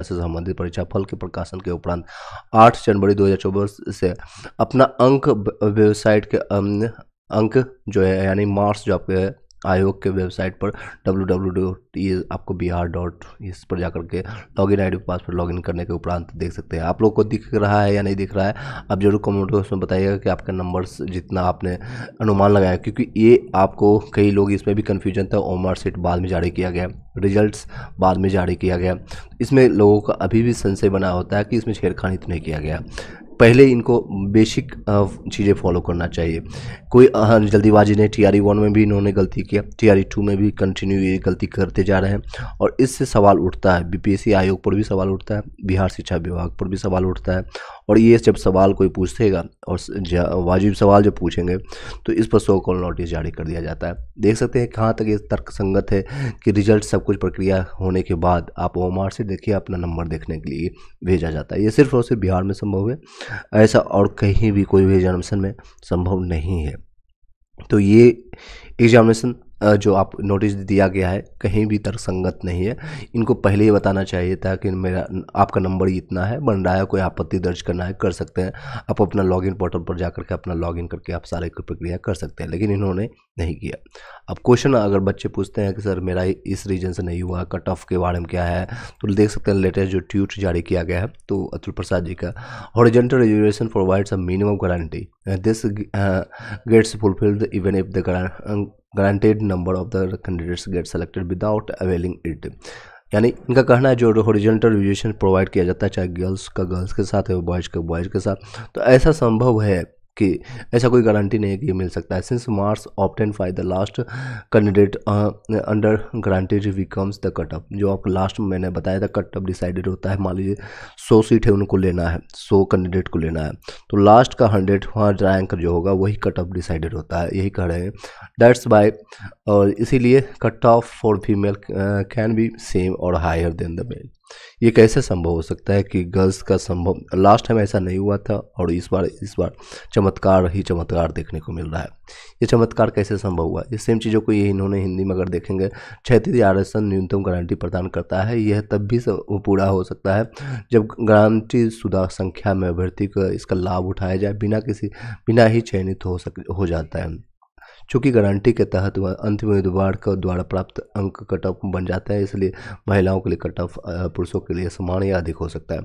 से संबंधित परीक्षा फल के प्रकाशन के उपरांत 8 जनवरी 2024 से अपना अंक वेबसाइट के अंक जो है यानी मार्क्स जो आपके आयोग के वेबसाइट पर www. आपको bihar.is पर जाकर के लॉगिन आईडी पासवर्ड लॉगिन करने के उपरांत देख सकते हैं। आप लोग को दिख रहा है या नहीं दिख रहा है, आप जरूर कमेंट बॉक्स में बताइएगा कि आपका नंबर्स जितना आपने अनुमान लगाया, क्योंकि ये आपको कई लोग इसमें भी कन्फ्यूजन था। ओमआर सीट बाद में जारी किया गया, रिजल्ट्स बाद में जारी किया गया, इसमें लोगों का अभी भी संशय बना होता है कि इसमें छेड़खानी तो नहीं किया गया। पहले इनको बेसिक चीज़ें फॉलो करना चाहिए। कोई जल्दीबाजी नहीं, TRE 1 में भी इन्होंने गलती किया, TRE 2 में भी कंटिन्यू ये गलती करते जा रहे हैं और इससे सवाल उठता है। BPSC आयोग पर भी सवाल उठता है, बिहार शिक्षा विभाग पर भी सवाल उठता है और ये जब सवाल कोई पूछेगा और वाजिब सवाल जब पूछेंगे तो इस पर 100 कॉल नोटिस जारी कर दिया जाता है। देख सकते हैं कहाँ तक ये तर्कसंगत है कि रिजल्ट सब कुछ प्रक्रिया होने के बाद आप ओमआर से देखिए अपना नंबर देखने के लिए भेजा जाता है। ये सिर्फ और सिर्फ बिहार में संभव है, ऐसा और कहीं भी कोई भी एग्जामिनेशन में संभव नहीं है। तो ये एग्जामिनेशन जो आप नोटिस दिया गया है कहीं भी तर्कसंगत नहीं है। इनको पहले ही बताना चाहिए था कि मेरा आपका नंबर इतना है, बन रहा है, कोई आपत्ति दर्ज करना है कर सकते हैं, आप अपना लॉगिन पोर्टल पर जाकर के अपना लॉगिन करके आप सारे प्रक्रिया कर सकते हैं, लेकिन इन्होंने नहीं किया। अब क्वेश्चन अगर बच्चे पूछते हैं कि सर मेरा इस रीजन से नहीं हुआ, कट ऑफ के बारे में क्या है, तो देख सकते हैं लेटेस्ट जो ट्वीट जारी किया गया है तो अतुल प्रसाद जी का, horizontal reservation provides a minimum guarantee, this gets fulfilled even if the granted number of the candidates get selected without availing it। यानी इनका कहना है जो हॉरिजॉन्टल रिजर्वेशन प्रोवाइड किया जाता है चाहे गर्ल्स का गर्ल्स के साथ है, बॉयज़ का बॉयज़ के साथ, तो ऐसा संभव है कि ऐसा कोई गारंटी नहीं है कि ये मिल सकता है। Since marks obtain bye the last candidate under guaranteed becomes the cut of, जो आप लास्ट में मैंने बताया था कट ऑफ डिसाइडेड होता है। मान लीजिए 100 सीट है, उनको लेना है, 100 कैंडिडेट को लेना है, तो लास्ट का 100 रैंक जो होगा वही कट ऑफ डिसाइडेड होता है, यही कह रहे हैं। दैट्स बाय, और इसीलिए cut off for female can be same or higher than the mail. ये कैसे संभव हो सकता है कि गर्ल्स का संभव, लास्ट टाइम ऐसा नहीं हुआ था और इस बार चमत्कार ही चमत्कार देखने को मिल रहा है। ये चमत्कार कैसे संभव हुआ? ये सेम चीज़ों को ये इन्होंने हिंदी में अगर देखेंगे, क्षैतिज आरक्षण न्यूनतम गारंटी प्रदान करता है, यह तब भी पूरा हो सकता है जब गारंटी शुदा संख्या में अभ्यर्थी को इसका लाभ उठाया जाए, बिना ही चयनित हो जाता है। चूँकि गारंटी के तहत वह अंतिम उम्मीदवार का द्वारा प्राप्त अंक कट ऑफ बन जाता है, इसलिए महिलाओं के लिए कट ऑफ पुरुषों के लिए समान या अधिक हो सकता है।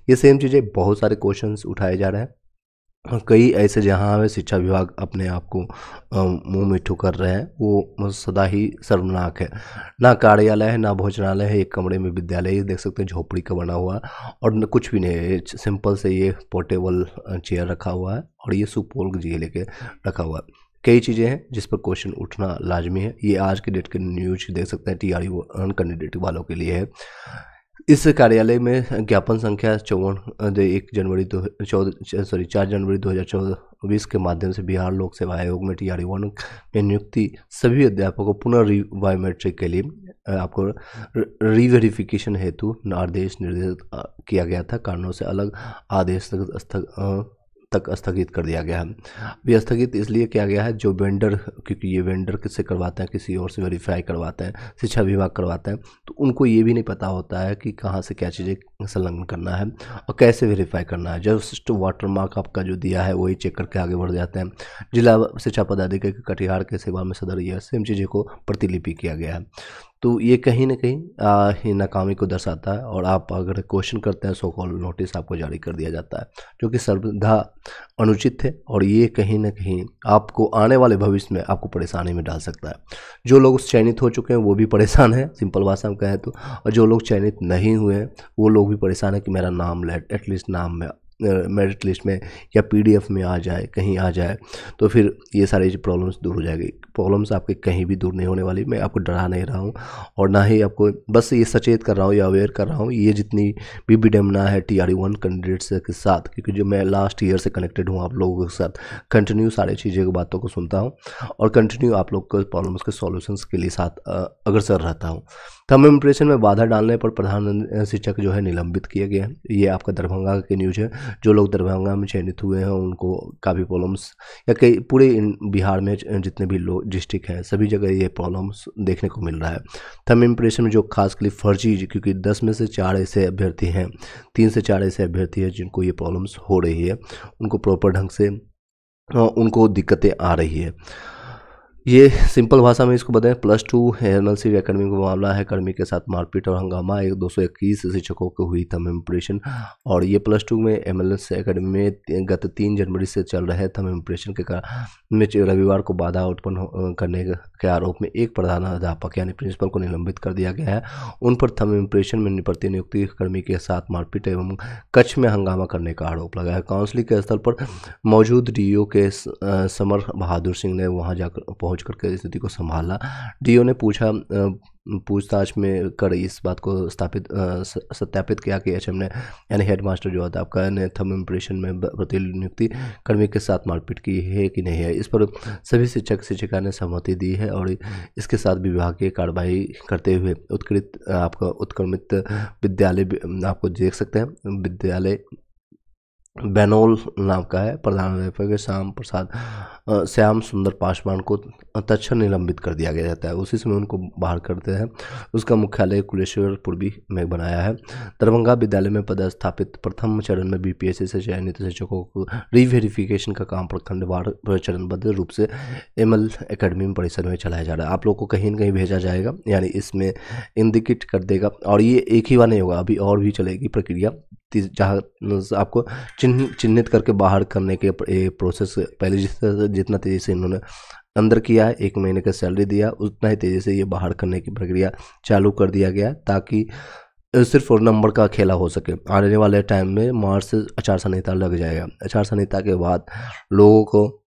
ये सेम चीज़ें बहुत सारे क्वेश्चंस उठाए जा रहे हैं, कई ऐसे जहाँ में शिक्षा विभाग अपने आप को मुँह मिठू कर रहे हैं, वो सदा ही शर्मनाक है। ना कार्यालय है, ना भोजनालय है, एक कमरे में विद्यालय, ये देख सकते हैं झोपड़ी का बना हुआ और न कुछ भी नहीं है, सिंपल से ये पोर्टेबल चेयर रखा हुआ है और ये सुपौल जिले के रखा हुआ है। कई चीज़ें हैं जिस पर क्वेश्चन उठना लाजमी है। ये आज के डेट के न्यूज देख सकते हैं, TRE 1 कैंडिडेट वालों के लिए है। इस कार्यालय में ज्ञापन संख्या 4 जनवरी 2024 के माध्यम से बिहार लोक सेवा आयोग में TRE 1 में नियुक्ति सभी अध्यापकों को पुनः बायोमेट्रिक के लिए आपको रीवेरिफिकेशन हेतु निर्देश किया गया था। कारणों से अलग आदेश तक स्थगित कर दिया गया है। ये स्थगित इसलिए किया गया है जो वेंडर, क्योंकि ये वेंडर किससे करवाते हैं, किसी और से वेरीफाई करवाते हैं, शिक्षा विभाग करवाता है, तो उनको ये भी नहीं पता होता है कि कहाँ से क्या चीज़ें संलग्न करना है और कैसे वेरीफाई करना है। जस्ट वाटरमार्क आपका जो दिया है वही चेक करके आगे बढ़ जाते हैं। जिला शिक्षा पदाधिकारी कटिहार के सेवा में सदर, यह सेम चीज़ों को प्रतिलिपि किया गया है। तो ये कहीं ना कहीं नाकामी को दर्शाता है और आप अगर क्वेश्चन करते हैं 100 कॉल नोटिस आपको जारी कर दिया जाता है, जो कि सर्वथा अनुचित है और ये कहीं ना कहीं आपको आने वाले भविष्य में आपको परेशानी में डाल सकता है। जो लोग चयनित हो चुके हैं वो भी परेशान हैं, सिंपल भाषा में कहें तो, और जो लोग चयनित नहीं हुए हैं वो लोग भी परेशान है कि मेरा नाम एटलीस्ट नाम में मेरिट लिस्ट में या PDF में आ जाए, कहीं आ जाए, तो फिर ये सारी प्रॉब्लम्स दूर हो जाएगी। प्रॉब्लम्स आपके कहीं भी दूर नहीं होने वाली। मैं आपको डरा नहीं रहा हूँ और ना ही आपको, बस ये सचेत कर रहा हूँ या अवेयर कर रहा हूँ। ये जितनी भी विडम्बना है TRE 1 कैंडिडेट्स के साथ, क्योंकि जो मैं लास्ट ईयर से कनेक्टेड हूँ आप लोगों के साथ, कंटिन्यू सारी चीज़ों की बातों को सुनता हूँ और कंटिन्यू आप लोग के प्रॉब्लम्स के सॉल्यूशंस के लिए साथ अग्रसर रहता हूँ, थंब इम्प्रेशन में बाधा डालने पर प्रधान शिक्षक जो है निलंबित किए गए हैं। ये आपका दरभंगा की न्यूज है। जो लोग दरभंगा में चयनित हुए हैं उनको काफ़ी प्रॉब्लम्स, या कई पूरे बिहार में जितने भी लोग डिस्ट्रिक्ट हैं सभी जगह ये प्रॉब्लम्स देखने को मिल रहा है। थंब इम्प्रेशन में जो खासकर फर्जी, क्योंकि 10 में से 4 ऐसे अभ्यर्थी हैं, 3 से 4 ऐसे अभ्यर्थी हैं जिनको ये प्रॉब्लम्स हो रही है, उनको प्रॉपर ढंग से उनको दिक्कतें आ रही है। ये सिंपल भाषा में इसको बताएं, +2 एमएलसी एकेडमी का मामला है। कर्मी के साथ मारपीट और हंगामा, 221 शिक्षकों को हुई थंब इम्प्रेशन। और ये +2 में एमएलसी एकेडमी में गत 3 जनवरी से चल रहे थंब इम्प्रेशन के कारण में रविवार को बाधा उत्पन्न करने के आरोप में एक प्रधानाध्यापक यानी प्रिंसिपल को निलंबित कर दिया गया है। उन पर थंब इम्प्रेशन में प्रतिनियुक्ति कर्मी के साथ मारपीट एवं कक्ष में हंगामा करने का आरोप लगा है। काउंसिलिंग के स्थल पर मौजूद डीओ के समर बहादुर सिंह ने वहां जाकर पहुंच करके स्थिति को संभाला। डीओ ने पूछताछ में कर इस बात को सत्यापित किया कि एचएम ने यानी हेडमास्टर जो अध्यापक ने थंब इम्प्रेशन में प्रतिनियुक्ति कर्मी के साथ मारपीट की है कि नहीं है। इस पर सभी शिक्षक शिक्षिका ने सहमति दी है और इसके साथ विभागीय कार्रवाई करते हुए उत्क्रमित विद्यालय आपको देख सकते हैं, विद्यालय बैनोल नाम का है, प्रधानाध्यापक श्याम सुंदर पासवान को तत्क्षण निलंबित कर दिया गया जाता है। उसी समय उनको बाहर करते हैं। उसका मुख्यालय कुलेश्वर पूर्वी में बनाया है। दरभंगा विद्यालय में पदस्थापित प्रथम चरण में बीपीएससी से चयनित शिक्षकों को रीवेरिफिकेशन का काम प्रखंडवार चरणबद्ध रूप से एमएल एकेडमी में परिसर में चलाया जा रहा है। आप लोग को कहीं न कहीं भेजा जाएगा, यानी इसमें इंडिकेट कर देगा। और ये एक ही बार नहीं होगा, अभी और भी चलेगी प्रक्रिया, जहाँ आपको चिन्हित करके बाहर करने के प्रोसेस पहले जितना तेज़ी से इन्होंने अंदर किया है, 1 महीने का सैलरी दिया, उतना ही तेज़ी से ये बाहर करने की प्रक्रिया चालू कर दिया गया, ताकि सिर्फ और नंबर का खेला हो सके। आने वाले टाइम में मार्च से आचार संहिता लग जाएगा। आचार संहिता के बाद लोगों को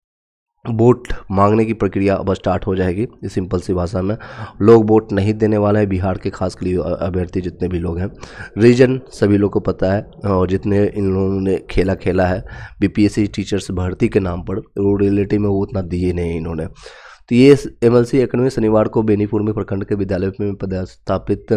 वोट मांगने की प्रक्रिया अब स्टार्ट हो जाएगी। इस सिंपल सी भाषा में लोग वोट नहीं देने वाले हैं बिहार के, खास कर अभ्यर्थी जितने भी लोग हैं। रीजन सभी लोग को पता है, और जितने इन लोगों ने खेला है बीपीएससी टीचर्स भर्ती के नाम पर, वो रियलिटी में वो उतना दिए नहीं इन्होंने। तो ये एमएलसी एकेडमी शनिवार को बेनीपुर में प्रखंड के विद्यालय में पदस्थापित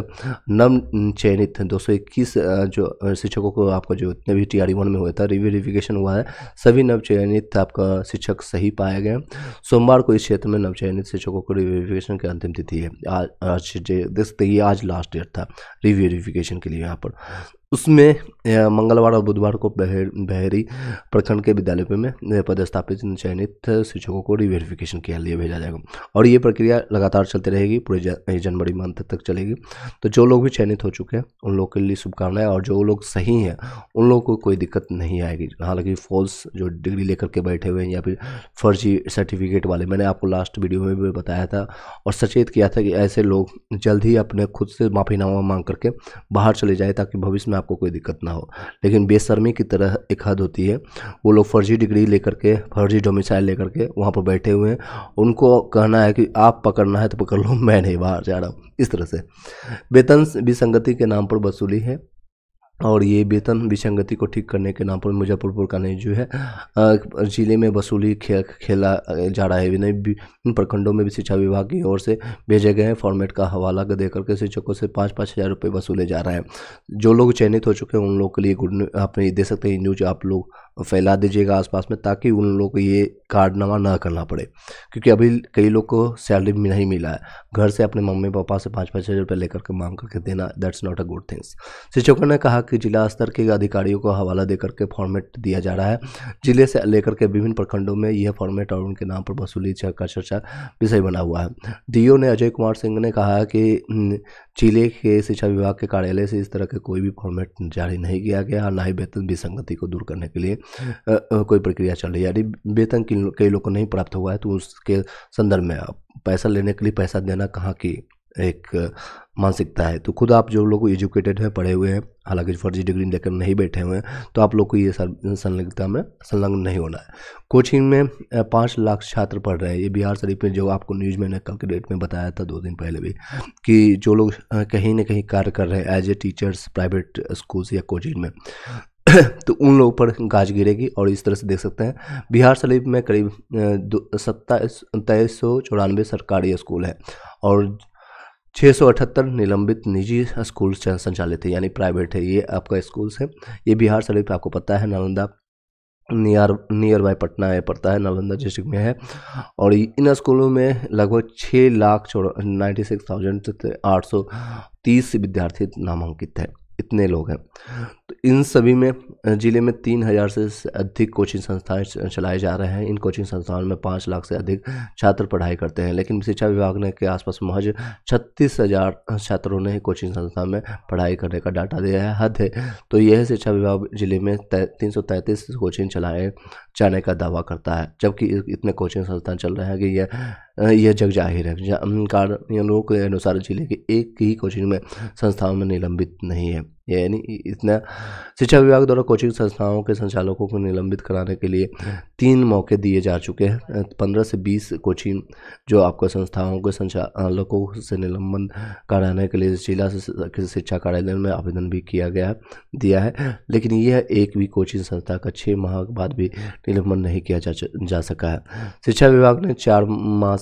नव चयनित 221 जो शिक्षकों को, आपका जो इतने भी TRE 1 में हुआ था रिवेरिफिकेशन हुआ है, सभी नव चयनित आपका शिक्षक सही पाए गए। सोमवार को इस क्षेत्र में नव चयनित शिक्षकों को रिवेरिफिकेशन की अंतिम तिथि है। आज देख सकते हैं, आज लास्ट डेट था रिवेरिफिकेशन के लिए यहाँ पर। उसमें मंगलवार और बुधवार को बहेरी प्रखंड के विद्यालय में पदस्थापित चयनित शिक्षकों को रिवेरिफिकेशन के लिए भेजा जाएगा। और ये प्रक्रिया लगातार चलती रहेगी, पूरे जनवरी मंथ तक चलेगी। तो जो लोग भी चयनित हो चुके हैं उन लोग के लिए शुभकामनाएं, और जो लोग सही हैं उन लोगों को कोई दिक्कत नहीं आएगी। हालांकि फॉल्स जो डिग्री लेकर के बैठे हुए हैं या फिर फर्जी सर्टिफिकेट वाले, मैंने आपको लास्ट वीडियो में भी बताया था और सचेत किया था कि ऐसे लोग जल्द ही अपने खुद से माफ़ीनामा मांग करके बाहर चले जाए, ताकि भविष्य में आपको कोई दिक्कत ना हो। लेकिन बेशर्मी की तरह एक हद होती है, वो लोग फर्जी डिग्री लेकर के, फर्जी डोमिसाइल लेकर के वहाँ पर बैठे हुए हैं, उनको कहना है कि आप पकड़ना है तो पकड़ लो, मैं नहीं बाहर जा रहा हूँ। इस तरह से वेतन विसंगति के नाम पर वसूली है, और ये वेतन विसंगति को ठीक करने के नाम पर मुजफ्फरपुर का नहीं जो है जिले में वसूली खेला जा रहा है। विभिन्न प्रखंडों में भी शिक्षा विभाग की ओर से भेजे गए फॉर्मेट का हवाला दे करके शिक्षकों से 5-5 हज़ार रुपये वसूले जा रहे हैं। जो लोग चयनित हो चुके हैं उन लोगों के लिए गुड आप दे सकते हैं, न्यूज आप लोग फैला दीजिएगा आसपास में, ताकि उन लोगों को ये कार्डनामा ना करना पड़े। क्योंकि अभी कई लोग को सैलरी नहीं मिला है, घर से अपने मम्मी पापा से 5-5 हज़ार रुपये लेकर के मांग करके देना, that's not a good things. शिक्षकों ने कहा कि जिला स्तर के अधिकारियों को हवाला देकर के फॉर्मेट दिया जा रहा है। जिले से लेकर के विभिन्न प्रखंडों में यह फॉर्मेट और उनके नाम पर वसूली का चर्चा विषय बना हुआ है। डीओ ने अजय कुमार सिंह ने कहा कि जिले के शिक्षा विभाग के कार्यालय से इस तरह के कोई भी फॉर्मेट जारी नहीं किया गया और ना ही वेतन विसंगति को दूर करने के लिए कोई प्रक्रिया चल रही है। यदि वेतन कई लोगों को नहीं प्राप्त हुआ है तो उसके संदर्भ में पैसा लेने के लिए पैसा देना कहाँ की एक मानसिकता है। तो खुद आप जो लोग एजुकेटेड हैं, पढ़े हुए हैं, हालांकि फर्जी डिग्री लेकर नहीं बैठे हुए हैं, तो आप लोग को ये संलग्नता में संलग्न नहीं होना है। कोचिंग में 5 लाख छात्र पढ़ रहे हैं। ये बिहार शरीफ में जो आपको न्यूज़ मैंने कल के डेट में बताया था 2 दिन पहले भी, कि जो लोग कहीं ना कहीं कार्य कर रहे हैं as a teachers private schools या कोचिंग में तो उन लोगों पर गाज गिरेगी। और इस तरह से देख सकते हैं बिहार शरीफ में करीब 2394 सरकारी स्कूल है और 678 निलंबित निजी स्कूल संचालित है, यानी प्राइवेट है, ये आपका स्कूल्स है। ये बिहार शरीफ आपको पता है, नालंदा नियर बाय पटना है, पड़ता है, नालंदा डिस्ट्रिक्ट में है। और इन स्कूलों में लगभग 6,96,830 विद्यार्थी नामांकित है, इतने लोग हैं। तो इन सभी में जिले में 3,000 से अधिक कोचिंग संस्थाएं चलाए जा रहे हैं। इन कोचिंग संस्थानों में 5 लाख से अधिक छात्र पढ़ाई करते हैं, लेकिन शिक्षा विभाग ने के आसपास महज 36,000 छात्रों ने कोचिंग संस्थान में पढ़ाई करने का डाटा दिया है। हद है। तो यह शिक्षा विभाग जिले में 333 कोचिंग चलाए जाने का दावा करता है, जबकि इतने कोचिंग संस्थान चल रहे हैं कि यह जग जाहिर है। कारणों के अनुसार जिले के एक ही कोचिंग में संस्थाओं में निलंबित नहीं है, यानी इतना शिक्षा विभाग द्वारा कोचिंग संस्थाओं के संचालकों को निलंबित कराने के लिए 3 मौके दिए जा चुके हैं। 15 से 20 कोचिंग जो आपको संस्थाओं के संचालकों से निलंबन कराने के लिए जिला शिक्षा कार्यालय में आवेदन भी दिया है, लेकिन यह एक भी कोचिंग संस्था का 6 माह बाद भी निलंबन नहीं किया जा सका है। शिक्षा विभाग ने 4 माह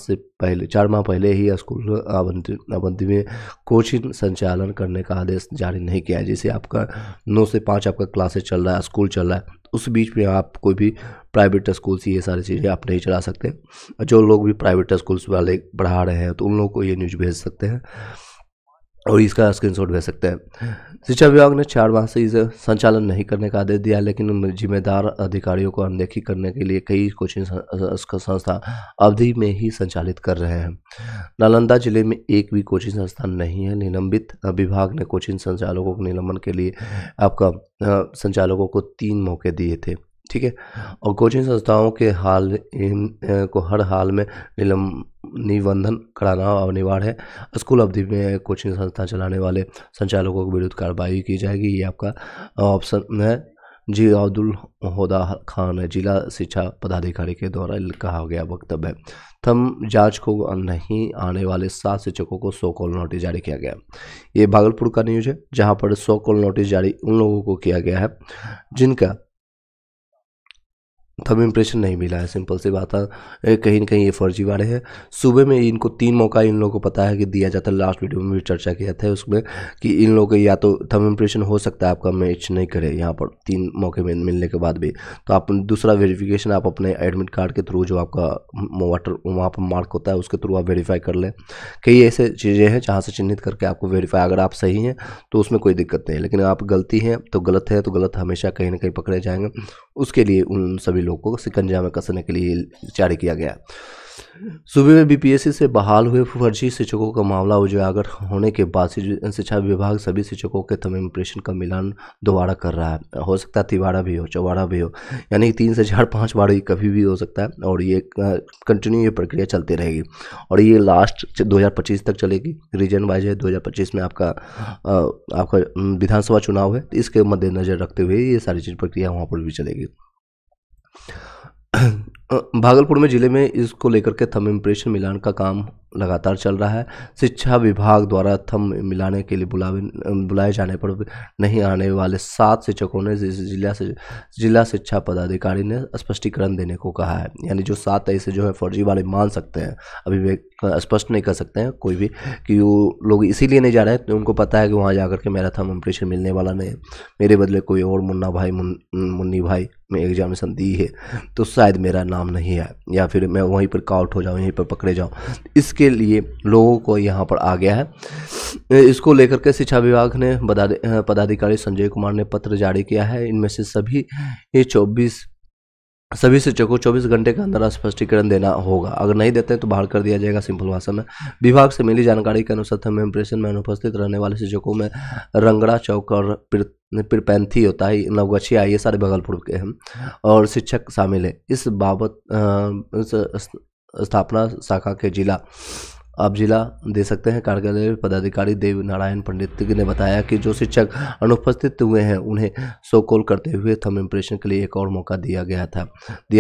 पहले ही स्कूल आवंटी में कोचिंग संचालन करने का आदेश जारी नहीं किया है। जैसे आपका 9 से 5 आपका क्लासेस चल रहा है, स्कूल चल रहा है, उस बीच में आप कोई भी प्राइवेट स्कूल से ये सारी चीज़ें आप नहीं चला सकते। जो लोग भी प्राइवेट स्कूल्स वाले पढ़ा रहे हैं तो उन लोगों को ये न्यूज़ भेज सकते हैं और इसका स्क्रीनशॉट भेज सकते हैं। शिक्षा विभाग ने 4 माह से इसे संचालन नहीं करने का आदेश दिया, लेकिन जिम्मेदार अधिकारियों को अनदेखी करने के लिए कई कोचिंग संस्था अवधि में ही संचालित कर रहे हैं। नालंदा जिले में एक भी कोचिंग संस्थान नहीं है निलंबित। विभाग ने कोचिंग संचालकों को निलंबन के लिए आपका संचालकों को 3 मौके दिए थे, ठीक है। और कोचिंग संस्थाओं के हर हाल में निबंधन कराना अनिवार्य है। स्कूल अवधि में कोचिंग संस्था चलाने वाले संचालकों के विरुद्ध कार्रवाई की जाएगी। ये आपका ऑप्शन है जी अब्दुल होदा खान है, जिला शिक्षा पदाधिकारी के द्वारा कहा गया वक्तव्य है। थम जांच को नहीं आने वाले 7 शिक्षकों को 100 कॉल नोटिस जारी किया गया। ये भागलपुर का न्यूज है, जहाँ पर 100 कॉल नोटिस जारी उन लोगों को किया गया है जिनका थंब इम्प्रेशन नहीं मिला है। सिंपल सी बात है, कहीं ना कहीं ये फर्जीवाड़े हैं। सुबह में इनको 3 मौका इन लोगों को पता है कि दिया जाता है। लास्ट वीडियो में भी चर्चा किया था उसमें कि इन लोगों को या तो थंब इम्प्रेशन हो सकता है आपका मैच नहीं करे यहाँ पर 3 मौके में मिलने के बाद भी, तो आप दूसरा वेरिफिकेशन आप अपने एडमिट कार्ड के थ्रू जो आपका वहाँ पर मार्क होता है उसके थ्रू आप वेरीफाई कर लें। कई ऐसे चीज़ें हैं जहाँ से चिन्हित करके आपको वेरीफाई, अगर आप सही हैं तो उसमें कोई दिक्कत नहीं है, लेकिन आप गलती हैं तो गलत है तो गलत हमेशा कहीं ना कहीं पकड़े जाएंगे। उसके लिए उन सभी लोगों को शिकंजा में कसने के लिए जारी किया गया। सूबे में बीपीएससी से बहाल हुए फर्जी शिक्षकों का मामला उजागर होने के बाद शिक्षा विभाग सभी शिक्षकों के थंब इम्प्रेशन का मिलान दोबारा कर रहा है। हो सकता है तिबारा भी हो, चौबारा भी हो, यानी 3 से 4 5 बार कभी भी हो सकता है। और ये कंटिन्यू ये प्रक्रिया चलती रहेगी और ये लास्ट 2025 तक चलेगी। रीजन वाइज है 2025 में आपका विधानसभा चुनाव है, तो इसके मद्देनजर रखते हुए ये सारी चीज़ प्रक्रिया वहाँ पर भी चलेगी। भागलपुर में जिले में इसको लेकर के थंब इम्प्रेशन मिलान का काम लगातार चल रहा है। शिक्षा विभाग द्वारा थंब मिलाने के लिए बुलाए जाने पर नहीं आने वाले 7 शिक्षकों ने जिला शिक्षा पदाधिकारी ने स्पष्टीकरण देने को कहा है। यानी जो 7 ऐसे जो है फर्जी वाले मान सकते हैं, अभी वे स्पष्ट नहीं कर सकते हैं कोई भी कि वो लोग इसीलिए नहीं जा रहे हैं तो उनको पता है कि वहाँ जाकर के मेरा थंब इम्प्रेशन मिलने वाला नहीं है, मेरे बदले कोई और मुन्ना भाई मुन्नी भाई में एग्जामिनेशन दी है तो शायद मेरा नाम नहीं है या फिर मैं वहीं पर काउट हो जाऊँ, यहीं पर पकड़े जाऊँ। इसके लिए लोगों को यहाँ पर आ गया है। इसको लेकर के शिक्षा विभाग ने पदाधिकारी संजय कुमार ने पत्र जारी किया है। इनमें से सभी शिक्षकों को 24 घंटे के अंदर स्पष्टीकरण देना होगा। अगर नहीं देते हैं तो बाहर कर दिया जाएगा। सिंपल भाषा में विभाग से मिली जानकारी के अनुसार थंब इम्प्रेशन में अनुपस्थित रहने वाले शिक्षकों में रंगड़ा चौक और पिरपैंथी होता है, नवगछिया, ये सारे भागलपुर के हैं और शिक्षक शामिल है। इस बाबत स्थापना शाखा के जिला दे सकते हैं कार्यालय पदाधिकारी देव नारायण पंडित ने बताया कि जो शिक्षक अनुपस्थित हुए हैं उन्हें 100 कॉल करते हुए थंब इम्प्रेशन के लिए एक और मौका दिया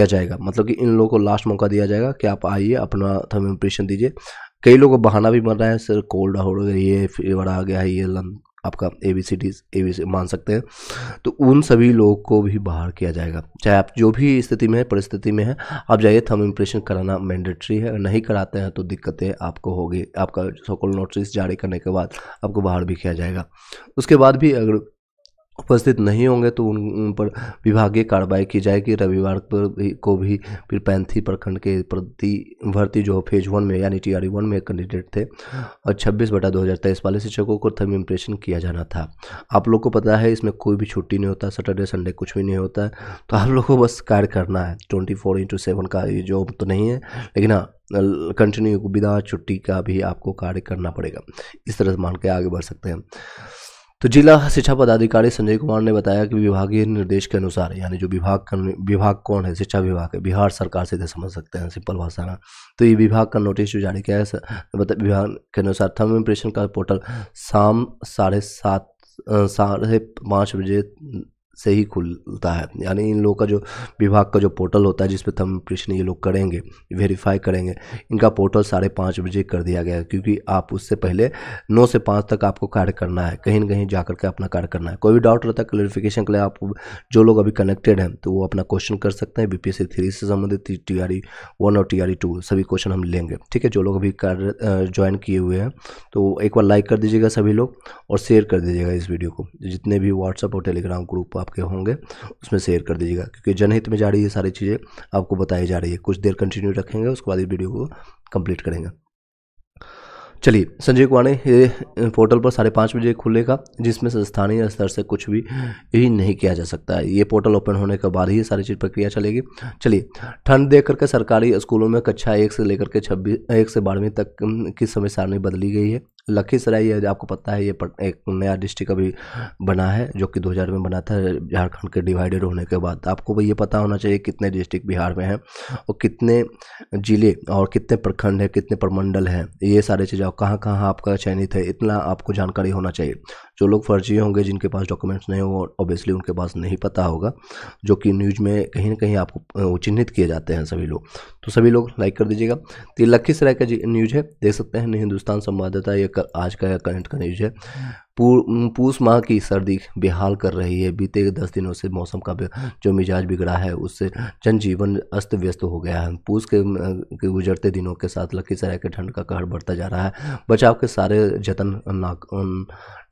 जाएगा। मतलब कि इन लोगों को लास्ट मौका दिया जाएगा कि आप आइए अपना थंब इम्प्रेशन दीजिए। कई लोगों को बहाना भी मर रहा है, सर कोल्ड हो गई है, फीवर आ गया है, ये आपका ABC मान सकते हैं, तो उन सभी लोगों को भी बाहर किया जाएगा। चाहे आप जो भी स्थिति में है, परिस्थिति में है, आप जाइए, थंब इम्प्रेशन कराना मैंडेटरी है। नहीं कराते हैं तो दिक्कतें आपको होगी। आपका सो-कॉल्ड नोटिस जारी करने के बाद आपको बाहर भी किया जाएगा। उसके बाद भी अगर उपस्थित नहीं होंगे तो उन पर विभागीय कार्रवाई की जाएगी। रविवार को भी फिर पैंथी प्रखंड के प्रति भर्ती जो फेज 1 में यानी TRE 1 में कैंडिडेट थे और 26/2023 वाले शिक्षकों को थंब इम्प्रेशन किया जाना था। आप लोग को पता है इसमें कोई भी छुट्टी नहीं होता, सैटरडे संडे कुछ भी नहीं होता है, तो आप लोग को बस कार्य करना है। 24/7 का ये जॉब तो नहीं है, लेकिन हाँ कंटिन्यू बिना छुट्टी का भी आपको कार्य करना पड़ेगा। इस तरह से मान के आगे बढ़ सकते हैं। तो जिला शिक्षा पदाधिकारी संजय कुमार ने बताया कि विभागीय निर्देश के अनुसार, यानी जो विभाग कौन है, शिक्षा विभाग है, बिहार सरकार से समझ सकते हैं सिंपल भाषा में। तो ये विभाग का नोटिस जो जारी किया है, विभाग के अनुसार थंब इम्प्रेशन का पोर्टल शाम 5:30 बजे से ही खुलता है। यानी इन लोगों का जो विभाग का जो पोर्टल होता है जिस पे थंब इम्प्रेशन ये लोग करेंगे, वेरीफाई करेंगे, इनका पोर्टल 5:30 बजे कर दिया गया है, क्योंकि आप उससे पहले 9 से 5 तक आपको कार्य करना है, कहीं न कहीं जा करके अपना कार्य करना है। कोई भी डाउट रहता है क्लैरिफिकेशन के लिए आप जो लोग अभी कनेक्टेड हैं तो वो अपना क्वेश्चन कर सकते हैं। BPSC 3 से संबंधित TRE 1 और TRE 2 सभी क्वेश्चन हम लेंगे, ठीक है। जो लोग अभी कार्य ज्वाइन किए हुए हैं तो एक बार लाइक कर दीजिएगा सभी लोग और शेयर कर दीजिएगा इस वीडियो को। जितने भी व्हाट्सअप और टेलीग्राम ग्रुप आपके होंगे उसमें शेयर कर दीजिएगा, क्योंकि जनहित में जा रही है सारी चीज़ें आपको बताई जा रही है। कुछ देर कंटिन्यू रखेंगे, उसके बाद इस वीडियो को कंप्लीट करेंगे। चलिए, संजय कुमार ने ये पोर्टल पर 5:30 बजे खुलेगा, जिसमें से स्थानीय स्तर से कुछ भी यही नहीं किया जा सकता है। ये पोर्टल ओपन होने के बाद ही सारी चीज़ प्रक्रिया चलेगी। चलिए, ठंड देख करके सरकारी स्कूलों में कक्षा 1 से लेकर के 1 से 12वीं तक की समय सारणी बदली गई है। लखीसराय, ये आपको पता है, ये एक नया डिस्ट्रिक्ट अभी बना है जो कि 2000 में बना था झारखंड के डिवाइडेड होने के बाद। आपको ये पता होना चाहिए कितने डिस्ट्रिक्ट बिहार में हैं और कितने जिले और कितने प्रखंड है, कितने प्रमंडल हैं, ये सारी चीज़ें कहाँ कहाँ आपका चयनित है, इतना आपको जानकारी होना चाहिए। जो लोग फर्जी होंगे, जिनके पास डॉक्यूमेंट्स नहीं हो, ऑब्वियसली उनके पास नहीं पता होगा, जो कि न्यूज़ में कहीं ना कहीं आपको चिन्हित किए जाते हैं सभी लोग। तो सभी लोग लाइक कर दीजिएगा। तो ये लखीसराय का न्यूज़ है, देख सकते हैं, हिंदुस्तान संवाददाता, ये आज का करंट का न्यूज़ है। पूस माह की सर्दी बेहाल कर रही है। बीते 10 दिनों से मौसम का जो मिजाज बिगड़ा है उससे जनजीवन अस्त व्यस्त हो गया है। पूस के गुजरते दिनों के साथ लखीसराय के ठंड का कहर बढ़ता जा रहा है। बचाव के सारे जतन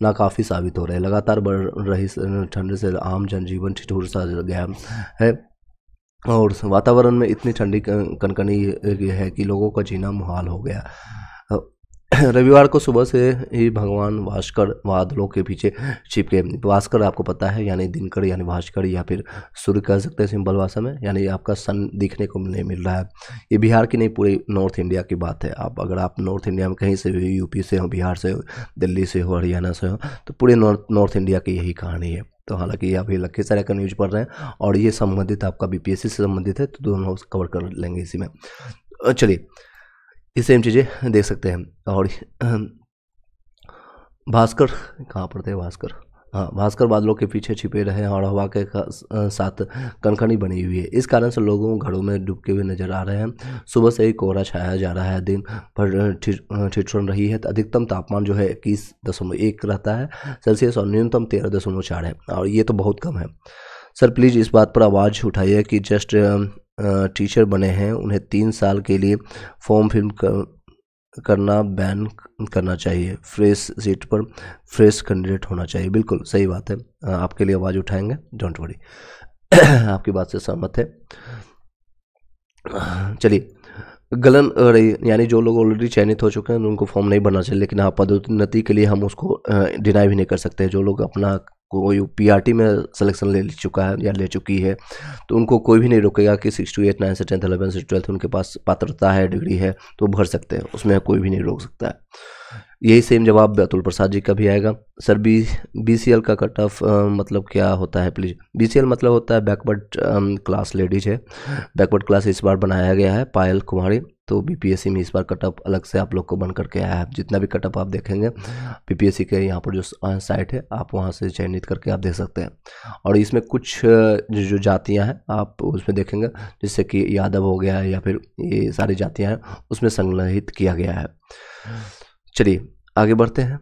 नाकाफी साबित हो रहे हैं। लगातार बढ़ रही ठंड से आम जनजीवन ठिठुर सा गया है और वातावरण में इतनी ठंडी कनकनी है कि लोगों का जीना मुहाल हो गया। रविवार को सुबह से ही भगवान भास्कर बादलों के पीछे छिपके। भास्कर आपको पता है यानी दिनकर यानी भास्कर या फिर सूर्य कह सकते हैं सिंपल भाषा में, यानी आपका सन दिखने को नहीं मिल रहा है। ये बिहार की नहीं, पूरे नॉर्थ इंडिया की बात है। अगर आप नॉर्थ इंडिया में कहीं से भी, यूपी से हो, बिहार से हो, दिल्ली से हो, हरियाणा से हो, तो पूरे नॉर्थ इंडिया की यही कहानी है। तो हालांकि ये अभी लखीसराय का न्यूज़ पढ़ रहे हैं और ये संबंधित आपका BPSC से संबंधित है, तो दोनों कवर कर लेंगे इसी में। चलिए, ये सेम चीज़ें देख सकते हैं। और भास्कर कहाँ पर थे, भास्कर, हाँ, भास्कर बादलों के पीछे छिपे रहे और हवा के साथ कनकनी बनी हुई है। इस कारण से लोगों घरों में डूबके हुए नजर आ रहे हैं। सुबह से ही कोहरा छाया जा रहा है, दिन भर ठिठुरन रही है। अधिकतम तापमान जो है 21.1 रहता है सेल्सियस और न्यूनतम 13.4 है, और ये तो बहुत कम है। सर प्लीज़ इस बात पर आवाज़ उठाइए कि जस्ट टीचर बने हैं, उन्हें 3 साल के लिए फॉर्म फिल करना बैन करना चाहिए। फ्रेश सीट पर फ्रेश कैंडिडेट होना चाहिए। बिल्कुल सही बात है, आपके लिए आवाज़ उठाएंगे, डोंट वरी। आपकी बात से सहमत है। चलिए, गलन रही, यानी जो लोग ऑलरेडी चयनित हो चुके हैं उनको फॉर्म नहीं भरना चाहिए, लेकिन हाँ, पदोन्नति के लिए हम उसको डिनाई भी नहीं कर सकते। जो लोग अपना कोई PRT में सिलेक्शन ले चुका है या ले चुकी है तो उनको कोई भी नहीं रोकेगा कि 6 to 8, 9 से 10th, 11 से 12th उनके पास पात्रता है, डिग्री है, तो भर सकते हैं, उसमें कोई भी नहीं रोक सकता है। यही सेम जवाब अतुल प्रसाद जी का भी आएगा। सर BCL का कट ऑफ मतलब क्या होता है प्लीज़? BCL मतलब होता है बैकवर्ड क्लास लेडीज है। बैकवर्ड क्लास इस बार बनाया गया है पायल कुमारी, तो BPSC में इस बार कट ऑफ अलग से आप लोग को बन करके आया है। जितना भी कट ऑफ आप देखेंगे BPSC के यहाँ पर जो साइट है आप वहाँ से चयनित करके आप देख सकते हैं। और इसमें कुछ जो जातियाँ हैं आप उसमें देखेंगे, जैसे कि यादव हो गया है या फिर ये सारी जातियाँ हैं उसमें संग्रहित किया गया है। चलिए आगे बढ़ते हैं।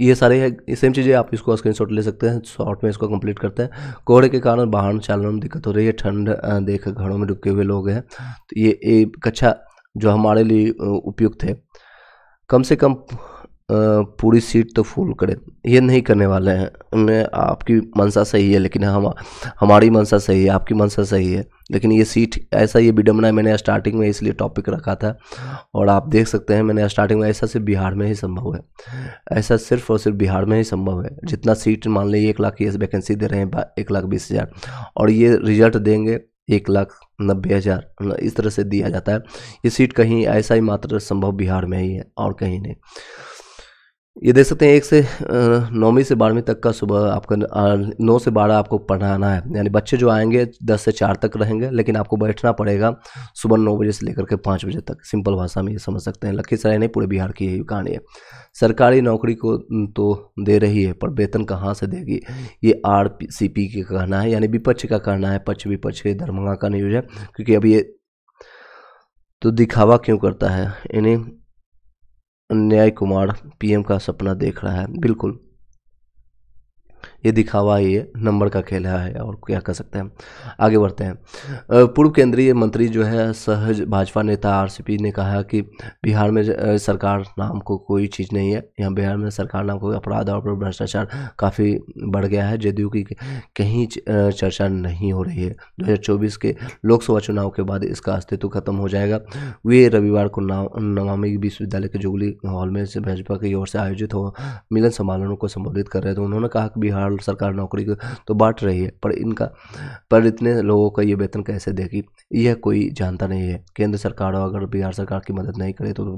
ये सारे है सेम चीज़ें, आप इसको स्क्रीनशॉट ले सकते हैं। शॉर्ट में इसको कंप्लीट करते हैं। कोहरे के कारण वाहन चालन में दिक्कत हो रही है, ठंड देख घरों में रुके हुए लोग हैं। तो ये एक अच्छा जो हमारे लिए उपयुक्त है। कम से कम पूरी सीट तो फुल करें, ये नहीं करने वाले हैं। उन्हें आपकी मंशा सही है, लेकिन हमारी मंशा सही है, आपकी मंशा सही है, लेकिन ये सीट ऐसा ये विडम्बना है। मैंने स्टार्टिंग में इसलिए टॉपिक रखा था, और आप देख सकते हैं मैंने स्टार्टिंग में ऐसा सिर्फ बिहार में ही संभव है, ऐसा सिर्फ और सिर्फ बिहार में ही संभव है। जितना सीट मान लीजिए 1 लाख की वैकेंसी दे रहे हैं 1,20,000, और ये रिजल्ट देंगे 1,90,000, इस तरह से दिया जाता है। ये सीट कहीं ऐसा ही मात्र संभव बिहार में ही है और कहीं नहीं। ये देख सकते हैं 1 से 9वीं से 12वीं तक का सुबह आपका 9 से 12 आपको पढ़ाना है, यानी बच्चे जो आएंगे 10 से 4 तक रहेंगे, लेकिन आपको बैठना पड़ेगा सुबह 9 बजे से लेकर के 5 बजे तक। सिंपल भाषा में ये समझ सकते हैं। लखीसराय नहीं, पूरे बिहार की यही कहानी है। सरकारी नौकरी को तो दे रही है, पर वेतन कहाँ से देगी, ये RCP का कहना है, यानी विपक्ष का कहना है। पक्ष विपक्ष के दरभंगा का न्यूज है, क्योंकि अब ये तो दिखावा क्यों करता है। इन्हें न्याय कुमार PM का सपना देख रहा है। बिल्कुल ये दिखावा, ये नंबर का खेल है, और क्या कर सकते हैं। आगे बढ़ते हैं। पूर्व केंद्रीय मंत्री जो है सहज भाजपा नेता RCP ने कहा कि बिहार में सरकार नाम को कोई चीज़ नहीं है। यहाँ बिहार में सरकार नाम को अपराध और भ्रष्टाचार काफ़ी बढ़ गया है। जदयू की कहीं चर्चा नहीं हो रही है। 2024 के लोकसभा चुनाव के बाद इसका अस्तित्व खत्म हो जाएगा। वे रविवार को नमामि विश्वविद्यालय के जुगली हॉल में से भाजपा की ओर से आयोजित हो मिलन समारोह को संबोधित कर रहे थे। उन्होंने कहा कि बिहार सरकार नौकरी को तो बांट रही है, पर इतने लोगों का ये वेतन कैसे देगी, यह कोई जानता नहीं है। केंद्र सरकार अगर बिहार सरकार की मदद नहीं करे तो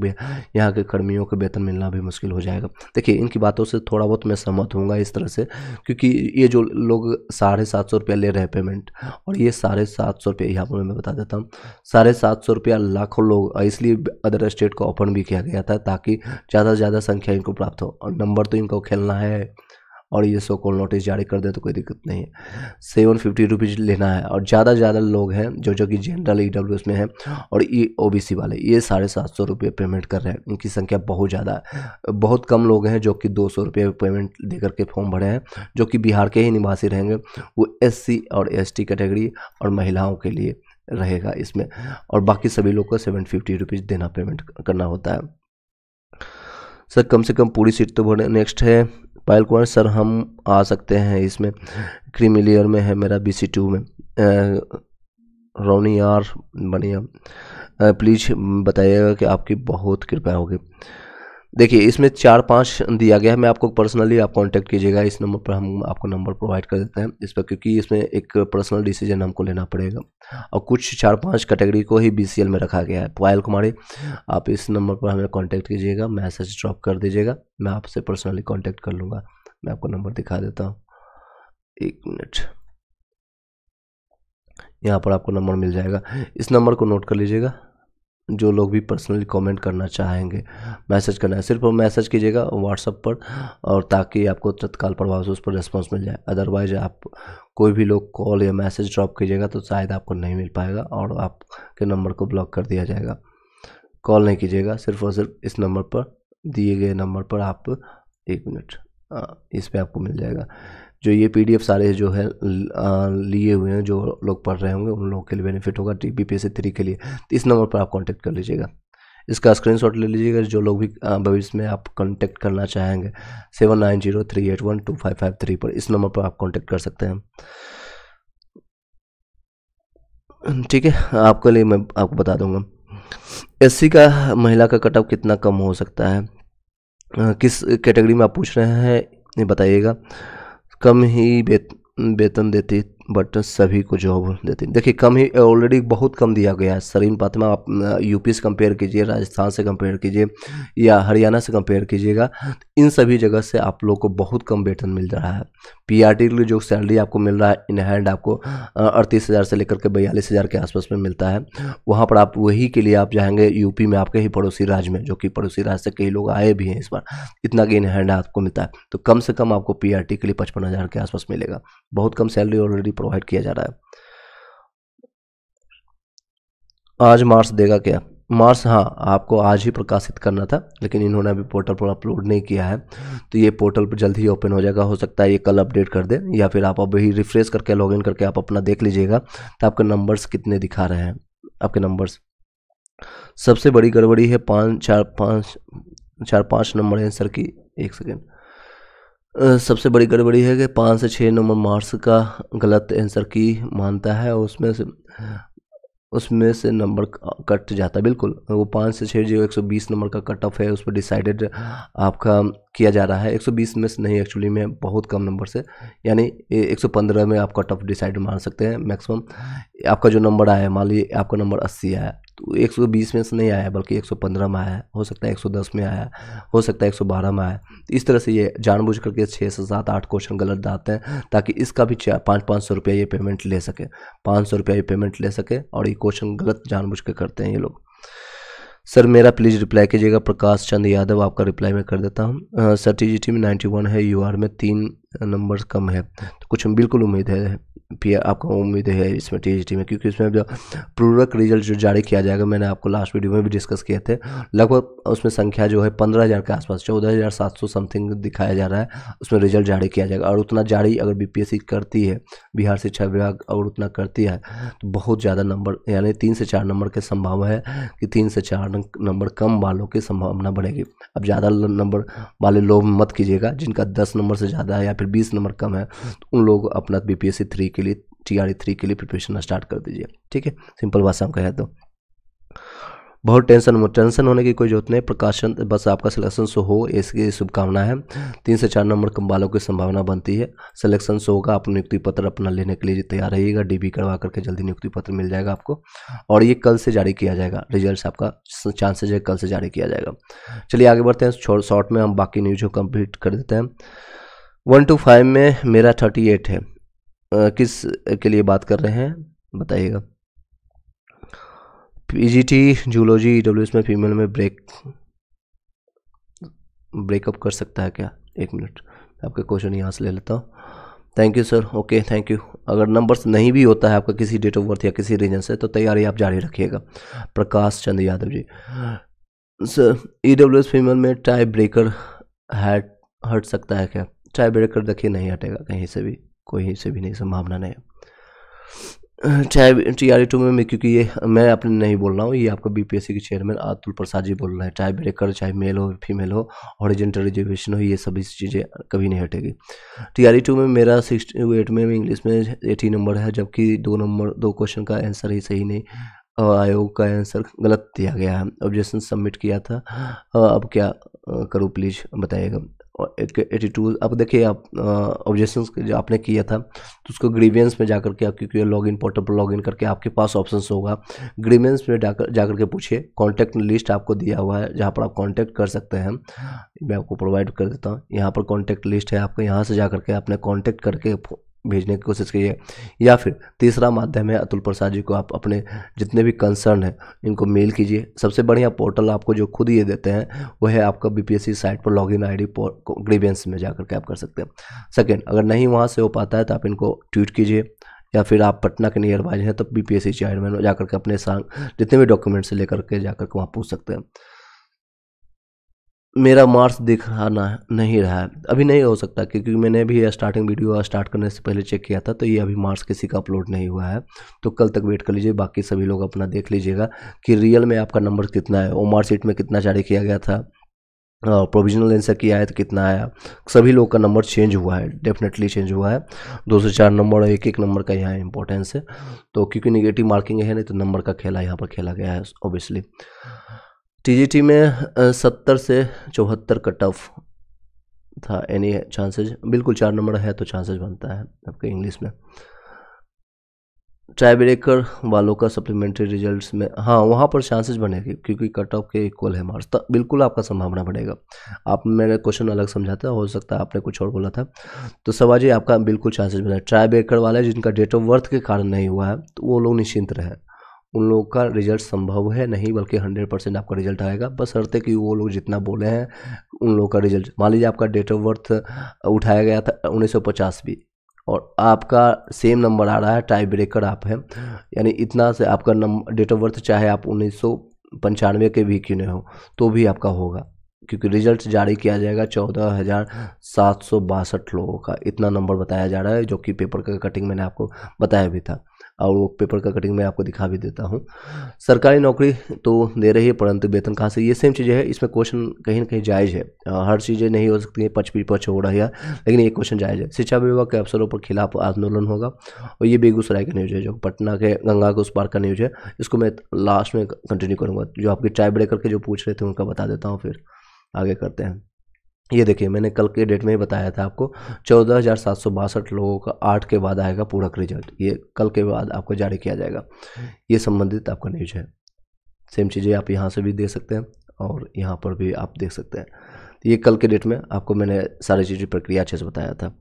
यहाँ के कर्मियों को वेतन मिलना भी मुश्किल हो जाएगा। देखिए, इनकी बातों से थोड़ा बहुत मैं सहमत हूँगा इस तरह से, क्योंकि ये जो लोग 750 रुपया ले रहे हैं पेमेंट, और ये 750 रुपया यहाँ पर मैं बता देता हूँ, 750 रुपया लाखों लोग, इसलिए अदर स्टेट को ओपन भी किया गया था ताकि ज़्यादा से ज़्यादा संख्या इनको प्राप्त हो, और नंबर तो इनको खेलना है। और ये सो कॉल नोटिस जारी कर दे तो कोई दिक्कत नहीं है। 750 रुपीज़ लेना है, और ज़्यादा से ज़्यादा लोग हैं जो कि जनरल EWS में हैं, और ये OBC वाले ये 750 रुपये पेमेंट कर रहे हैं। इनकी संख्या बहुत ज़्यादा है। बहुत कम लोग हैं जो कि 200 रुपये पेमेंट दे करके फॉर्म भरे हैं, जो कि बिहार के ही निवासी रहेंगे। वो SC और ST कैटेगरी और महिलाओं के लिए रहेगा इसमें, और बाकी सभी लोग को 750 रुपीज़ देना पेमेंट करना होता है। सर कम से कम पूरी सीट तो भरे। नेक्स्ट है पायल कुमार, सर हम आ सकते हैं इसमें, क्रीमी लेयर में है मेरा BC2 में। रोनी यार बढ़िया, प्लीज़ बताइएगा कि आपकी बहुत कृपया होगी। देखिए, इसमें 4-5 दिया गया है। मैं आपको पर्सनली आप कांटेक्ट कीजिएगा इस नंबर पर, हम आपको नंबर प्रोवाइड कर देते हैं इस पर, क्योंकि इसमें एक पर्सनल डिसीजन हमको लेना पड़ेगा, और कुछ 4-5 कैटेगरी को ही BCL में रखा गया है। पायल कुमारी, आप इस नंबर पर हमें कांटेक्ट कीजिएगा, मैसेज ड्रॉप कर दीजिएगा, मैं आपसे पर्सनली कांटेक्ट कर लूँगा। मैं आपको नंबर दिखा देता हूँ, 1 मिनट। यहाँ पर आपको नंबर मिल जाएगा, इस नंबर को नोट कर लीजिएगा। जो लोग भी पर्सनली कमेंट करना चाहेंगे, मैसेज करना है, सिर्फ मैसेज कीजिएगा व्हाट्सएप पर, और ताकि आपको तत्काल प्रभाव से उस पर रिस्पॉन्स मिल जाए। अदरवाइज आप कोई भी लोग कॉल या मैसेज ड्रॉप कीजिएगा तो शायद आपको नहीं मिल पाएगा, और आपके नंबर को ब्लॉक कर दिया जाएगा। कॉल नहीं कीजिएगा, सिर्फ और सिर्फ इस नंबर पर, दिए गए नंबर पर आप 1 मिनट, इस पर आपको मिल जाएगा। जो ये PDF सारे जो है लिए हुए हैं, जो लोग पढ़ रहे होंगे उन लोगों के लिए बेनिफिट होगा, TPPSC 3 के लिए। तो इस नंबर पर आप कांटेक्ट कर लीजिएगा, इसका स्क्रीनशॉट ले लीजिएगा। जो लोग भी भविष्य में आप कांटेक्ट करना चाहेंगे 7903812553 पर, इस नंबर पर आप कांटेक्ट कर सकते हैं। ठीक है, आपके लिए मैं आपको बता दूंगा SC का महिला का कट ऑफ कितना कम हो सकता है। किस कैटेगरी में आप पूछ रहे हैं ये बताइएगा। कम ही वेतन देती, बट सभी को जॉब देती। देखिए, कम ही ऑलरेडी बहुत कम दिया गया है। सरीन पातमा आप UP से कंपेयर कीजिए, राजस्थान से कंपेयर कीजिए, या हरियाणा से कंपेयर कीजिएगा, इन सभी जगह से आप लोग को बहुत कम वेतन मिल रहा है। PRT के लिए जो सैलरी आपको मिल रहा है इन हैंड, आपको 38,000 से लेकर के 42,000 के आसपास में मिलता है। वहाँ पर आप वही के लिए आप जाएंगे UP में, आपके ही पड़ोसी राज्य में, जो कि पड़ोसी राज्य से कई लोग आए भी हैं इस बार, इतना कि इन हैंड आपको मिलता है। तो कम से कम आपको PRT के लिए 55,000 के आसपास मिलेगा। बहुत कम सैलरी ऑलरेडी प्रोवाइड किया जा रहा है। आज मार्क्स देगा क्या? मार्क्स हाँ आपको आज ही प्रकाशित करना था, लेकिन इन्होंने अभी पोर्टल पर अपलोड नहीं किया है, तो ये पोर्टल पर जल्द ही ओपन हो जाएगा। हो सकता है ये कल अपडेट कर दे, या फिर आप अभी रिफ्रेश करके लॉगिन करके आप अपना देख लीजिएगा तो आपके नंबर्स कितने दिखा रहे हैं। आपके नंबर्स सबसे बड़ी गड़बड़ी है 5 नंबर आंसर की। एक सेकेंड, सबसे बड़ी गड़बड़ी है कि 5 से 6 नंबर मार्क्स का गलत आंसर की मानता है, उसमें से नंबर कट जाता है। बिल्कुल वो 5 से 6 जो 120 नंबर का कट ऑफ है उस पर डिसाइडेड आपका किया जा रहा है। 120 में से नहीं, एक्चुअली में बहुत कम नंबर से, यानी 115 में आप कट ऑफ डिसाइड मान सकते हैं मैक्सिमम। आपका जो नंबर आया है, मान लीजिए आपका नंबर 80 आया, तो 120 में से नहीं आया बल्कि 115 में आया है, हो सकता है 110 में आया, हो सकता है 112 में आया। तो इस तरह से ये जानबूझ करके 6 से 7 8 क्वेश्चन गलत डालते हैं ताकि इसका भी 500 रुपया ये पेमेंट ले सके, 500 रुपया ये पेमेंट ले सके, और ये क्वेश्चन गलत जानबूझ के करते हैं ये लोग। सर मेरा प्लीज़ रिप्लाई कीजिएगा। प्रकाश चंद यादव, आपका रिप्लाई मैं कर देता हूँ। सर टीजीटी में 91 है, यूआर में 3 नंबर कम है, तो कुछ बिल्कुल उम्मीद है आपको उम्मीद है इसमें टीजीटी में, क्योंकि इसमें जो पूरक रिजल्ट जो जारी किया जाएगा, मैंने आपको लास्ट वीडियो में भी डिस्कस किए थे, लगभग उसमें संख्या जो है 15,000 के आसपास, 14,700 समथिंग दिखाया जा रहा है, उसमें रिजल्ट जारी किया जाएगा। और उतना जारी अगर बीपीएससी करती है, बिहार शिक्षा विभाग अगर उतना करती है, तो बहुत ज़्यादा नंबर, यानी 3 से 4 नंबर की संभावना है कि 3 से 4 नंबर कम वालों की संभावना बढ़ेगी। अब ज़्यादा नंबर वाले लोग मत कीजिएगा, जिनका 10 नंबर से ज़्यादा है या फिर 20 नंबर कम है, तो उन लोग अपना बीपीएससी 3 के लिए, टीआरई 3 के लिए प्रिपरेशन स्टार्ट कर दीजिए। ठीक है, सिंपल भाषा में कहे तो। बहुत टेंशन होने की कोई जरूरत नहीं, प्रकाशन बस आपका सिलेक्शन शो हो, इसकी शुभकामना है। 3 से 4 नंबर कम वालों की संभावना बनती है। सिलेक्शन शो होगा, आप नियुक्ति पत्र अपना लेने के लिए तैयार रहिएगा, डीबी करवा करके जल्दी नियुक्ति पत्र मिल जाएगा आपको, और ये कल से जारी किया जाएगा। रिजल्ट आपका चांसेज है कल से जारी किया जाएगा। चलिए आगे बढ़ते हैं, शॉर्ट में हम बाकी न्यूज को कंप्लीट कर देते हैं। 1 to 5 में मेरा 38 है। किस के लिए बात कर रहे हैं बताइएगा। पीजीटी जूलॉजी ईडब्ल्यूएस में फीमेल में ब्रेकअप कर सकता है क्या? 1 मिनट, आपके क्वेश्चन यहाँ से ले लेता हूँ। Thank you sir, okay thank you. अगर नंबर्स नहीं भी होता है आपका किसी डेट ऑफ बर्थ या किसी रीजन से, तो तैयारी आप जारी रखिएगा। Prakash Chand Yadav ji, sir EWS female में टाई ब्रेकर हट सकता है क्या? टाई ब्रेकर देखिए नहीं हटेगा कहीं से भी, कोई से भी नहीं, संभावना नहीं है। टीआरई 2 में, क्योंकि ये मैं अपने नहीं बोल रहा हूँ, ये आपका बीपीएससी के चेयरमैन अतुल प्रसाद जी बोल रहे हैं। टाई ब्रेकर चाहे मेल हो फीमेल हो, हॉरिजॉन्टल रिजर्वेशन हो, ये सभी चीज़ें कभी नहीं हटेगी। टीआरई 2 में मेरा 68 में इंग्लिश में 80 नंबर है, जबकि 2 क्वेश्चन का आंसर ही सही नहीं, आयोग का आंसर गलत दिया गया है। ऑब्जेक्शन सबमिट किया था, अब क्या करूँ प्लीज़ बताइएगा। 82, अब देखिए आप ऑब्जेक्शंस जो आपने किया था, तो उसको ग्रीवियंस में जाकर के, आप क्योंकि लॉगिन पोर्टल पर लॉगिन करके आपके पास ऑप्शंस होगा, ग्रीवियंस में जाकर के पूछिए। कॉन्टैक्ट लिस्ट आपको दिया हुआ है जहाँ पर आप कॉन्टैक्ट कर सकते हैं, मैं आपको प्रोवाइड कर देता हूँ। यहाँ पर कॉन्टैक्ट लिस्ट है, आपको यहाँ से जाकर के आपने कॉन्टैक्ट करके भेजने की कोशिश कीजिए। या फिर तीसरा माध्यम है, अतुल प्रसाद जी को आप अपने जितने भी कंसर्न है इनको मेल कीजिए। सबसे बढ़िया पोर्टल आपको जो खुद ये देते हैं वो है आपका बीपीएससी साइट पर लॉगिन आईडी ग्रीवेंस में जाकर के आप कर सकते हैं। सेकंड, अगर नहीं वहाँ से हो पाता है तो आप इनको ट्वीट कीजिए, या फिर आप पटना के नियर बाय हैं तो बीपीएससी चेयरमैन जाकर के अपने जितने भी डॉक्यूमेंट्स लेकर के जाकर के वहाँ पूछ सकते हैं। मेरा मार्क्स दिखाना नहीं रहा है, अभी नहीं हो सकता, क्योंकि मैंने भी स्टार्टिंग वीडियो स्टार्ट करने से पहले चेक किया था, तो ये अभी मार्क्स किसी का अपलोड नहीं हुआ है, तो कल तक वेट कर लीजिए। बाकी सभी लोग अपना देख लीजिएगा कि रियल में आपका नंबर कितना है, ओमार सीट में कितना जारी किया गया था, प्रोविजनल आंसर किया है तो कितना आया। सभी लोग का नंबर चेंज हुआ है, डेफिनेटली चेंज हुआ है। 2 से 4 नंबर, एक नंबर का यहाँ इंपॉर्टेंस है, तो क्योंकि नेगेटिव मार्किंग है नहीं, तो नंबर का खेला यहाँ पर खेला गया है ऑब्वियसली। टीजीटी में 70 से 74 कट ऑफ था, एनी चांसेज? बिल्कुल 4 नंबर है तो चांसेज बनता है आपके इंग्लिश में। टाई ब्रेकर वालों का सप्लीमेंट्री रिजल्ट्स में, हाँ वहाँ पर चांसेस बनेगी, क्योंकि कट ऑफ के इक्वल है मार्क्स, तो बिल्कुल आपका संभावना बढ़ेगा। आप, मैंने क्वेश्चन अलग समझाता, हो सकता है आपने कुछ और बोला था, तो सवाजी आपका बिल्कुल चांसेस बने। टाई ब्रेकर वाले जिनका डेट ऑफ बर्थ के कारण नहीं हुआ है, तो वो लोग निश्चिंत रहे, उन लोगों का रिजल्ट संभव है नहीं, बल्कि 100% आपका रिजल्ट आएगा। बस शर्त है कि वो लोग जितना बोले हैं उन लोगों का रिजल्ट, मान लीजिए आपका डेट ऑफ बर्थ उठाया गया था 1950 भी, और आपका सेम नंबर आ रहा है, टाई ब्रेकर आप हैं, यानी इतना से आपका डेट ऑफ बर्थ चाहे आप 95 के भी क्यों नहीं हो तो भी आपका होगा, क्योंकि रिजल्ट जारी किया जाएगा 14,762 लोगों का, इतना नंबर बताया जा रहा है, जो कि पेपर का कटिंग मैंने आपको बताया भी था, और वो पेपर का कटिंग मैं आपको दिखा भी देता हूँ। सरकारी नौकरी तो दे रही है, परंतु वेतन कहाँ से, ये सेम चीज़ें है, इसमें क्वेश्चन कहीं ना कहीं जायज़ है। हर चीज़ें नहीं हो सकती है, पच विपक्ष हो रहा है, लेकिन ये क्वेश्चन जायज़ है। शिक्षा विभाग के अफसरों पर खिलाफ आंदोलन होगा, और ये बेगूसराय का न्यूज़ है, जो पटना के गंगा के उस पार का न्यूज़ है। इसको मैं लास्ट में कंटिन्यू करूँगा, जो आपके टाई ब्रेकर के जो पूछ रहे थे उनका बता देता हूँ, फिर आगे करते हैं। ये देखिए, मैंने कल के डेट में ही बताया था आपको, 14,762 लोगों का 8 के बाद आएगा पूरा रिजल्ट, ये कल के बाद आपको जारी किया जाएगा। ये संबंधित आपका न्यूज है। सेम चीज़ें आप यहाँ से भी देख सकते हैं और यहाँ पर भी आप देख सकते हैं। ये कल के डेट में आपको मैंने सारी चीज़ें प्रक्रिया अच्छे से बताया था।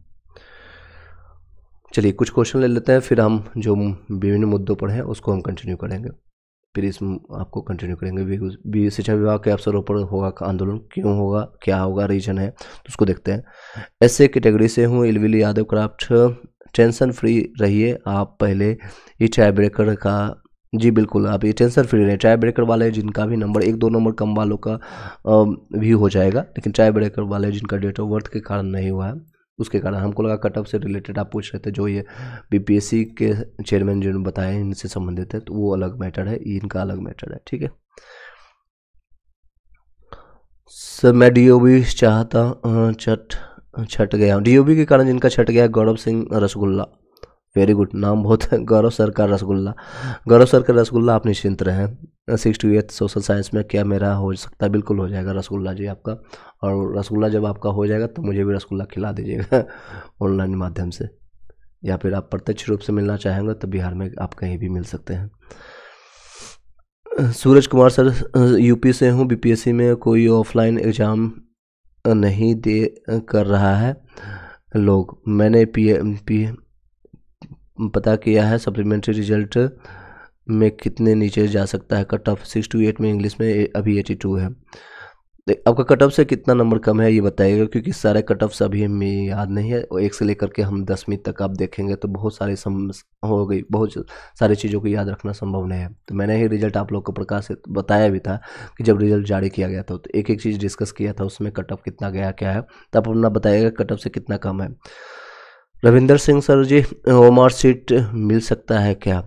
चलिए कुछ क्वेश्चन ले लेते हैं, फिर हम जो विभिन्न मुद्दों पर हैं उसको हम कंटिन्यू करेंगे, फिर इस आपको कंटिन्यू करेंगे। शिक्षा विभाग के अफसरों पर होगा आंदोलन, क्यों होगा, क्या होगा, रीजन है, तो उसको देखते हैं। ऐसे कैटेगरी से हूँ, इलविली यादव क्राफ्ट, टेंशन फ्री रहिए आप पहले ये टाई ब्रेकर का, जी बिल्कुल आप ये टेंशन फ्री रहे। टाई ब्रेकर वाले जिनका भी नंबर 1-2 नंबर कम वालों का भी हो जाएगा, लेकिन टाई ब्रेकर वाले जिनका डेट ऑफ बर्थ के कारण नहीं हुआ है, उसके कारण हमको लगा कट ऑफ से रिलेटेड आप पूछ रहे थे, जो ये बीपीएससी के चेयरमैन जिन्होंने बताया इनसे संबंधित है, तो वो अलग मैटर है, इनका अलग मैटर है, ठीक है। सर मैं डीओबी चाहता छट गया हूँ, डीओबी के कारण जिनका छट गया, गौरव सिंह रसगुल्ला, वेरी गुड, नाम बहुत है, गौरव सर का रसगुल्ला। गौरव सर का रसगुल्ला, आप निश्चिंत रहें। 68 सोशल साइंस में क्या मेरा हो सकता है, बिल्कुल हो जाएगा रसगुल्ला जी आपका, और रसगुल्ला जब आपका हो जाएगा तो मुझे भी रसगुल्ला खिला दीजिएगा ऑनलाइन माध्यम से, या फिर आप प्रत्यक्ष रूप से मिलना चाहेंगे तो बिहार में आप कहीं भी मिल सकते हैं। सूरज कुमार सर यूपी से हूँ, बीपीएससी में कोई ऑफलाइन एग्ज़ाम नहीं दे कर रहा है लोग, मैंने पता किया है, सप्लीमेंट्री रिजल्ट में कितने नीचे जा सकता है कट ऑफ, 6 to 8 में, इंग्लिश में अभी 82 है। आपका कट ऑफ से कितना नंबर कम है ये बताइएगा, क्योंकि सारे कट ऑफ अभी हमें याद नहीं है, और 1 से लेकर के हम 10वीं तक आप देखेंगे तो बहुत सारी हो गई, बहुत सारी चीज़ों को याद रखना संभव नहीं है। तो मैंने ही रिजल्ट आप लोग को प्रकाशित बताया भी था कि जब रिजल्ट जारी किया गया था तो एक एक चीज़ डिस्कस किया था, उसमें कट ऑफ कितना गया क्या है, तो आप अपना बताइएगा कट ऑफ से कितना कम है। रविंदर सिंह सर जी, ओमार सीट मिल सकता है क्या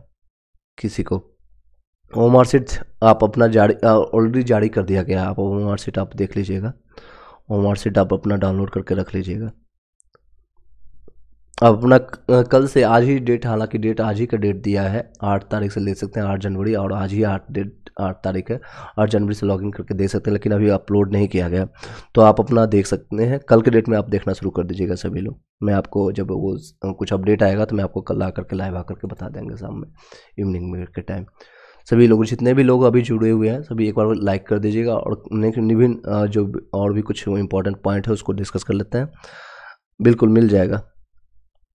किसी को? ओमार सीट आप अपना जारी ऑलरेडी जारी कर दिया गया, आप ओमार सीट आप देख लीजिएगा, ओमार सीट आप अपना डाउनलोड करके रख लीजिएगा। आप अपना कल से आज ही डेट, हालांकि डेट आज ही का डेट दिया है, 8 तारीख से ले सकते हैं, 8 जनवरी, और आज ही 8 तारीख है, 8 जनवरी से लॉगिन करके देख सकते हैं, लेकिन अभी अपलोड नहीं किया गया, तो आप अपना देख सकते हैं। कल के डेट में आप देखना शुरू कर दीजिएगा सभी लोग, मैं आपको जब वो कुछ अपडेट आएगा तो मैं आपको कल आकर के लाइव आकर के बता देंगे शाम में, इवनिंग में के टाइम। सभी लोग, जितने भी लोग अभी जुड़े हुए हैं, सभी एक बार लाइक कर दीजिएगा, और विभिन्न जो और भी कुछ इंपॉर्टेंट पॉइंट है उसको डिस्कस कर लेते हैं। बिल्कुल मिल जाएगा।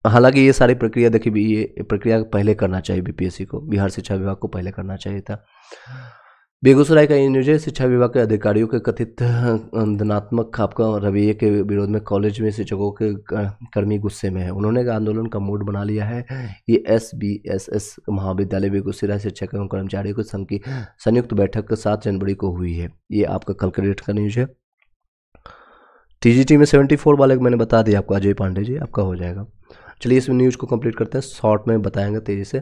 हालांकि ये सारी प्रक्रिया देखिए, ये प्रक्रिया पहले करना चाहिए, बीपीएससी को, बिहार शिक्षा विभाग को पहले करना चाहिए था। बेगूसराय का ये न्यूज है, शिक्षा विभाग के अधिकारियों के कथित दंडात्मक आपका रवैये के विरोध में कॉलेज में शिक्षकों के कर्मी गुस्से में है, उन्होंने आंदोलन का मूड बना लिया है। ये SBSS महाविद्यालय बेगूसराय शिक्षक एवं कर्मचारियों के संघ की संयुक्त बैठक 7 जनवरी को हुई है। ये आपका कल के डेट का न्यूज है। TGT में 74 वाले मैंने बता दिया आपको, अजय पांडे जी आपका हो जाएगा। चलिए इस न्यूज़ को कंप्लीट करते हैं, शॉर्ट में बताएंगे तेज़ी से।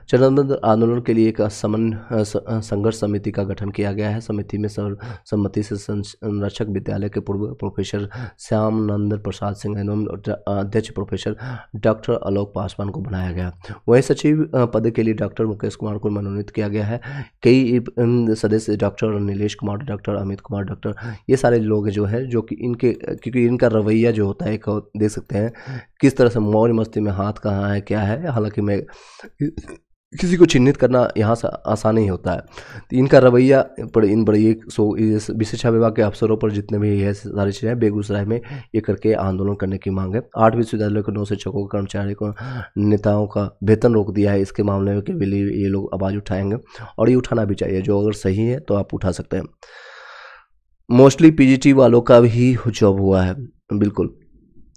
चरणबद्ध आंदोलन के लिए एक संघर्ष समिति का गठन किया गया है। समिति में सर्वसम्मति से संरक्षक विद्यालय के पूर्व प्रोफेसर श्याम नंदन प्रसाद सिंह एवं अध्यक्ष प्रोफेसर डॉक्टर आलोक पासवान को बनाया गया। वहीं सचिव पद के लिए डॉक्टर मुकेश कुमार को मनोनीत किया गया है। कई सदस्य doctor Nilesh Kumar, doctor Amit Kumar, doctor, ये सारे लोग जो है, जो कि क्योंकि इनका रवैया जो होता है, देख सकते हैं किस तरह से मौज मस्ती में हाथ कहाँ है क्या है। हालांकि मैं किसी को चिन्हित करना यहाँ से आसान ही होता है, तो इनका रवैया पर इन बड़ी शिक्षा विभाग के अफसरों पर जितने भी है सारी चीज़ें, बेगूसराय में ये करके आंदोलन करने की मांग है। 8 विश्वविद्यालयों के 9 शिक्षकों, कर्मचारियों को, नेताओं का वेतन रोक दिया है। इसके मामले के लिए ये लोग आवाज़ उठाएंगे, और ये उठाना भी चाहिए, जो अगर सही है तो आप उठा सकते हैं। मोस्टली PGT वालों का भी जॉब हुआ है, बिल्कुल।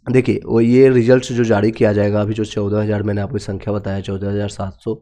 देखिए वो ये रिजल्ट जो जारी किया जाएगा, अभी जो 14,000 मैंने आपको संख्या बताया, 14,700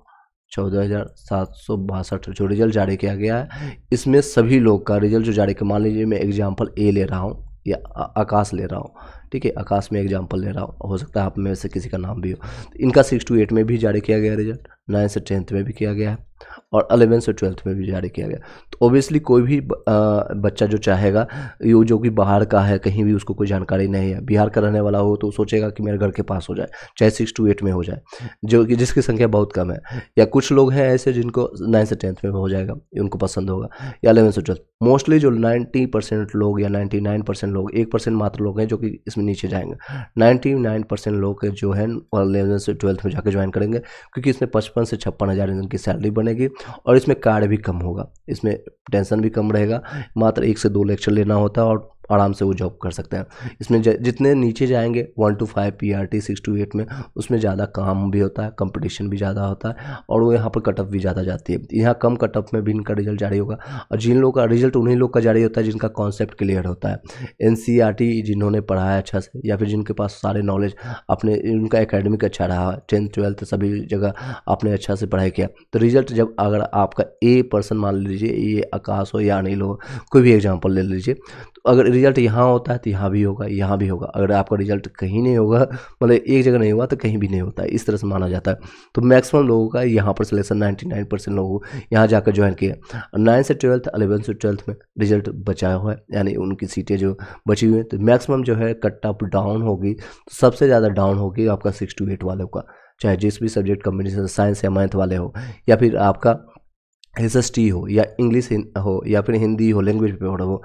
14,762 जो रिजल्ट जारी किया गया है, इसमें सभी लोग का रिजल्ट जो जारी किया, मान लीजिए मैं एग्जाम्पल ए ले रहा हूँ या आकाश ले रहा हूँ, ठीक है, आकाश में एग्जाम्पल ले रहा हूँ, हो सकता है आप में से किसी का नाम भी हो, तो इनका 6 to 8 में भी जारी किया गया रिजल्ट, 9 से 10th में भी किया गया है और 11 से 12th में भी जारी किया गया। तो ओबियसली कोई भी बच्चा जो चाहेगा, ये जो कि बाहर का है, कहीं भी उसको कोई जानकारी नहीं है, बिहार का रहने वाला हो, तो सोचेगा कि मेरे घर के पास हो जाए, चाहे 6 to 8 में हो जाए, जो कि जिसकी संख्या बहुत कम है, या कुछ लोग हैं ऐसे जिनको 9 से 10th में हो जाएगा, उनको पसंद होगा, या 11 से 12th। मोस्टली जो 90% लोग या 99% लोग, 1% मात्र लोग हैं जो कि इसमें नीचे जाएंगे, 99% लोग जो है 11 से 12th में जाकर ज्वाइन करेंगे, क्योंकि इसमें 55 से 56 हज़ार इनकी सैलरी बनेगी और इसमें कार्य भी कम होगा, इसमें टेंशन भी कम रहेगा, मात्र 1 से 2 लेक्चर लेना होता है और आराम से वो जॉब कर सकते हैं। इसमें जितने नीचे जाएंगे 1 to 5 PRT 6 to 8 में, उसमें ज़्यादा काम भी होता है, कंपटीशन भी ज़्यादा होता है और वो यहाँ पर कटअप भी ज़्यादा जाती है। यहाँ कम कटअप में भी इनका रिजल्ट जारी होगा और जिन लोगों का रिजल्ट उन्हीं लोग का जारी होता है जिनका कॉन्सेप्ट क्लियर होता है, NCERT जिन्होंने पढ़ा है अच्छा से, या फिर जिनके पास सारे नॉलेज, अपने उनका एकेडमिक अच्छा रहा, 10th 12th सभी जगह आपने अच्छा से पढ़ाई किया, तो रिजल्ट जब अगर आपका A% मान लीजिए, ये आकाश हो या अनिल हो, कोई भी एग्जाम्पल ले लीजिए, तो अगर रिजल्ट यहाँ होता है तो यहाँ भी होगा, यहाँ भी होगा। अगर आपका रिजल्ट कहीं नहीं होगा, मतलब एक जगह नहीं हुआ तो कहीं भी नहीं होता है, इस तरह से माना जाता है। तो मैक्सिमम लोगों का यहाँ पर सिलेक्शन 99% लोगों यहाँ जाकर ज्वाइन किया। 9 से 12th 11 से 12th में रिजल्ट बचा हुआ है, यानी उनकी सीटें जो बची हुई हैं, तो मैक्सिमम जो है कट ऑफ डाउन होगी, सबसे ज़्यादा डाउन होगी आपका 6 to 8 वालों का, चाहे जिस भी सब्जेक्ट कॉम्बिनेशन, साइंस या मैथ वाले हो, या फिर आपका SST हो, या इंग्लिश हो, या फिर हिंदी हो, लैंग्वेज पेपर हो,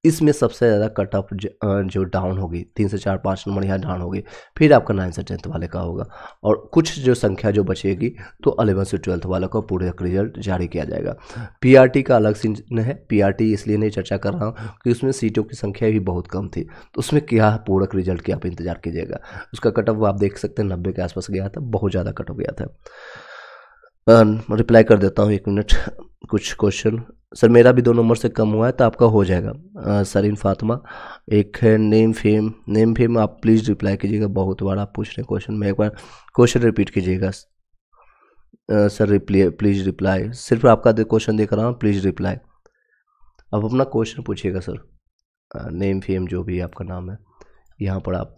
इसमें सबसे ज़्यादा कट ऑफ जो डाउन होगी, 3 से 4-5 नंबर यहाँ डाउन होगी, फिर आपका 9 से 10th वाले का होगा और कुछ जो संख्या जो बचेगी तो 11 से 12th वालों का पूरे रिजल्ट जारी किया जाएगा। PRT का अलग सीन है, PRT इसलिए नहीं चर्चा कर रहा हूँ कि उसमें सीटों की संख्या भी बहुत कम थी, तो उसमें क्या पूरक रिजल्ट की आप इंतजार कीजिएगा। उसका कट ऑफ आप देख सकते हैं 90 के आसपास गया था, बहुत ज़्यादा कट ऑफ गया था। रिप्लाई कर देता हूँ, 1 मिनट। कुछ क्वेश्चन सर मेरा भी 2 नंबर से कम हुआ है तो आपका हो जाएगा। सरीन फातिमा, एक है नेम फेम, आप प्लीज़ रिप्लाई कीजिएगा, बहुत बार आप पूछ रहे हैं क्वेश्चन में, एक बार क्वेश्चन रिपीट कीजिएगा। सर प्लीज़ रिप्लाई, सिर्फ आपका क्वेश्चन देख रहा हूँ, प्लीज़ रिप्लाई। अब अपना क्वेश्चन पूछिएगा सर। नेम फेम जो भी आपका नाम है, यहाँ पर आप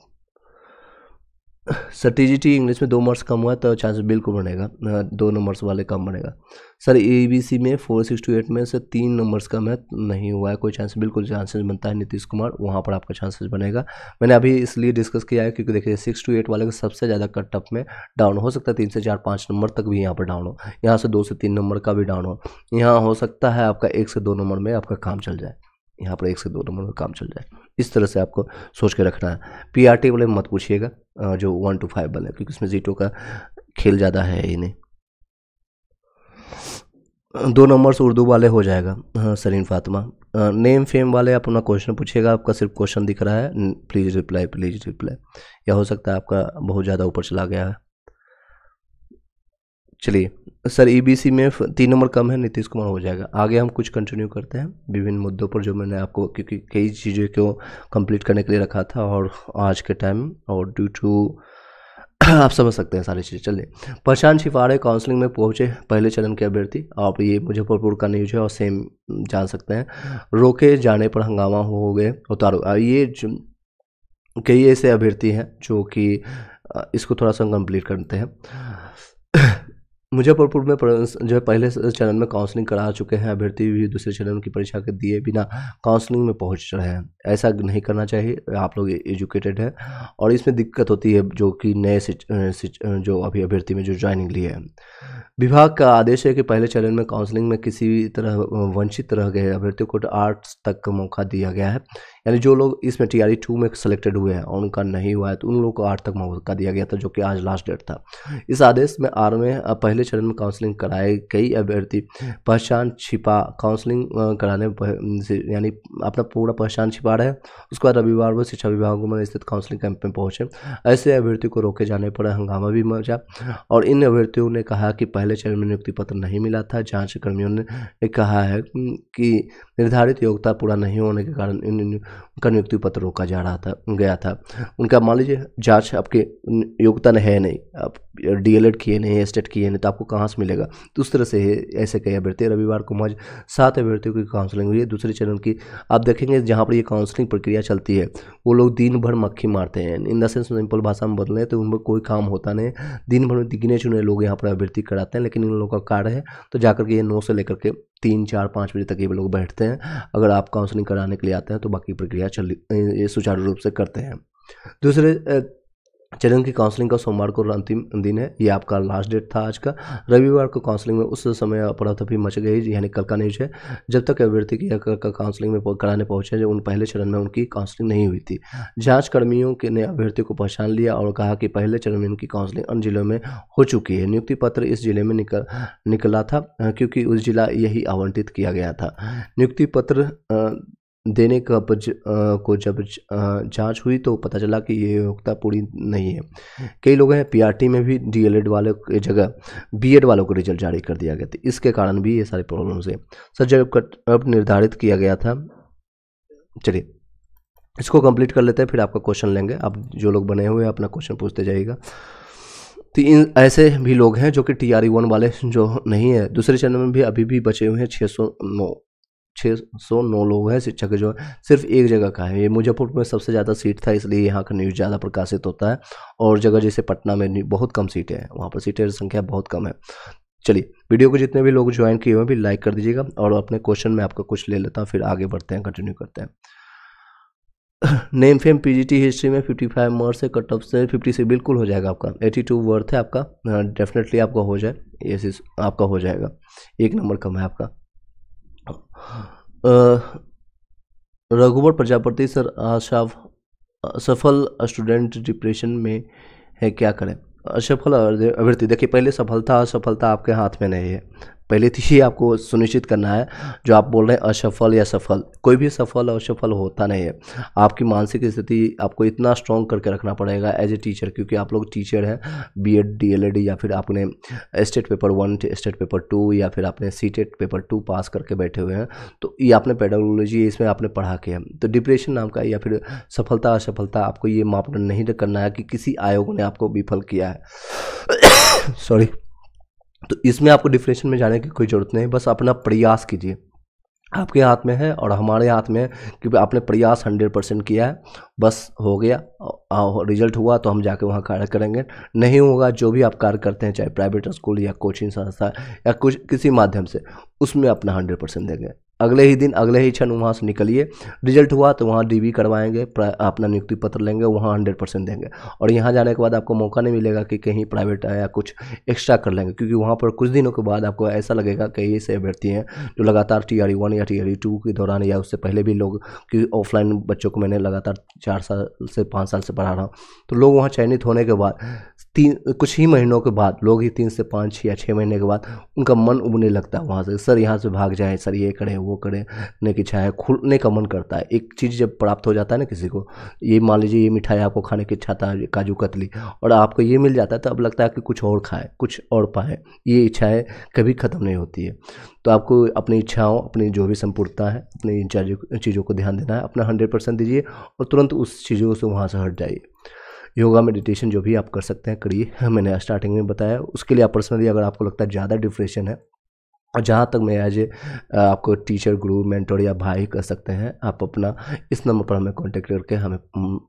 सर TGT इंग्लिश में 2 मार्क्स कम हुआ तो चांसेस बिल्कुल बनेगा, 2 नंबर्स वाले कम बनेगा। सर ABC में 4 6 to 8 में से 3 नंबर्स कम है, नहीं हुआ है कोई चांस, बिल्कुल चांसेस बनता है नीतीश कुमार, वहाँ पर आपका चांसेस बनेगा। मैंने अभी इसलिए डिस्कस किया है क्योंकि देखिए 6 to 8 वाले का सबसे ज़्यादा कट ऑफ में डाउन हो सकता है, 3 से 4-5 नंबर तक भी यहाँ पर डाउन हो, यहाँ से 2 से 3 नंबर का भी डाउन हो, यहाँ हो सकता है आपका 1 से 2 नंबर में आपका काम चल जाए, यहाँ पर 1 से 2 नंबर में काम चल जाए, इस तरह से आपको सोच के रखना है। PRT वाले मत पूछिएगा, जो 1 to 5 वाले, क्योंकि इसमें सीटों का खेल ज़्यादा है ही नहीं। 2 नंबर्स उर्दू वाले हो जाएगा। हाँ सरीन फातिमा, नेम फेम वाले आप अपना क्वेश्चन पूछिएगा, आपका सिर्फ क्वेश्चन दिख रहा है, प्लीज़ रिप्लाई, या हो सकता है आपका बहुत ज़्यादा ऊपर चला गया है। चलिए सर EBC में 3 नंबर कम है, नीतीश कुमार हो जाएगा। आगे हम कुछ कंटिन्यू करते हैं विभिन्न मुद्दों पर जो मैंने आपको, क्योंकि कई चीज़ें को कंप्लीट करने के लिए रखा था और आज के टाइम और ड्यू टू आप समझ सकते हैं सारी चीज़ें। चलिए, पहचान छिपाड़े काउंसलिंग में पहुंचे पहले चरण के अभ्यर्थी, आप ये मुजफ्फरपुर का न्यूज है और सेम जान सकते हैं। रोके जाने पर हंगामा हो गए उतारो, ये कई ऐसे अभ्यर्थी हैं जो कि इसको थोड़ा सा कंप्लीट करते हैं। मुजफ्फरपुर में जो है पहले चरण में काउंसलिंग करा चुके हैं अभ्यर्थी भी दूसरे चरण की परीक्षा के दिए बिना काउंसलिंग में पहुंच रहे हैं, ऐसा नहीं करना चाहिए। आप लोग एजुकेटेड है और इसमें दिक्कत होती है जो कि नए जो अभी अभ्यर्थी में जो ज्वाइनिंग लिए हैं। विभाग का आदेश है कि पहले चरण में काउंसलिंग में किसी भी तरह वंचित रह गए अभ्यर्थियों को 8 तक का मौका दिया गया है, यानी जो लोग इसमें TRE 2 में सेलेक्टेड हुए हैं और उनका नहीं हुआ है तो उन लोगों को 8 तक मौका दिया गया था, जो कि आज लास्ट डेट था। इस आदेश में पहले चरण में काउंसलिंग कराए कई अभ्यर्थी पहचान छिपा काउंसलिंग कराने यानी अपना पूरा पहचान छिपा रहे हैं। उसके बाद रविवार को शिक्षा विभाग में स्थित काउंसलिंग कैंप में पहुंचे। ऐसे अभ्यर्थियों को रोके जाने पर हंगामा भी मचा और इन अभ्यर्थियों ने कहा कि पहले चरण में नियुक्ति पत्र नहीं मिला था। जांच कर्मियों ने कहा है कि निर्धारित योग्यता पूरा नहीं होने के कारण उनका नियुक्ति पत्र रोका गया था। उनका मान लीजिए जांच आपके योग्यता है नहीं, आप DLED किए नहीं, स्टेट किए नहीं, तो तो आपको कहाँ से मिलेगा। तो उस तरह से ऐसे कई अभ्यर्थी, रविवार को महज 7 अभ्यर्थियों की काउंसलिंग हुई है। दूसरे चरण की आप देखेंगे जहाँ पर ये काउंसलिंग प्रक्रिया चलती है वो लोग दिन भर मक्खी मारते हैं। इन द सेंस सिंपल भाषा में बदलें तो उनमें कोई काम होता नहीं, दिन भर में गिने चुने लोग यहाँ पर अभ्यर्थी कराते हैं। लेकिन इन लोगों का कार्य है तो जाकर के ये 9 से लेकर के 3, 4, 5 बजे तक ये लोग बैठते हैं। अगर आप काउंसलिंग कराने के लिए आते हैं तो बाकी प्रक्रिया ये सुचारू रूप से करते हैं। दूसरे चरण की काउंसलिंग का सोमवार को अंतिम दिन है, ये आपका लास्ट डेट था आज का। रविवार को काउंसलिंग में उस समय अफरा-तफरी मच गई, यानी कल का न्यूज़ है। जब तक अभ्यर्थी की काउंसलिंग में कराने पहुंचे जो उन पहले चरण में उनकी काउंसलिंग नहीं हुई थी। जांच कर्मियों के ने अभ्यर्थी को पहचान लिया और कहा कि पहले चरण में उनकी काउंसलिंग अन्य जिलों में हो चुकी है। नियुक्ति पत्र इस जिले में निकला था क्योंकि उस जिला यही आवंटित किया गया था। नियुक्ति पत्र देने का को जब जांच हुई तो पता चला कि ये योग्यता पूरी नहीं है। कई लोग हैं पीआरटी में भी डीएलएड वालों की जगह बीएड वालों को रिजल्ट जारी कर दिया गया था, इसके कारण भी ये सारी प्रॉब्लम्स है। सर जब कट निर्धारित किया गया था, चलिए इसको कंप्लीट कर लेते हैं फिर आपका क्वेश्चन लेंगे। आप जो लोग बने हुए हैं अपना क्वेश्चन पूछते जाइएगा। तो इन ऐसे भी लोग हैं जो कि TRE1 वाले जो नहीं है। दूसरे चरण में भी अभी भी बचे हुए हैं 609 लोग हैं शिक्षक जो सिर्फ एक जगह का है। ये मुजफ्फरपुर में सबसे ज़्यादा सीट था इसलिए यहाँ का न्यूज़ ज़्यादा प्रकाशित होता है, और जगह जैसे पटना में बहुत कम सीटें हैं, वहाँ पर सीटें की संख्या बहुत कम है। चलिए वीडियो को जितने भी लोग ज्वाइन किए हुए भी लाइक कर दीजिएगा, और अपने क्वेश्चन में आपका कुछ ले लेता हूँ फिर आगे बढ़ते हैं, कंटिन्यू करते हैं। नेम फेम पीजीटी हिस्ट्री में 55 मार्क्स से कट ऑफ से 50 से बिल्कुल हो जाएगा आपका। 82 वर्थ है आपका, डेफिनेटली आपका हो जाए, ये आपका हो जाएगा। 1 नंबर कम है आपका। रघुवर प्रजापति सर असफल स्टूडेंट डिप्रेशन में है, क्या करें? असफल अभ्यर्थी, देखिए पहले सफलता असफलता आपके हाथ में नहीं है, पहले तो ये आपको सुनिश्चित करना है। जो आप बोल रहे हैं असफल या सफल, कोई भी सफल और असफल होता नहीं है। आपकी मानसिक स्थिति आपको इतना स्ट्रॉन्ग करके रखना पड़ेगा एज ए टीचर, क्योंकि आप लोग टीचर हैं, बीएड डीएलएड या फिर आपने स्टेट पेपर 1 स्टेट पेपर 2 या फिर आपने सीटेट पेपर 2 पास करके बैठे हुए हैं, तो ये आपने पेडागोलॉजी इसमें आपने पढ़ा के है। तो डिप्रेशन नाम का या फिर सफलता असफलता आपको ये मापदंड नहीं करना है कि किसी आयोग ने आपको विफल किया है। सॉरी, तो इसमें आपको डिप्रेशन में जाने की कोई ज़रूरत नहीं, बस अपना प्रयास कीजिए। आपके हाथ में है और हमारे हाथ में है कि आपने प्रयास 100% किया है, बस हो गया। रिजल्ट हुआ तो हम जाके वहाँ कार्य करेंगे, नहीं होगा जो भी आप कार्य करते हैं चाहे प्राइवेट स्कूल या कोचिंग संस्था या कुछ किसी माध्यम से, उसमें अपना 100% देंगे। अगले ही दिन अगले ही क्षण वहाँ से निकलिए, रिजल्ट हुआ तो वहाँ डीवी करवाएंगे, अपना नियुक्ति पत्र लेंगे, वहाँ 100% देंगे। और यहाँ जाने के बाद आपको मौका नहीं मिलेगा कि कहीं प्राइवेट या कुछ एक्स्ट्रा कर लेंगे, क्योंकि वहाँ पर कुछ दिनों के बाद आपको ऐसा लगेगा कि ऐसे अभ्यर्थी हैं जो लगातार TRE1 या TRE2 के दौरान या उससे पहले भी लोग कि ऑफलाइन बच्चों को मैंने लगातार 4 साल से 5 साल से पढ़ा रहा हूँ, तो लोग वहाँ चयनित होने के बाद कुछ ही महीनों के बाद लोग ही 3 से 5 या 6 महीने के बाद उनका मन उबने लगता है वहाँ से, सर यहाँ से भाग जाए, सर ये करें वो करें, ने की इच्छा है, खुलने का मन करता है। एक चीज़ जब प्राप्त हो जाता है ना किसी को, ये मान लीजिए ये मिठाई आपको खाने की इच्छा था, काजू कतली, और आपको ये मिल जाता है तो अब लगता है कि कुछ और खाएं, कुछ और पाएं, ये इच्छाएं कभी ख़त्म नहीं होती है। तो आपको अपनी इच्छाओं, अपनी जो भी संपूर्णता है, अपनी इन चीज़ों को ध्यान देना है, अपना 100% दीजिए और तुरंत उस चीज़ों से वहाँ से हट जाइए। योगा मेडिटेशन जो भी आप कर सकते हैं करिए, मैंने स्टार्टिंग में बताया। उसके लिए आप पर्सनली अगर आपको लगता है ज़्यादा डिप्रेशन है, और जहाँ तक मैं एज ए आपको टीचर, गुरु, मेंटर या भाई कर सकते हैं, आप अपना इस नंबर पर हमें कांटेक्ट करके हमें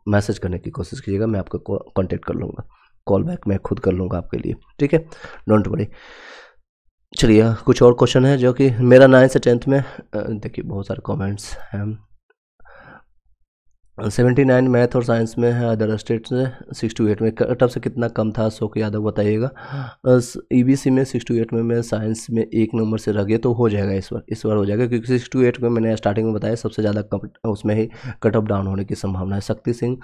मैसेज करने की कोशिश कीजिएगा, मैं आपको कांटेक्ट कर लूँगा, कॉल बैक मैं खुद कर लूँगा आपके लिए, ठीक है, डोंट वरी। चलिए कुछ और क्वेश्चन है जो कि मेरा 9 से 10th में, देखिए बहुत सारे कमेंट्स हैं। 79 मैथ और साइंस में है, अदर स्टेट से 68 में, कट ऑफ से कितना कम था अशोक यादव बताइएगा। EBC में 68 में, मैं साइंस में 1 नंबर से रह गया, तो हो जाएगा इस बार हो जाएगा, क्योंकि 68 में मैंने स्टार्टिंग में बताया सबसे ज़्यादा उसमें ही कट ऑफ डाउन होने की संभावना है। शक्ति सिंह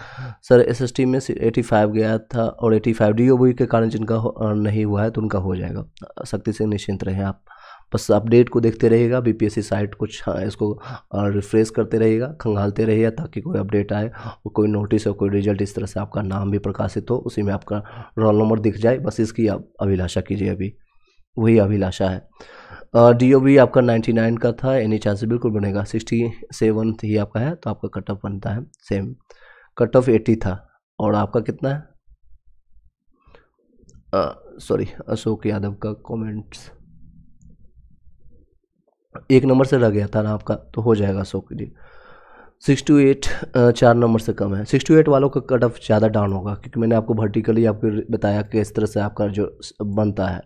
सर SST में 85 गया था और 85 DOB के कारण जिनका नहीं हुआ है तो उनका हो जाएगा। शक्ति सिंह निश्चिंत रहे आप, बस अपडेट को देखते रहिएगा, BPSC साइट कुछ इसको रिफ्रेश करते रहिएगा, खंगालते रहिएगा, ताकि कोई अपडेट आए और कोई नोटिस और कोई रिजल्ट इस तरह से आपका नाम भी प्रकाशित हो, उसी में आपका रोल नंबर दिख जाए, बस इसकी आप अभिलाषा कीजिए, अभी वही अभिलाषा है। DOB आपका 99 का था, एनी चांस बिल्कुल बनेगा। 67 ही आपका है तो आपका कट ऑफ बनता है सेम, कट ऑफ 80 था और आपका कितना है सॉरी, अशोक यादव का कमेंट्स 1 नंबर से रह गया था ना आपका, तो हो जाएगा अशोक जी। 6 to 8 4 नंबर से कम है। 6 to 8 वालों का कट ऑफ ज़्यादा डाउन होगा, क्योंकि मैंने आपको वर्टिकली आपको बताया कि इस तरह से आपका जो बनता है।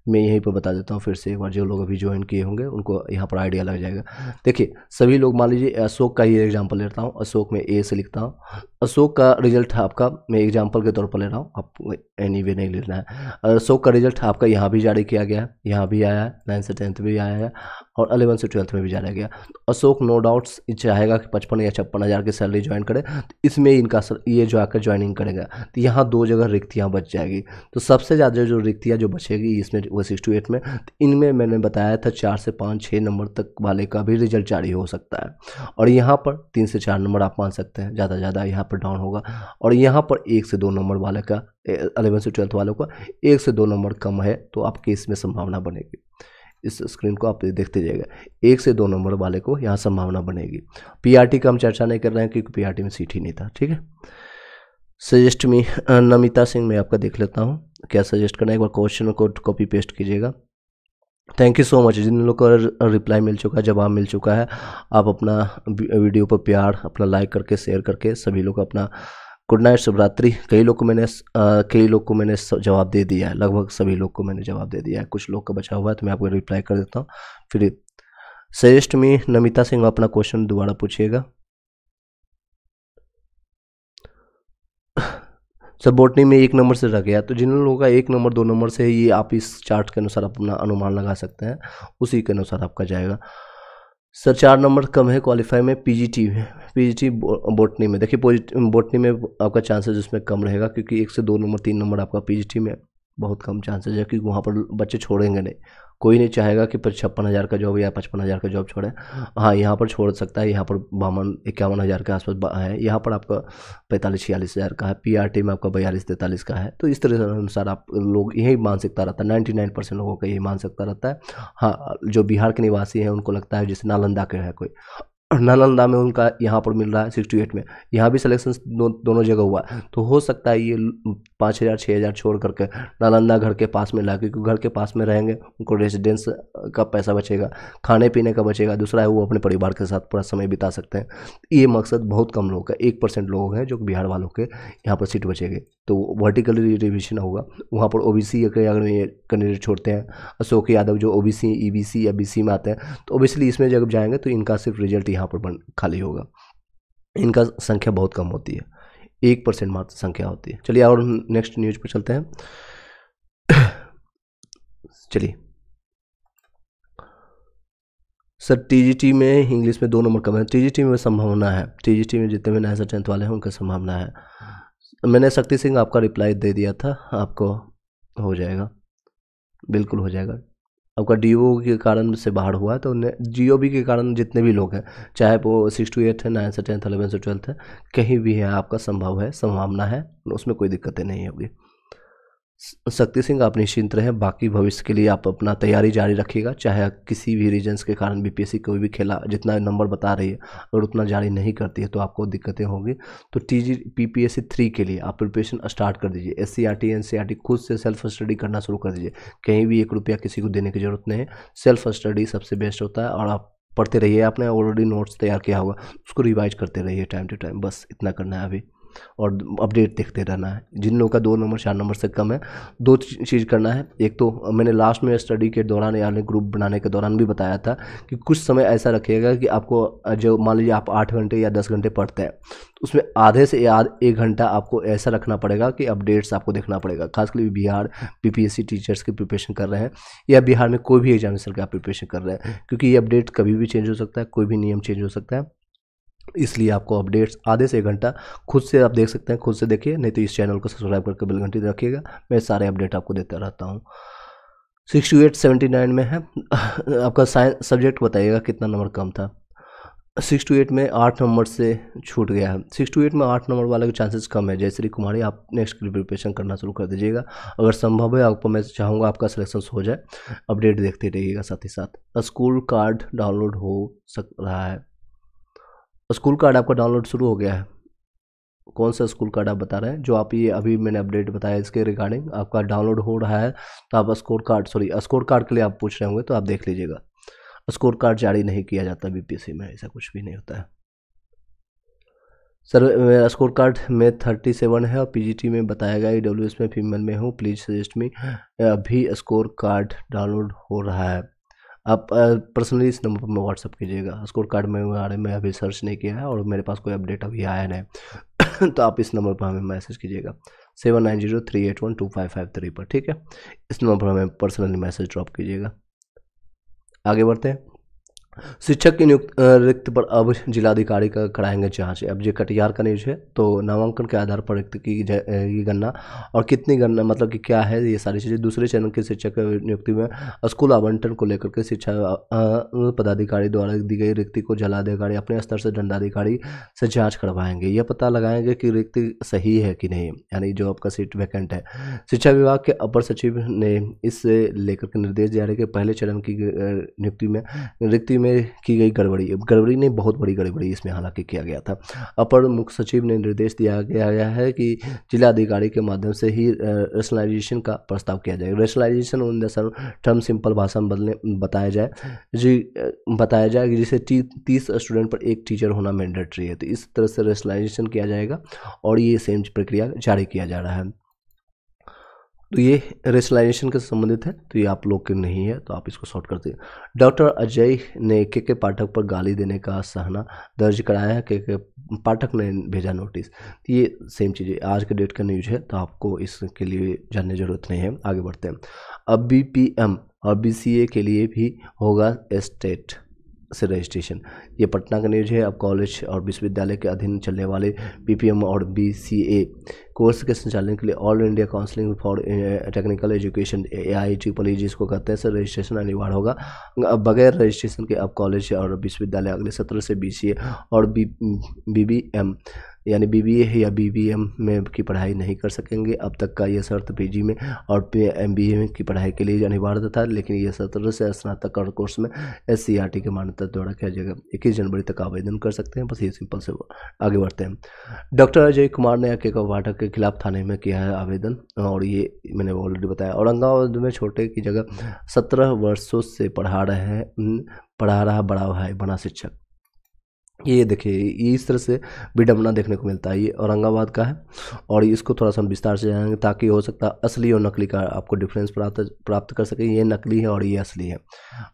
मैं यहीं पर बता देता हूँ फिर से एक बार, जो लोग अभी ज्वाइन किए होंगे उनको यहाँ पर आइडिया लग जाएगा। देखिए सभी लोग, मान लीजिए अशोक का ही एग्जाम्पल लेता हूँ, अशोक में ए से लिखता हूँ। अशोक का रिजल्ट आपका, मैं एग्जाम्पल के तौर पर ले रहा हूँ, आपको एनीवे नहीं लेना है। अशोक का रिजल्ट आपका यहाँ भी जारी किया गया है, यहाँ भी आया है, 9 से 10th भी आया है, और 11 से 12th में भी जारी गया। अशोक नो डाउट्स चाहेगा कि 55 या 56 हज़ार की सैलरी ज्वाइन करे, तो इसमें इनका ये जो आकर ज्वाइनिंग करेगा, तो यहाँ 2 जगह रिक्तियाँ बच जाएगी। तो सबसे ज़्यादा जो रिक्तियाँ जो बचेगी इसमें वो 6 to 8 में, तो इनमें मैंने बताया था 4 से 5-6 नंबर तक वाले का भी रिजल्ट जारी हो सकता है, और यहाँ पर 3 से 4 नंबर आप मान सकते हैं, ज़्यादा ज़्यादा यहाँ पर डाउन होगा। और यहाँ पर 1 से 2 नंबर वाले का, 11 से 12th वालों का 1 से 2 नंबर कम है, तो आपकी इसमें संभावना बनेगी। इस स्क्रीन को आप देखते जाइएगा, 1 से 2 नंबर वाले को यहाँ संभावना बनेगी। पीआरटी का हम चर्चा नहीं कर रहे हैं, क्योंकि पीआरटी में सीट ही नहीं था, ठीक है। सजेस्ट मी नमिता सिंह, मैं आपका देख लेता हूँ क्या सजेस्ट करना है, एक बार क्वेश्चन को कॉपी पेस्ट कीजिएगा। थैंक यू सो मच, जिन लोगों को रिप्लाई मिल चुका है, जवाब मिल चुका है, आप अपना वीडियो पर प्यार अपना लाइक करके शेयर करके सभी लोग अपना गुड नाइट, शुभरात्रि। कई लोग को मैंने जवाब दे दिया है, लगभग सभी लोग को मैंने जवाब दे दिया है, कुछ लोग का बचा हुआ है तो मैं आपको रिप्लाई कर देता हूँ। फिर सजेस्ट मी नमिता सिंह, अपना क्वेश्चन दोबारा पूछिएगा। सर बॉटनी में 1 नंबर से रह गया, तो जिन लोगों का 1 नंबर 2 नंबर से, ये आप इस चार्ट के अनुसार अपना अनुमान लगा सकते हैं, उसी के अनुसार आपका जाएगा। सर 4 नंबर कम है क्वालिफाई में, पीजीटी बॉटनी में। देखिए बॉटनी में आपका चांसेस उसमें कम रहेगा, क्योंकि 1 से 2 नंबर 3 नंबर आपका पीजीटी में बहुत कम चांसेस है, क्योंकि वहाँ पर बच्चे छोड़ेंगे नहीं। कोई नहीं चाहेगा कि 56 हज़ार का जॉब या 55 हज़ार का जॉब छोड़े। हाँ, यहाँ पर छोड़ सकता है, यहाँ पर 52-51 हज़ार के आसपास है, यहाँ पर आपका 45-46 हज़ार का है, पीआरटी में आपका 42-43 का है। तो इस तरह से अनुसार आप लोग यही मानसिकता रहता है, 99% लोगों का यही मानसिकता रहता है। हाँ, जो बिहार के निवासी हैं उनको लगता है जैसे नालंदा के है कोई, नालंदा में उनका यहाँ पर मिल रहा है 6 to 8 में, यहाँ भी सिलेक्शन दोनों जगह हुआ है, तो हो सकता है ये 5,000-6,000 छोड़ करके नालंदा घर के पास में ला, क्योंकि घर के पास में रहेंगे उनको रेजिडेंस का पैसा बचेगा, खाने पीने का बचेगा, दूसरा है वो अपने परिवार के साथ पूरा समय बिता सकते हैं। ये मकसद बहुत कम लोगों का, 1% लोग हैं जो बिहार वालों के यहाँ पर सीट बचेगी, तो वर्टिकल रिजर्वेशन होगा वहाँ पर। ओबीसी अगर ये कैंडिडेट छोड़ते हैं, अशोक यादव जो ओबीसी ईबीसी या बीसी में आते हैं, तो ओबियसली इसमें जब जाएंगे तो इनका सिर्फ रिजल्ट यहाँ पर खाली होगा, इनका संख्या बहुत कम होती है, 1% मात्र संख्या होती है। चलिए और नेक्स्ट न्यूज पर चलते हैं। चलिए सर टीजीटी में इंग्लिश में 2 नंबर कम है, टीजीटी में संभावना है, टीजीटी में जितने भी 9 से 10th वाले हैं उनकी संभावना है। मैंने शक्ति सिंह आपका रिप्लाई दे दिया था, आपको हो जाएगा, बिल्कुल हो जाएगा। आपका डीओ के कारण से बाहर हुआ है, तो जीओबी के कारण जितने भी लोग हैं, चाहे वो 6 to 8 है, 9 से 10th 11 से 12th है, कहीं भी है आपका संभावना है, उसमें कोई दिक्कतें नहीं होगी। शक्ति सिंह आप निश्चिंत रहें, बाकी भविष्य के लिए आप अपना तैयारी जारी रखिएगा, चाहे किसी भी रीजन्स के कारण बीपीएससी कोई भी खेला जितना नंबर बता रही है और उतना जारी नहीं करती है तो आपको दिक्कतें होंगी। तो पीपीएससी 3 के लिए आप प्रिपरेशन स्टार्ट कर दीजिए, एससीईआरटी एनसीईआरटी खुद से सेल्फ स्टडी करना शुरू कर दीजिए, कहीं भी 1 रुपया किसी को देने की जरूरत नहीं है, सेल्फ स्टडी सबसे बेस्ट होता है। और आप पढ़ते रहिए, आपने ऑलरेडी नोट्स तैयार किया होगा उसको रिवाइज करते रहिए टाइम टू टाइम, बस इतना करना है अभी, और अपडेट देखते रहना है। जिन लोगों का 2 नंबर 4 नंबर से कम है, 2 चीज़ करना है। एक तो मैंने लास्ट में स्टडी के दौरान यानी ग्रुप बनाने के दौरान भी बताया था कि कुछ समय ऐसा रखिएगा कि आपको जो मान लीजिए आप 8 घंटे या 10 घंटे पढ़ते हैं, तो उसमें आधे से 1 घंटा आपको ऐसा रखना पड़ेगा कि अपडेट्स आपको देखना पड़ेगा, खासकर बिहार बीपीएससी टीचर्स की प्रिपरेशन कर रहे हैं या बिहार में कोई भी एग्जामिनेशन का प्रिपरेशन कर रहे हैं, क्योंकि ये अपडेट कभी भी चेंज हो सकता है, कोई भी नियम चेंज हो सकता है, इसलिए आपको अपडेट्स आधे से 1 घंटा खुद से आप देख सकते हैं, खुद से देखिए, नहीं तो इस चैनल को सब्सक्राइब करके बेल घंटी रखिएगा, मैं सारे अपडेट आपको देता रहता हूँ। 6 to 8 79 में है। आपका साइंस सब्जेक्ट बताइएगा कितना नंबर कम था। 6 to 8 में 8 नंबर से छूट गया है, 6 to 8 में 8 नंबर वाले के चांसेस कम है। जयश्री कुमारी आप नेक्स्ट के लिए प्रिपरेशन करना शुरू कर दीजिएगा, अगर संभव है आपको, मैं चाहूँगा आपका सिलेक्शन हो जाए, अपडेट देखते रहिएगा। साथ ही साथ स्कूल कार्ड डाउनलोड हो सक रहा है, स्कूल कार्ड आपका डाउनलोड शुरू हो गया है, कौन सा स्कूल कार्ड आप बता रहे हैं, जो आप ये अभी मैंने अपडेट बताया इसके रिगार्डिंग आपका डाउनलोड हो रहा है, तो आप स्कोर कार्ड के लिए आप पूछ रहे होंगे, तो आप देख लीजिएगा। स्कोर कार्ड जारी नहीं किया जाता बीपीएससी में, ऐसा कुछ भी नहीं होता है सर। मेरा स्कोर कार्ड में 37 है और पीजीटी में बताया गया ईडब्ल्यूएस में फीमेल में हूँ, प्लीज़ सजेस्ट मी। अभी स्कोर कार्ड डाउनलोड हो रहा है, आप पर्सनली इस नंबर पर मैं व्हाट्सअप कीजिएगा। स्कोर कार्ड में बारे में अभी सर्च नहीं किया है और मेरे पास कोई अपडेट अभी आया नहीं तो आप इस नंबर पर हमें मैसेज कीजिएगा 7903812553 पर, ठीक है। इस नंबर पर हमें पर्सनली मैसेज ड्रॉप कीजिएगा। आगे बढ़ते हैं। शिक्षक की नियुक्त रिक्त पर अब जिलाधिकारी का कराएंगे जांच। अब ये कटिहार का न्यूज है, तो नामांकन के आधार पर रिक्त की गणना और कितनी गणना मतलब कि क्या है ये सारी चीज़ें। दूसरे चरण के शिक्षक नियुक्ति में स्कूल आवंटन को लेकर के शिक्षा पदाधिकारी द्वारा दी गई रिक्ति को जिलाधिकारी अपने स्तर से दंडाधिकारी से जाँच करवाएंगे। यह पता लगाएंगे कि रिक्ति सही है कि नहीं, यानी जो आपका सीट वैकेंट है। शिक्षा विभाग के अपर सचिव ने इससे लेकर के निर्देश जारी कि पहले चरण की नियुक्ति में रिक्ति में की गई गड़बड़ी ने बहुत बड़ी गड़बड़ी इसमें हालांकि किया गया था। अपर मुख्य सचिव ने निर्देश दिया गया है कि जिलाधिकारी के माध्यम से ही रेशनलाइजेशन का प्रस्ताव किया जाएगा। रेशनलाइजेशन उन टर्म सिंपल भाषा में बताया जाए कि जिसे 30 स्टूडेंट पर एक टीचर होना मैंडेटरी है, तो इस तरह से रेशनलाइजेशन किया जाएगा और ये सेम प्रक्रिया जारी किया जा रहा है। तो ये रेशनलाइजेशन के संबंधित है, तो ये आप लोग के नहीं है, तो आप इसको शॉर्ट करते हैं। डॉक्टर अजय ने के पाठक पर गाली देने का सहना दर्ज कराया है, के पाठक ने भेजा नोटिस। तो ये सेम चीज़ें आज के डेट का न्यूज है, तो आपको इसके लिए जानने जरूरत नहीं है। आगे बढ़ते हैं। अब बीपीएम और बीसीए के लिए भी होगा स्टेट से रजिस्ट्रेशन। ये पटना का न्यूज है। अब कॉलेज और विश्वविद्यालय के अधीन चलने वाले बीपीएम और बीसीए कोर्स के संचालन के लिए all India counselling for technical education AIEEE जिसको कहते हैं, सर रजिस्ट्रेशन अनिवार्य होगा। अब बगैर रजिस्ट्रेशन के अब कॉलेज और विश्वविद्यालय अगले सत्र से BCA और BBM यानी BBA या BBM में की पढ़ाई नहीं कर सकेंगे। अब तक का ये शर्त PG में और MBA की पढ़ाई के लिए अनिवार्य था, लेकिन ये सत्र से स्नातक कोर्स में SCERT के मान्यता द्वारा किया जाएगा। 21 जनवरी तक आवेदन कर सकते हैं, बस ये सिंपल से। आगे बढ़ते हैं। डॉक्टर अजय कुमार ने के पाठक के खिलाफ थाने में किया है आवेदन, और ये मैंने ऑलरेडी बताया। औरंगाबाद में छोटे की जगह 17 वर्षों से पढ़ा रहा बड़ा भाई बना शिक्षक। ये देखिए, ये इस तरह से विडम्बना देखने को मिलता है। ये औरंगाबाद का है और इसको थोड़ा सा हम विस्तार से जानेंगे ताकि हो सकता है असली और नकली का आपको डिफरेंस प्राप्त कर सके। ये नकली है और ये असली है।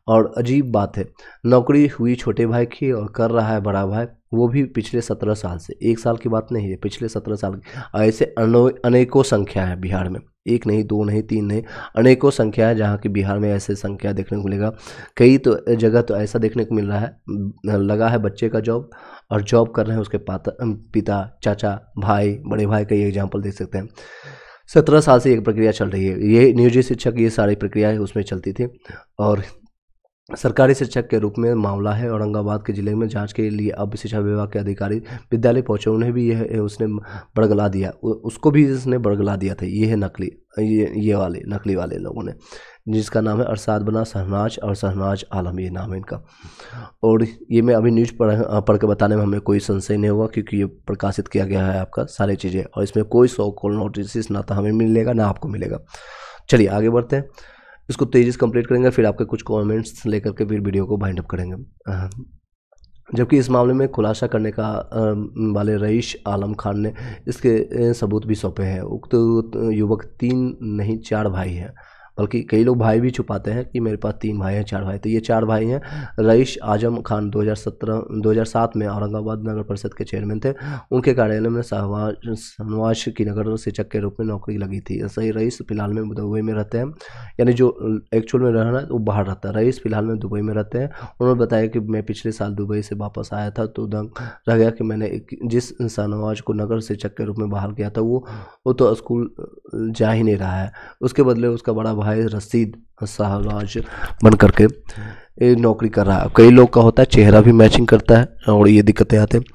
और अजीब बात है, नौकरी हुई छोटे भाई की और कर रहा है बड़ा भाई, वो भी पिछले 17 साल से। एक साल की बात नहीं है, पिछले 17 साल की। ऐसे अनेकों संख्या है बिहार में, एक नहीं, दो नहीं, तीन नहीं, अनेकों संख्या है जहाँ की बिहार में ऐसे संख्या देखने को मिलेगा। कई तो जगह तो ऐसा देखने को मिल रहा है, लगा है बच्चे का जॉब और जॉब कर रहे हैं उसके पिता, चाचा, भाई, बड़े भाई का ये एग्जाम्पल देख सकते हैं। 17 साल से एक प्रक्रिया चल रही है। ये नियोजित शिक्षक ये सारी प्रक्रियाएं उसमें चलती थी और सरकारी शिक्षक के रूप में मामला है। औरंगाबाद के जिले में जांच के लिए अब शिक्षा विभाग के अधिकारी विद्यालय पहुंचे। उन्हें भी यह उसने बरगला दिया, उसको भी इसने बरगला दिया था। ये है नकली, ये वाले नकली वाले लोगों ने, जिसका नाम है अरसाद बना शहनाज और शहनाज आलम, ये नाम है इनका। और ये मैं अभी न्यूज़ पढ़ के बताने में हमें कोई संशय नहीं होगा, क्योंकि ये प्रकाशित किया गया है आपका सारी चीज़ें, और इसमें कोई सो कॉल नोटिस ना तो हमें मिलेगा ना आपको मिलेगा। चलिए आगे बढ़ते हैं, इसको तेज़ी से कंप्लीट करेंगे, फिर आपके कुछ कमेंट्स लेकर के फिर वीडियो को वाइंड अप करेंगे। जबकि इस मामले में खुलासा करने का वाले रईस आलम खान ने इसके सबूत भी सौंपे हैं। उक्त युवक 3 नहीं 4 भाई हैं, बल्कि कई लोग भाई भी छुपाते हैं कि मेरे पास 3 भाई हैं 4 भाई, तो ये 4 भाई हैं। रईस आजम खान 2007 में औरंगाबाद नगर परिषद के चेयरमैन थे। उनके कार्यालय में शहनवाज की नगर शिक्षक के रूप में नौकरी लगी थी। सही रईस फिलहाल में दुबई में रहते हैं, यानी जो एक्चुअल में रहना है वो बाहर रहता है। रईस फिलहाल में दुबई में रहते हैं। उन्होंने बताया कि मैं पिछले साल दुबई से वापस आया था तो दंग रह गया कि मैंने जिस शहनवाज को नगर शिक्षक के रूप में बहाल किया था वो तो स्कूल जा ही नहीं रहा है। उसके बदले उसका बड़ा भाई रशीद शहनाज बन करके नौकरी कर रहा है। कई लोग का होता है चेहरा भी मैचिंग करता है और ये दिक्कतें आते हैं।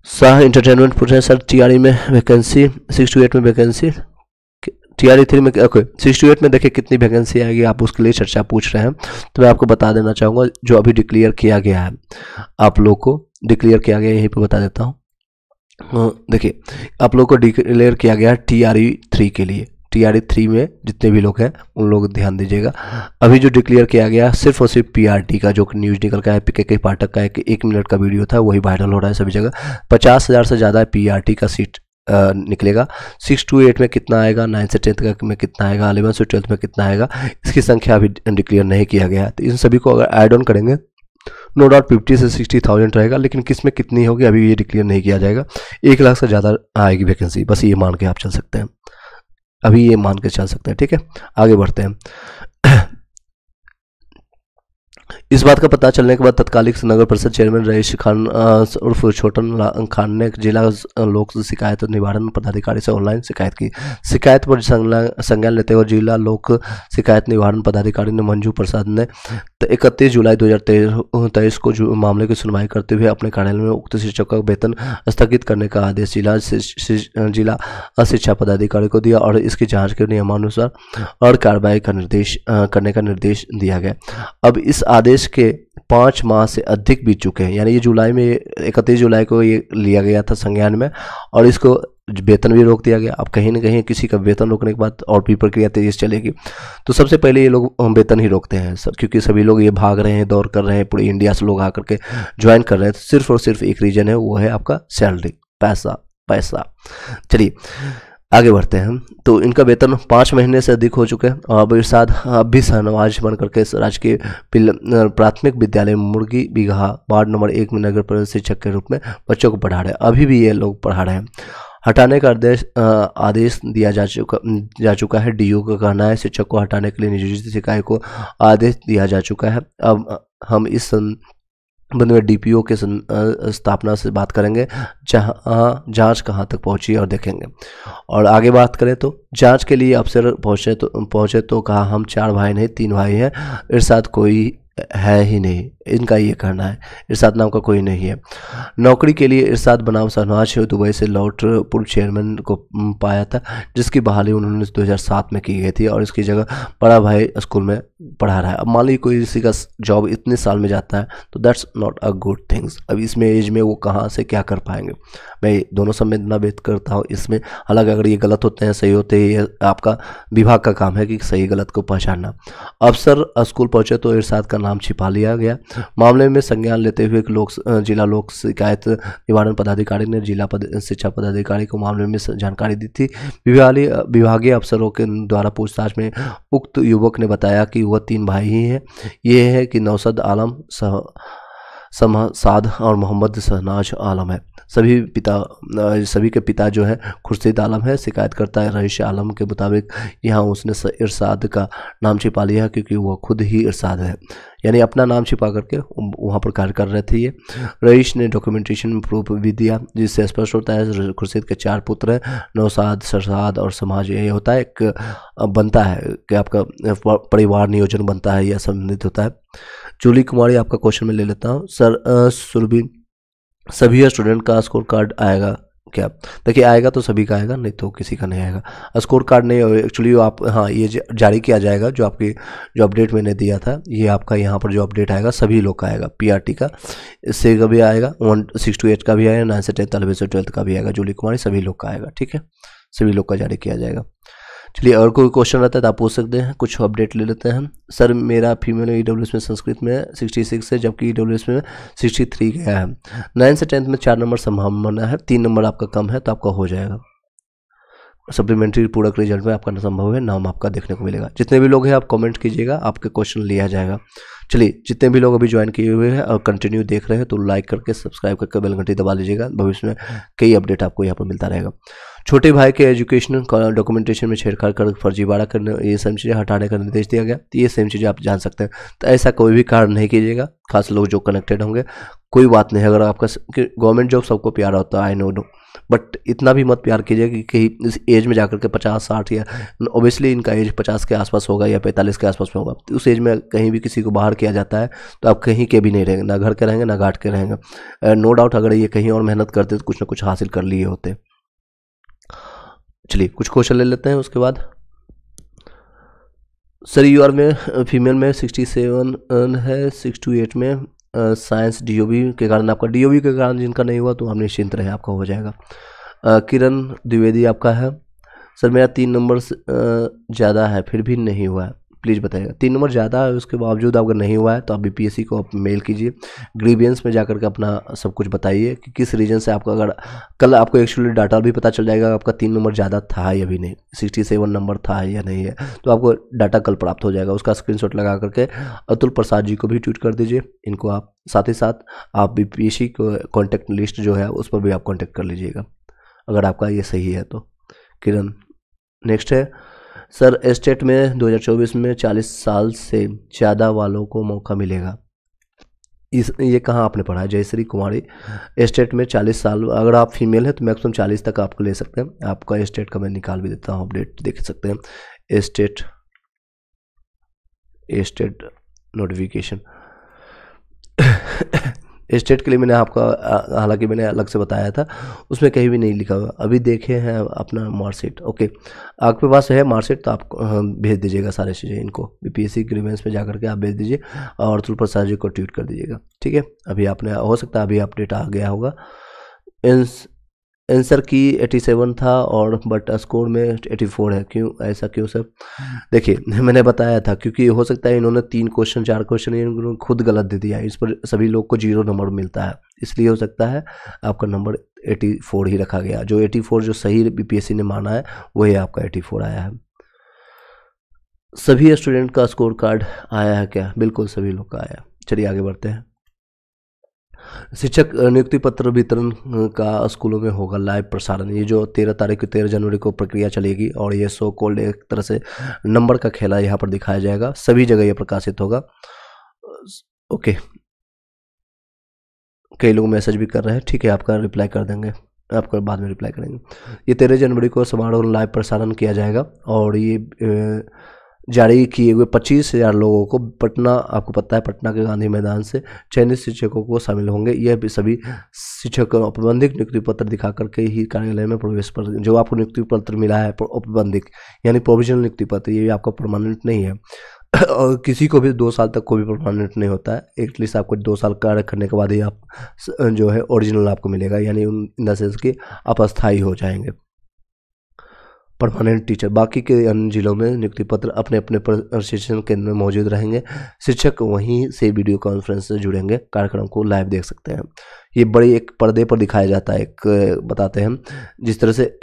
शाह इंटरटेनमेंट पूछ रहे हैं सर TRE में वैकेंसी 6 to 8 में वैकेंसी, TRE 3 में 6 to 8 में देखिए कितनी वैकेंसी आएगी, आप उसके लिए चर्चा पूछ रहे हैं। तो मैं आपको बता देना चाहूँगा जो अभी डिक्लेयर किया गया है, आप लोग को डिक्लेयर किया गया यहीं पर बता देता हूँ। देखिए, आप लोग को डिक्लेयर किया गया TRE 3 के लिए। TRE 3 में जितने भी लोग हैं उन लोग ध्यान दीजिएगा। अभी जो डिक्लेयर किया गया सिर्फ और सिर्फ PRT का जो न्यूज़ निकल का है, PKK पाठक का एक मिनट का वीडियो था, वही वायरल हो रहा है सभी जगह। 50,000 से ज़्यादा PRT का सीट निकलेगा। 6 to 8 में कितना आएगा, 9 से 10 में कितना आएगा, 11 से 12 में कितना आएगा, इसकी संख्या अभी डिक्लेयर नहीं किया गया है। तो इन सभी को अगर ऐड ऑन करेंगे नो डाउट 50 से 60,000 रहेगा, लेकिन किस में कितनी होगी अभी ये डिक्लेयर नहीं किया जाएगा। 1 लाख से ज़्यादा आएगी वैकेंसी, बस ये मान के आप चल सकते हैं, अभी ये मान के चल सकते हैं। ठीक है, आगे बढ़ते हैं। इस बात का पता चलने के बाद तत्कालिक नगर परिषद चेयरमैन रईस खान उर्फ छोटन खान ने जिला लोक शिकायत निवारण पदाधिकारी से ऑनलाइन शिकायत की। शिकायत पर संज्ञान लेते हुए जिला लोक शिकायत निवारण पदाधिकारी ने मंजू प्रसाद ने 31 जुलाई 2023 को मामले की सुनवाई करते हुए अपने कार्यालय में उक्त शिक्षक का वेतन स्थगित करने का आदेश जिला शिक्षा पदाधिकारी को दिया और इसकी जाँच के नियमानुसार और कार्रवाई का निर्देश करने का निर्देश दिया गया। अब इस आदेश के 5 माह से अधिक बीत चुके हैं, यानी ये जुलाई में 31 जुलाई को ये लिया गया था संज्ञान में, और इसको वेतन भी रोक दिया गया। अब कहीं ना कहीं किसी का वेतन रोकने के बाद और भी प्रक्रिया तेज चलेगी। तो सबसे पहले ये लोग वेतन ही रोकते हैं क्योंकि सभी लोग ये भाग रहे हैं, दौड़ कर रहे हैं, पूरे इंडिया से लोग आकर के ज्वाइन कर रहे हैं। तो सिर्फ और सिर्फ एक रीजन है, वो है आपका सैलरी, पैसा। चलिए आगे बढ़ते हैं। तो इनका वेतन 5 महीने से अधिक हो चुका है। अब इरशाद अब भी शाहनवाज बन करके राजकीय प्राथमिक विद्यालय मुर्गी बीघा वार्ड नंबर 1 में नगर परिषद शिक्षक के रूप में बच्चों को पढ़ा रहे हैं। अभी भी ये लोग पढ़ा रहे हैं। हटाने का आदेश दिया जा चुका है। DO का कहना है शिक्षक को हटाने के लिए नियोजित शिकायत को आदेश दिया जा चुका है। अब हम इस संबंध में DPO के स्थापना से बात करेंगे, जहां जांच कहां तक पहुंची और देखेंगे। और आगे बात करें तो जांच के लिए अफसर पहुंचे तो कहा हम 4 भाई नहीं 3 भाई हैं, इरशाद कोई है ही नहीं, इनका ये कहना है। इरशाद नाम का कोई नहीं है। नौकरी के लिए इरशाद बनाम शाहनवाज दुबई से लौट पूर्व चेयरमैन को पाया था, जिसकी बहाली उन्होंने 2007 में की गई थी और इसकी जगह बड़ा भाई स्कूल में पढ़ा रहा है। अब मान लीजिए कोई किसी का जॉब इतने साल में जाता है तो that's not a good things. अब इसमें एज में वो कहाँ से क्या कर पाएंगे, मैं दोनों संवेदना व्यक्त करता हूँ इसमें। हालांकि अगर ये गलत होते हैं सही होते हैं, ये आपका विभाग का काम है कि सही गलत को पहचानना। अफसर स्कूल पहुंचे तो इरशाद का नाम छिपा लिया गया। मामले में संज्ञान लेते हुए जिला लोक शिकायत निवारण पदाधिकारी ने जिला शिक्षा पदाधिकारी को मामले में जानकारी दी थी। विभागीय अफसरों के द्वारा पूछताछ में उक्त युवक ने बताया कि वह 3 भाई ही हैं। ये है कि नौसद आलम, साद और मोहम्मद शहनाज आलम है। सभी के पिता जो है खुर्शीद आलम है। शिकायतकर्ता रईस आलम के मुताबिक यहाँ उसने इरशाद का नाम छिपा लिया क्योंकि वह खुद ही इरशाद है, यानी अपना नाम छिपा करके वहाँ पर कार्य कर रहे थे। ये रईस ने डॉक्यूमेंटेशन में प्रूफ भी दिया, जिससे स्पष्ट होता है खुर्शीद के 4 पुत्र हैं, नौसाद, सरसाद और समाज। ये होता है एक बनता है कि आपका परिवार नियोजन बनता है या संबंधित होता है। जूली कुमारी आपका क्वेश्चन में ले लेता हूँ। सर सुरभि, सभी स्टूडेंट का स्कोर कार्ड आएगा क्या? देखिए आएगा तो सभी का आएगा, नहीं तो किसी का नहीं आएगा। स्कोर कार्ड नहीं एक्चुअली आप, हाँ ये जारी किया जाएगा। जो अपडेट मैंने दिया था, ये आपका यहाँ पर जो अपडेट आएगा सभी लोग का आएगा। PRT का इससे का भी आएगा, 6 to 8 का भी आएगा, 9 से 10, 11 से 12 का भी आएगा। जूली कुमारी सभी लोग का आएगा, ठीक है, सभी लोग का जारी किया जाएगा। चलिए और कोई क्वेश्चन रहता है तो आप पूछ सकते हैं। कुछ अपडेट ले लेते हैं। सर मेरा फीमेल EWS में संस्कृत में 66 है, जबकि EWS में 63 गया है। 9 से 10 में 4 नंबर संभावना है, 3 नंबर आपका कम है तो आपका हो जाएगा। सप्लीमेंट्री पूरक रिजल्ट में आपका संभव है, नाम आपका देखने को मिलेगा। जितने भी लोग हैं आप कमेंट कीजिएगा, आपके क्वेश्चन लिया जाएगा। चलिए जितने भी लोग अभी ज्वाइन किए हुए हैं और कंटिन्यू देख रहे हैं तो लाइक करके सब्सक्राइब करके बेल घंटी दबा लीजिएगा। भविष्य में कई अपडेट आपको यहाँ पर मिलता रहेगा। छोटे भाई के एजुकेशन डॉक्यूमेंटेशन में छेड़छाड़ कर फर्जीवाड़ा करने, ये सेम चीज़ें हटाने का निर्देश दिया गया। तो ये सेम चीज़ें आप जान सकते हैं। तो ऐसा कोई भी कार्य नहीं कीजिएगा, खास लोग जो कनेक्टेड होंगे। कोई बात नहीं, अगर आपका गवर्नमेंट जॉब सबको प्यारा होता है, आई नो, बट इतना भी मत प्यार कीजिए कि कहीं इस एज में जाकर के 50-60 या ओबियसली इनका एज 50 के आसपास होगा या 45 के आसपास में होगा। तो उस एज में कहीं भी किसी को बाहर किया जाता है तो आप कहीं के भी नहीं रहेंगे, ना घर के रहेंगे ना घाट के रहेंगे। नो डाउट अगर ये कहीं और मेहनत करते तो कुछ ना कुछ हासिल कर लिए होते। चलिए कुछ क्वेश्चन ले लेते हैं उसके बाद। सर UR में फीमेल में 67 है, 6 to 8 में साइंस डीओबी के कारण आपका, डीओबी के कारण जिनका नहीं हुआ तो आप निश्चिंत रहे, आपका हो जाएगा। किरण द्विवेदी आपका है। सर मेरा 3 नंबर ज़्यादा है फिर भी नहीं हुआ है, प्लीज़ बताइएगा। 3 नंबर ज़्यादा है उसके बावजूद अगर नहीं हुआ है तो आप बीपीएससी को आप मेल कीजिए, ग्रीवियंस में जाकर के अपना सब कुछ बताइए कि किस रीजन से आपका, अगर कल आपको एक्चुअली डाटा भी पता चल जाएगा आपका 3 नंबर ज़्यादा था या भी नहीं, 67 नंबर था या नहीं है, तो आपको डाटा कल प्राप्त हो जाएगा। उसका स्क्रीनशॉट लगा करके अतुल प्रसाद जी को भी ट्वीट कर दीजिए, इनको आप साथ ही साथ आप बीपीएससी को कॉन्टैक्ट लिस्ट जो है उस पर भी आप कॉन्टैक्ट कर लीजिएगा अगर आपका ये सही है तो। किरण नेक्स्ट है, सर एस्टेट में 2024 में 40 साल से ज़्यादा वालों को मौका मिलेगा, इस ये कहाँ आपने पढ़ा है? जयश्री कुमारी, एस्टेट में 40 साल, अगर आप फीमेल हैं तो मैक्सिमम 40 तक आपको ले सकते हैं। आपका एस्टेट का मैं निकाल भी देता हूँ, अपडेट देख सकते हैं। एस्टेट नोटिफिकेशन एस्टेट के लिए मैंने आपका हालांकि मैंने अलग से बताया था, उसमें कहीं भी नहीं लिखा हुआ। अभी देखे हैं अपना मार्कशीट, ओके आपके पास है मार्कशीट तो आप भेज दीजिएगा सारे चीज़ें इनको, बीपीएससी ग्रीवेंस पे जाकर के आप भेज दीजिए और अतुल प्रसाद जी को ट्वीट कर दीजिएगा, ठीक है। अभी आपने, हो सकता है अभी अपडेट आ गया होगा। आंसर की 87 था और बट स्कोर में 84 है, क्यों ऐसा, क्यों सर? देखिए मैंने बताया था, क्योंकि हो सकता है इन्होंने 3 क्वेश्चन 4 क्वेश्चन इन्होंने खुद गलत दे दिया है, इस पर सभी लोग को 0 नंबर मिलता है, इसलिए हो सकता है आपका नंबर 84 ही रखा गया। जो 84 जो सही बीपीएससी ने माना है वही आपका 84 आया है। सभी स्टूडेंट का स्कोर कार्ड आया है क्या? बिल्कुल सभी लोग का आया। चलिए आगे बढ़ते हैं। शिक्षक नियुक्ति पत्र वितरण का स्कूलों में होगा लाइव प्रसारण, ये जो 13 जनवरी को प्रक्रिया चलेगी और ये सो कॉल्ड एक तरह से नंबर का खेला यहाँ पर दिखाया जाएगा, सभी जगह ये प्रकाशित होगा, ओके। कई लोग मैसेज भी कर रहे हैं, ठीक है आपका रिप्लाई कर देंगे, आपका बाद में रिप्लाई करेंगे। ये 13 जनवरी को समारोह लाइव प्रसारण किया जाएगा और ये जारी किए हुए 25,000 लोगों को पटना, आपको पता है पटना के गांधी मैदान से चयनित शिक्षकों को शामिल होंगे। यह भी सभी शिक्षक औपबंधिक नियुक्ति पत्र दिखा करके ही कार्यालय में प्रवेश पर, जो आपको नियुक्ति पत्र मिला है औपबंधिक यानी प्रोविजनल नियुक्ति पत्र, ये आपका परमानेंट नहीं है और किसी को भी 2 साल तक कोई भी परमानेंट नहीं होता है, एटलीस्ट आपको 2 साल कार्य करने के बाद ही आप जो है ओरिजिनल आपको मिलेगा, यानी इन द सेंस कि आप अस्थायी हो जाएंगे परमानेंट टीचर। बाकी के अन्य जिलों में नियुक्ति पत्र अपने अपने प्रशिक्षण केंद्र में मौजूद रहेंगे, शिक्षक वहीं से वीडियो कॉन्फ्रेंस से जुड़ेंगे, कार्यक्रम को लाइव देख सकते हैं। ये बड़ी एक पर्दे पर दिखाया जाता है, एक बताते हैं जिस तरह से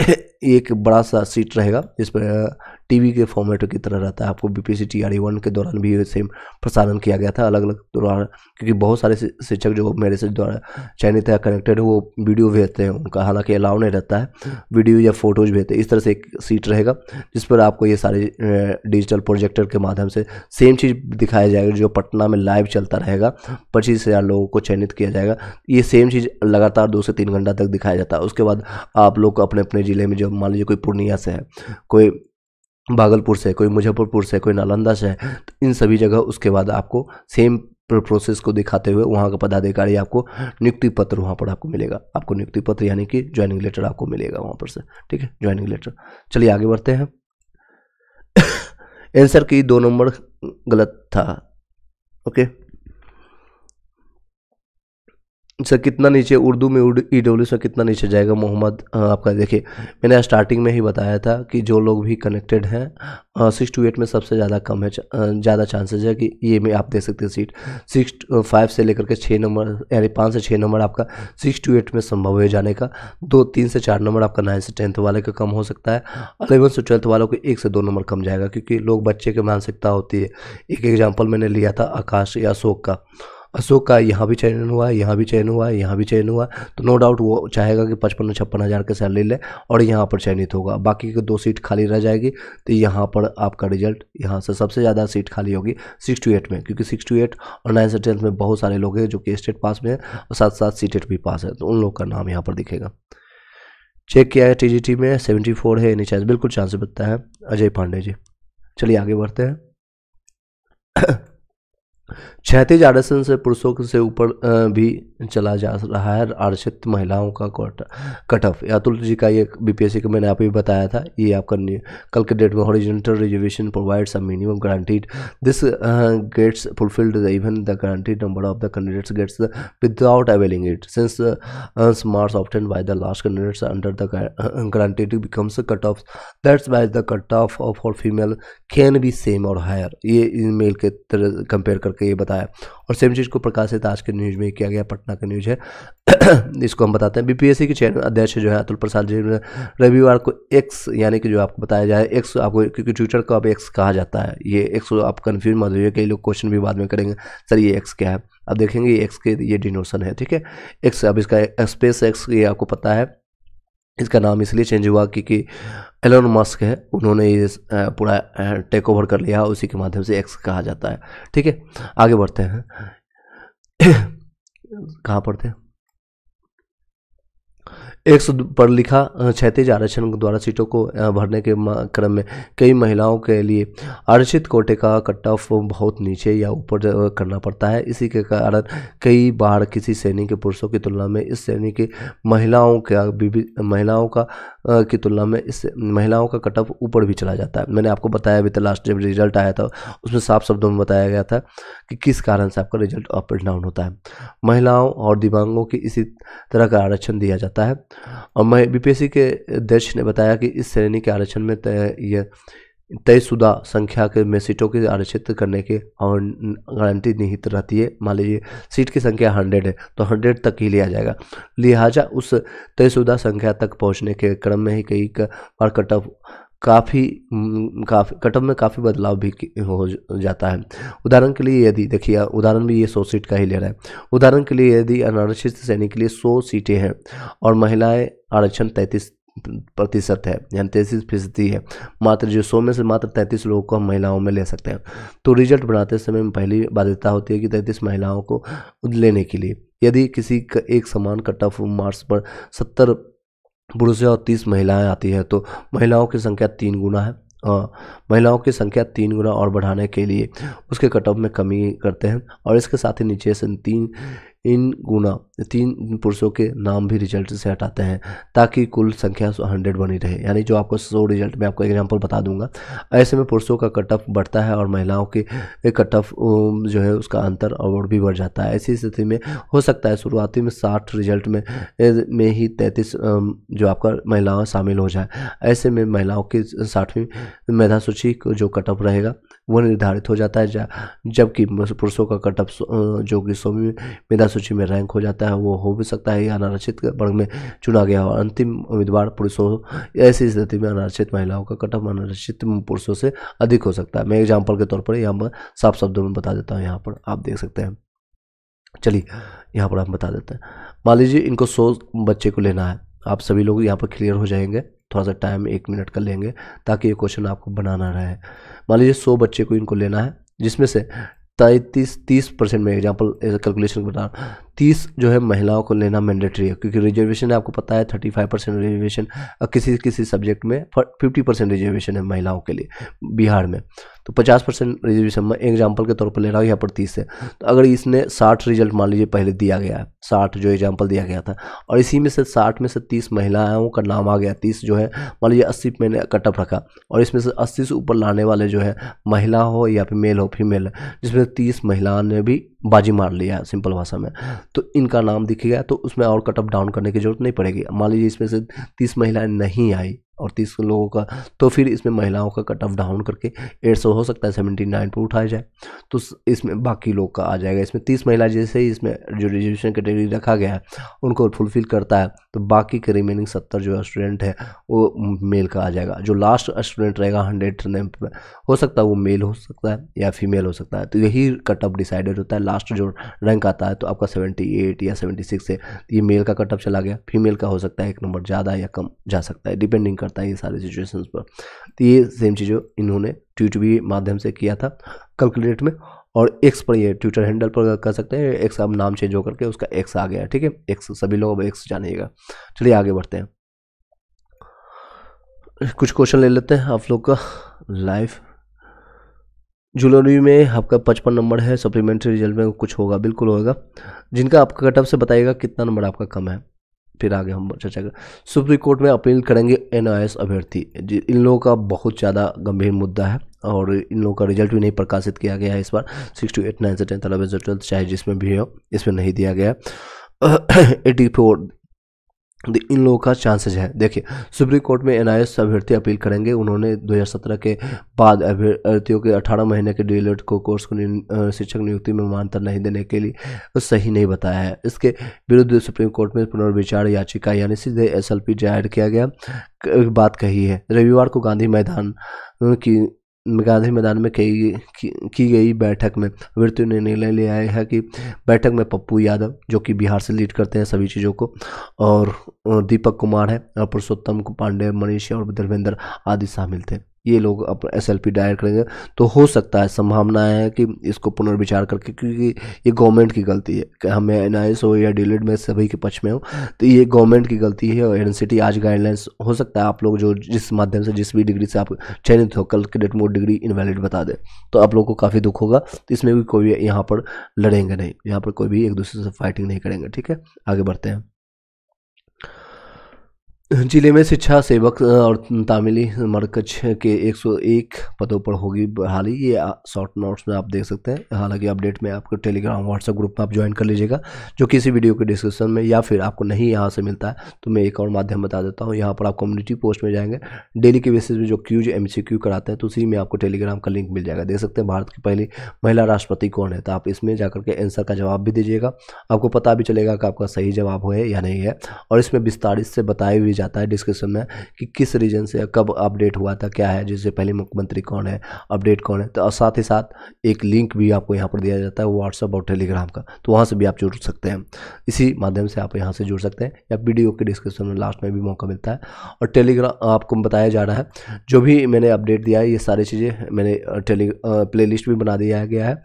एक बड़ा सा सीट रहेगा जिस पर टीवी के फॉर्मेट की तरह रहता है। आपको बीपीएससी TRE 1 के दौरान भी सेम प्रसारण किया गया था अलग अलग दौरान, क्योंकि बहुत सारे शिक्षक जो मेरे से द्वारा चयनित है कनेक्टेड है वो वीडियो भेजते हैं, उनका हालांकि अलाउ नहीं रहता है वीडियो या फोटोज भेजते हैं। इस तरह से एक सीट रहेगा जिस पर आपको ये सारे डिजिटल प्रोजेक्टर के माध्यम से सेम चीज़ दिखाया जाएगा, जो पटना में लाइव चलता रहेगा। 25,000 लोगों को चयनित किया जाएगा, ये सेम चीज़ लगातार 2 से 3 घंटा तक दिखाया जाता है। उसके बाद आप लोग अपने अपने ज़िले में, जो मान लीजिए कोई पूर्णिया से है, कोई भागलपुर से, कोई मुजफ्फरपुर से, कोई नालंदा से है, तो इन सभी जगह उसके बाद आपको सेम प्रोसेस को दिखाते हुए वहाँ का पदाधिकारी आपको नियुक्ति पत्र वहाँ पर आपको मिलेगा, आपको नियुक्ति पत्र यानी कि ज्वाइनिंग लेटर आपको मिलेगा वहाँ पर से, ठीक है, ज्वाइनिंग लेटर। चलिए आगे बढ़ते हैं। आंसर की 2 नंबर गलत था, ओके सर कितना नीचे उर्दू में EWS में कितना नीचे जाएगा मोहम्मद? आपका देखिए मैंने स्टार्टिंग में ही बताया था कि जो लोग भी कनेक्टेड हैं 6 to 8 में सबसे ज़्यादा कम है, ज़्यादा चांसेस है कि ये में आप देख सकते हैं सीट 5 से लेकर के 6 नंबर यानी 5 से 6 नंबर आपका 6 to 8 में संभव है जाने का। 3 से 4 नंबर आपका 9 से 10th वाले का कम हो सकता है, 11 से 12th वालों को 1 से 2 नंबर कम जाएगा, क्योंकि लोग बच्चे की मानसिकता होती है। एक एग्जाम्पल मैंने लिया था आकाश या अशोक का यहाँ भी चयन हुआ है, यहाँ भी चयन हुआ है, यहाँ भी चयन हुआ है, तो नो डाउट वो चाहेगा कि 55-56 हज़ार के सैलरी ले और यहाँ पर चयनित होगा। बाकी की 2 सीट खाली रह जाएगी, तो यहाँ पर आपका रिजल्ट यहाँ से सबसे ज़्यादा सीट खाली होगी 6 to 8 में, क्योंकि 6 to 8 और 9 से 10th में बहुत सारे लोग हैं जो कि स्टेट पास में है और साथ साथ सीटेट भी पास है, तो उन लोग का नाम यहाँ पर दिखेगा। चेक किया है TGT में 74 है, एनी चांस? बिल्कुल चांस बनता है अजय पांडे जी। चलिए आगे बढ़ते हैं। क्षैतिज आरक्षण से पुरुषों से ऊपर भी चला जा रहा है आरक्षित महिलाओं का कट ऑफ। अतुल जी का ये बीपीएससी का मैंने आपको भी बताया था, ये आपका कल के डेट में horizontal reservation provides a minimum guaranteed this gets fulfilled even the guaranteed number of the candidates gets without availing it since marks obtained by the last candidates under the guaranteed becomes cut off that's why the cut off for female can be same or higher. ये male के तरह compare करके ये बताया। और same चीज़ को प्रकाशित आज के न्यूज़ में किया गया, पटना का न्यूज़ है। इसको हम बताते हैं। बीपीएससी के चेयरमैन अध्यक्ष जो है अतुल प्रसाद जी ने रविवार को एक्स यानी कि जो आपको बताया जाए एक्स, आपको क्योंकि ट्विटर को अब एक्स कहा जाता है, ये एक्स आप कन्फ्यूज मत होइए, कई लोग क्वेश्चन भी बाद में करेंगे सर ये एक्स क्या है। अब देखेंगे ये एक्स के ये डिनोशन है, ठीक है एक्स। अब इसका स्पेस एक्स ये आपको पता है, इसका नाम इसलिए चेंज हुआ क्योंकि एलोन मस्क है, उन्होंने ये पूरा टेक ओवर कर लिया, उसी के माध्यम से एक्स कहा जाता है, ठीक है। आगे बढ़ते हैं। कहाँ पढ़ते हैं? एक्स पर लिखा क्षैतिज आरक्षण द्वारा सीटों को भरने के क्रम में कई महिलाओं के लिए आरक्षित कोटे का कट ऑफ बहुत नीचे या ऊपर करना पड़ता है। इसी के कारण कई बार किसी श्रेणी के पुरुषों की तुलना में इस श्रेणी की महिलाओं की तुलना में इस महिलाओं का कट ऑफ ऊपर भी चला जाता है। मैंने आपको बताया अभी तो लास्ट जब रिजल्ट आया था उसमें साफ शब्दों में बताया गया था कि किस कारण से आपका रिजल्ट अप एंड डाउन होता है। महिलाओं और दिव्यांगों की इसी तरह का आरक्षण दिया जाता है। और बीपीएससी के अध्यक्ष ने बताया कि इस श्रेणी के आरक्षण में तयशुदा संख्या के में सीटों के आरक्षित करने की गारंटी निहित रहती है। मान लीजिए सीट की संख्या 100 है तो 100 तक ही लिया जाएगा, लिहाजा उस तयशुदा संख्या तक पहुंचने के क्रम में ही कई बार कट ऑफ कट ऑफ में काफ़ी बदलाव भी हो जाता है। उदाहरण के लिए यदि देखिए उदाहरण भी ये 100 सीट का ही ले रहा है। उदाहरण के लिए यदि अनारक्षित श्रेणी के लिए 100 सीटें हैं और महिलाएं आरक्षण 33% है यानी 33% है, मात्र जो 100 में से मात्र 33 लोगों को हम महिलाओं में ले सकते हैं। तो रिजल्ट बनाते समय पहली बाध्यता होती है कि 33 महिलाओं को लेने के लिए यदि किसी एक समान कट ऑफ मार्क्स पर 70 पुरुष और 30 महिलाएं आती है तो महिलाओं की संख्या 3 गुना है। महिलाओं की संख्या 3 गुना और बढ़ाने के लिए उसके कट ऑफ में कमी करते हैं और इसके साथ ही नीचे से 3 पुरुषों के नाम भी रिजल्ट से हटाते हैं ताकि कुल संख्या 100 बनी रहे। यानी जो आपको 100 रिजल्ट में आपको एग्जांपल बता दूंगा, ऐसे में पुरुषों का कट ऑफ बढ़ता है और महिलाओं के कट ऑफ जो है उसका अंतर और भी बढ़ जाता है। ऐसी स्थिति में हो सकता है शुरुआती में 60 रिजल्ट में ही 33 जो आपका महिलाएं शामिल हो जाए। ऐसे में महिलाओं की 60वीं मेधा सूची जो कट ऑफ रहेगा वो निर्धारित हो जाता है, जबकि पुरुषों का कट ऑफ जो कि 100वीं मेधा सूची में रैंक हो जाता है वो हो भी सकता है या अनारक्षित वर्ग में चुना गया और अंतिम उम्मीदवार पुरुषों। ऐसी स्थिति में अनारक्षित महिलाओं का कट ऑफ अनारक्षित पुरुषों से अधिक हो सकता है। मैं एग्जाम्पल के तौर पर यहाँ पर साफ शब्दों में बता देता हूँ, यहाँ पर आप देख सकते हैं। चलिए यहाँ पर हम बता देते हैं। मान लीजिए इनको 100 बच्चे को लेना है, आप सभी लोग यहाँ पर क्लियर हो जाएंगे, थोड़ा सा टाइम 1 मिनट का लेंगे ताकि ये क्वेश्चन आपको बनाना रहे। मान लीजिए 100 बच्चे को इनको लेना है जिसमें से 30% में एग्जाम्पल कैलकुलेशन बता 30 जो है महिलाओं को लेना मैंडेटरी है क्योंकि रिजर्वेशन है आपको पता है 35% रिजर्वेशन, किसी सब्जेक्ट में 50% रिजर्वेशन है महिलाओं के लिए बिहार में, तो 50% रिजर्वेशन में एग्जाम्पल के तौर पर ले रहा हूँ यहाँ पर 30 है। तो अगर इसने 60 रिजल्ट मान लीजिए पहले दिया गया है, 60 जो एग्जाम्पल दिया गया था और इसी में से 60 में से 30 महिलाओं का नाम आ गया, 30 जो है मान लीजिए 80 मैंने कट ऑफ रखा और इसमें से 80 से ऊपर लाने वाले जो है महिला हो या फिर मेल हो फीमेल है, जिसमें 30 महिलाओं ने भी बाजी मार लिया सिंपल भाषा में, तो इनका नाम दिखेगा तो उसमें और कट ऑफ डाउन करने की जरूरत नहीं पड़ेगी। मान लीजिए इसमें से 30 महिलाएं नहीं आई और 30 लोगों का, तो फिर इसमें महिलाओं का कट ऑफ डाउन करके 800 हो सकता है 79 पर उठाया जाए, तो इसमें बाकी लोग का आ जाएगा। इसमें 30 महिला जैसे ही इसमें जो रिजर्वेशन कैटेगरी रखा गया है उनको फुलफिल करता है तो बाकी के रिमेनिंग 70 जो स्टूडेंट है वो मेल का आ जाएगा। जो लास्ट स्टूडेंट रहेगा 100 रैंक पे हो सकता है वो मेल हो सकता है या फीमेल हो सकता है, तो यही कट ऑफ डिसाइडेड होता है। लास्ट जो रैंक आता है तो आपका 78 या 76 है, तो ये मेल का कट ऑफ चला गया, फीमेल का हो सकता है 1 नंबर ज़्यादा या कम जा सकता है, डिपेंडिंग करता है ये सारी सिचुएशंस पर। तो ये सेम चीज़ इन्होंने ट्वीट भी माध्यम से किया था कैलकुलेट में, और एक्स पर ये ट्विटर हैंडल पर कर सकते हैं, एक्स अब नाम चेंज होकर के उसका एक्स आ गया, ठीक है, एक्स सभी लोग अब एक्स जानिएगा। चलिए आगे बढ़ते हैं, कुछ क्वेश्चन ले लेते हैं आप लोग का लाइव। ज्वेलरी में आपका 55 नंबर है, सप्लीमेंट्री रिजल्ट में कुछ होगा, बिल्कुल होगा। जिनका आपका कट ऑफ से बताइएगा कितना नंबर आपका कम है, फिर आगे हम चर्चा करें। सुप्रीम कोर्ट में अपील करेंगे एनआईएस अभ्यर्थी। इन लोगों का बहुत ज़्यादा गंभीर मुद्दा है और इन लोगों का रिजल्ट भी नहीं प्रकाशित किया गया है इस बार। 6 to 8, 9 से 10, 11 से 12 चाहे जिसमें भी हो, इसमें नहीं दिया गया। 84 इन लोगों का चांसेज है। देखिए, सुप्रीम कोर्ट में एनआईएस अभ्यर्थी अपील करेंगे। उन्होंने 2017 के बाद अभ्यर्थियों के 18 महीने के डीएलएड को कोर्स को शिक्षक नियुक्ति में मान्यता नहीं देने के लिए सही नहीं बताया है। इसके विरुद्ध सुप्रीम कोर्ट में पुनर्विचार याचिका यानी सीधे एसएलपी दायर किया गया बात कही है। रविवार को गांधी मैदान में की गई बैठक में अभ्यर्थियों ने निर्णय लिया है कि बैठक में पप्पू यादव जो कि बिहार से लीड करते हैं सभी चीज़ों को, और दीपक कुमार है, और पुरुषोत्तम पांडे, मनीष और धर्मेंद्र आदि शामिल थे। ये लोग अपना एसएलपी दायर करेंगे। तो हो सकता है, संभावना है कि इसको पुनर्विचार करके, क्योंकि ये गवर्नमेंट की गलती है कि हमें एनआईएस हो या डीएलएड में सभी के पक्ष में हो, तो ये गवर्नमेंट की गलती है। और एनसीटी आज गाइडलाइंस, हो सकता है आप लोग जो जिस माध्यम से जिस भी डिग्री से आप चयनित हो, कल के डेट में डिग्री इनवैलिड बता दे, तो आप लोग को काफ़ी दुख होगा। तो इसमें भी कोई यहाँ पर लड़ेंगे नहीं, यहाँ पर कोई भी एक दूसरे से फाइटिंग नहीं करेंगे। ठीक है, आगे बढ़ते हैं। जिले में शिक्षा सेवक और तामीली मरकज के 101 पदों पर होगी बहाली। ये शॉर्ट नोट्स में आप देख सकते हैं। हालांकि अपडेट में आपको टेलीग्राम व्हाट्सएप ग्रुप में आप ज्वाइन कर लीजिएगा, जो किसी वीडियो के डिस्क्रिप्शन में, या फिर आपको नहीं यहाँ से मिलता है तो मैं एक और माध्यम बता देता हूँ। यहाँ पर आप कम्युनिटी पोस्ट में जाएंगे, डेली के बेसिस में जो क्यूज MCQ कराते हैं, तो उसी में आपको टेलीग्राम का लिंक मिल जाएगा। देख सकते हैं भारत की पहली महिला राष्ट्रपति कौन है, तो आप इसमें जाकर के आंसर का जवाब भी दीजिएगा। आपको पता भी चलेगा कि आपका सही जवाब है या नहीं है, और इसमें विस्तारित से बताया भी जाता है डिस्कशन में कि किस रीजन से कब अपडेट हुआ था, क्या है, जिससे पहले मुख्यमंत्री कौन है, अपडेट कौन है। तो साथ ही साथ एक लिंक भी आपको यहाँ पर दिया जाता है व्हाट्सएप और टेलीग्राम का, तो वहाँ से भी आप जुड़ सकते हैं। इसी माध्यम से आप यहाँ से जुड़ सकते हैं, या वीडियो के डिस्क्रिप्शन में लास्ट में भी मौका मिलता है। और टेलीग्राम आपको बताया जा रहा है, जो भी मैंने अपडेट दिया है, ये सारी चीज़ें मैंने प्ले लिस्ट भी बना दिया गया है।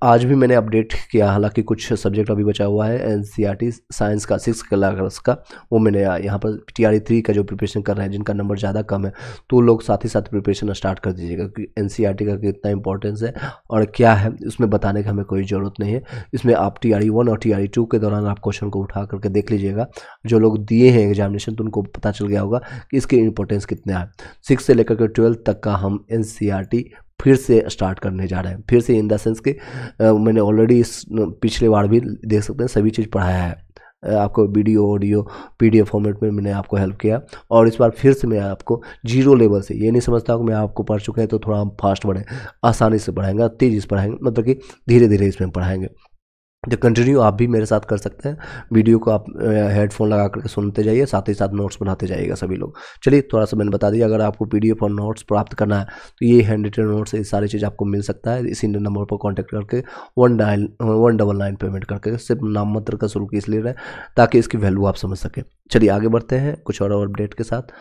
आज भी मैंने अपडेट किया, हालांकि कुछ सब्जेक्ट अभी बचा हुआ है। एनसीईआरटी साइंस का 6 क्लास का, वो मैंने यहाँ पर TRE 3 का जो प्रिपरेशन कर रहे हैं, जिनका नंबर ज़्यादा कम है, तो लोग साथ ही साथ प्रिपरेशन स्टार्ट कर दीजिएगा, क्योंकि एनसीईआरटी का कितना इंपॉर्टेंस है और क्या है उसमें बताने की हमें कोई ज़रूरत नहीं है। इसमें आप TRE 1 और TRE 2 के दौरान आप क्वेश्चन को उठा करके देख लीजिएगा। जो लोग दिए हैं एग्जामिनेशन, तो उनको पता चल गया होगा कि इसके इंपॉर्टेंस कितना है। 6 से लेकर के 12 तक का हम एनसीईआरटी फिर से स्टार्ट करने जा रहे हैं। फिर से इन द सेंस कि मैंने ऑलरेडी इस पिछले बार भी देख सकते हैं सभी चीज़ पढ़ाया है आपको, वीडियो, ऑडियो, PDF फॉर्मेट में मैंने आपको हेल्प किया। और इस बार फिर से मैं आपको 0 लेवल से, ये नहीं समझता हूँ कि मैं आपको पढ़ चुके हैं तो थोड़ा हम फास्ट बढ़ें, आसानी से पढ़ाएंगे, तेज़ी से पढ़ाएंगे, मतलब कि धीरे धीरे इसमें पढ़ाएंगे। तो कंटिन्यू आप भी मेरे साथ कर सकते हैं। वीडियो को आप हेडफोन लगा करके सुनते जाइए, साथ ही साथ नोट्स बनाते जाइएगा सभी लोग। चलिए, थोड़ा सा मैंने बता दिया, अगर आपको PDF और नोट्स प्राप्त करना है तो ये हैंड रिटन नोट्स, ये सारी चीज़ आपको मिल सकता है। इसी नंबर पर कांटेक्ट करके 199 पेमेंट करके, सिर्फ नाम मात्र का शुल्क इसलिए रहे ताकि इसकी वैल्यू आप समझ सकें। चलिए आगे बढ़ते हैं कुछ और अपडेट के साथ।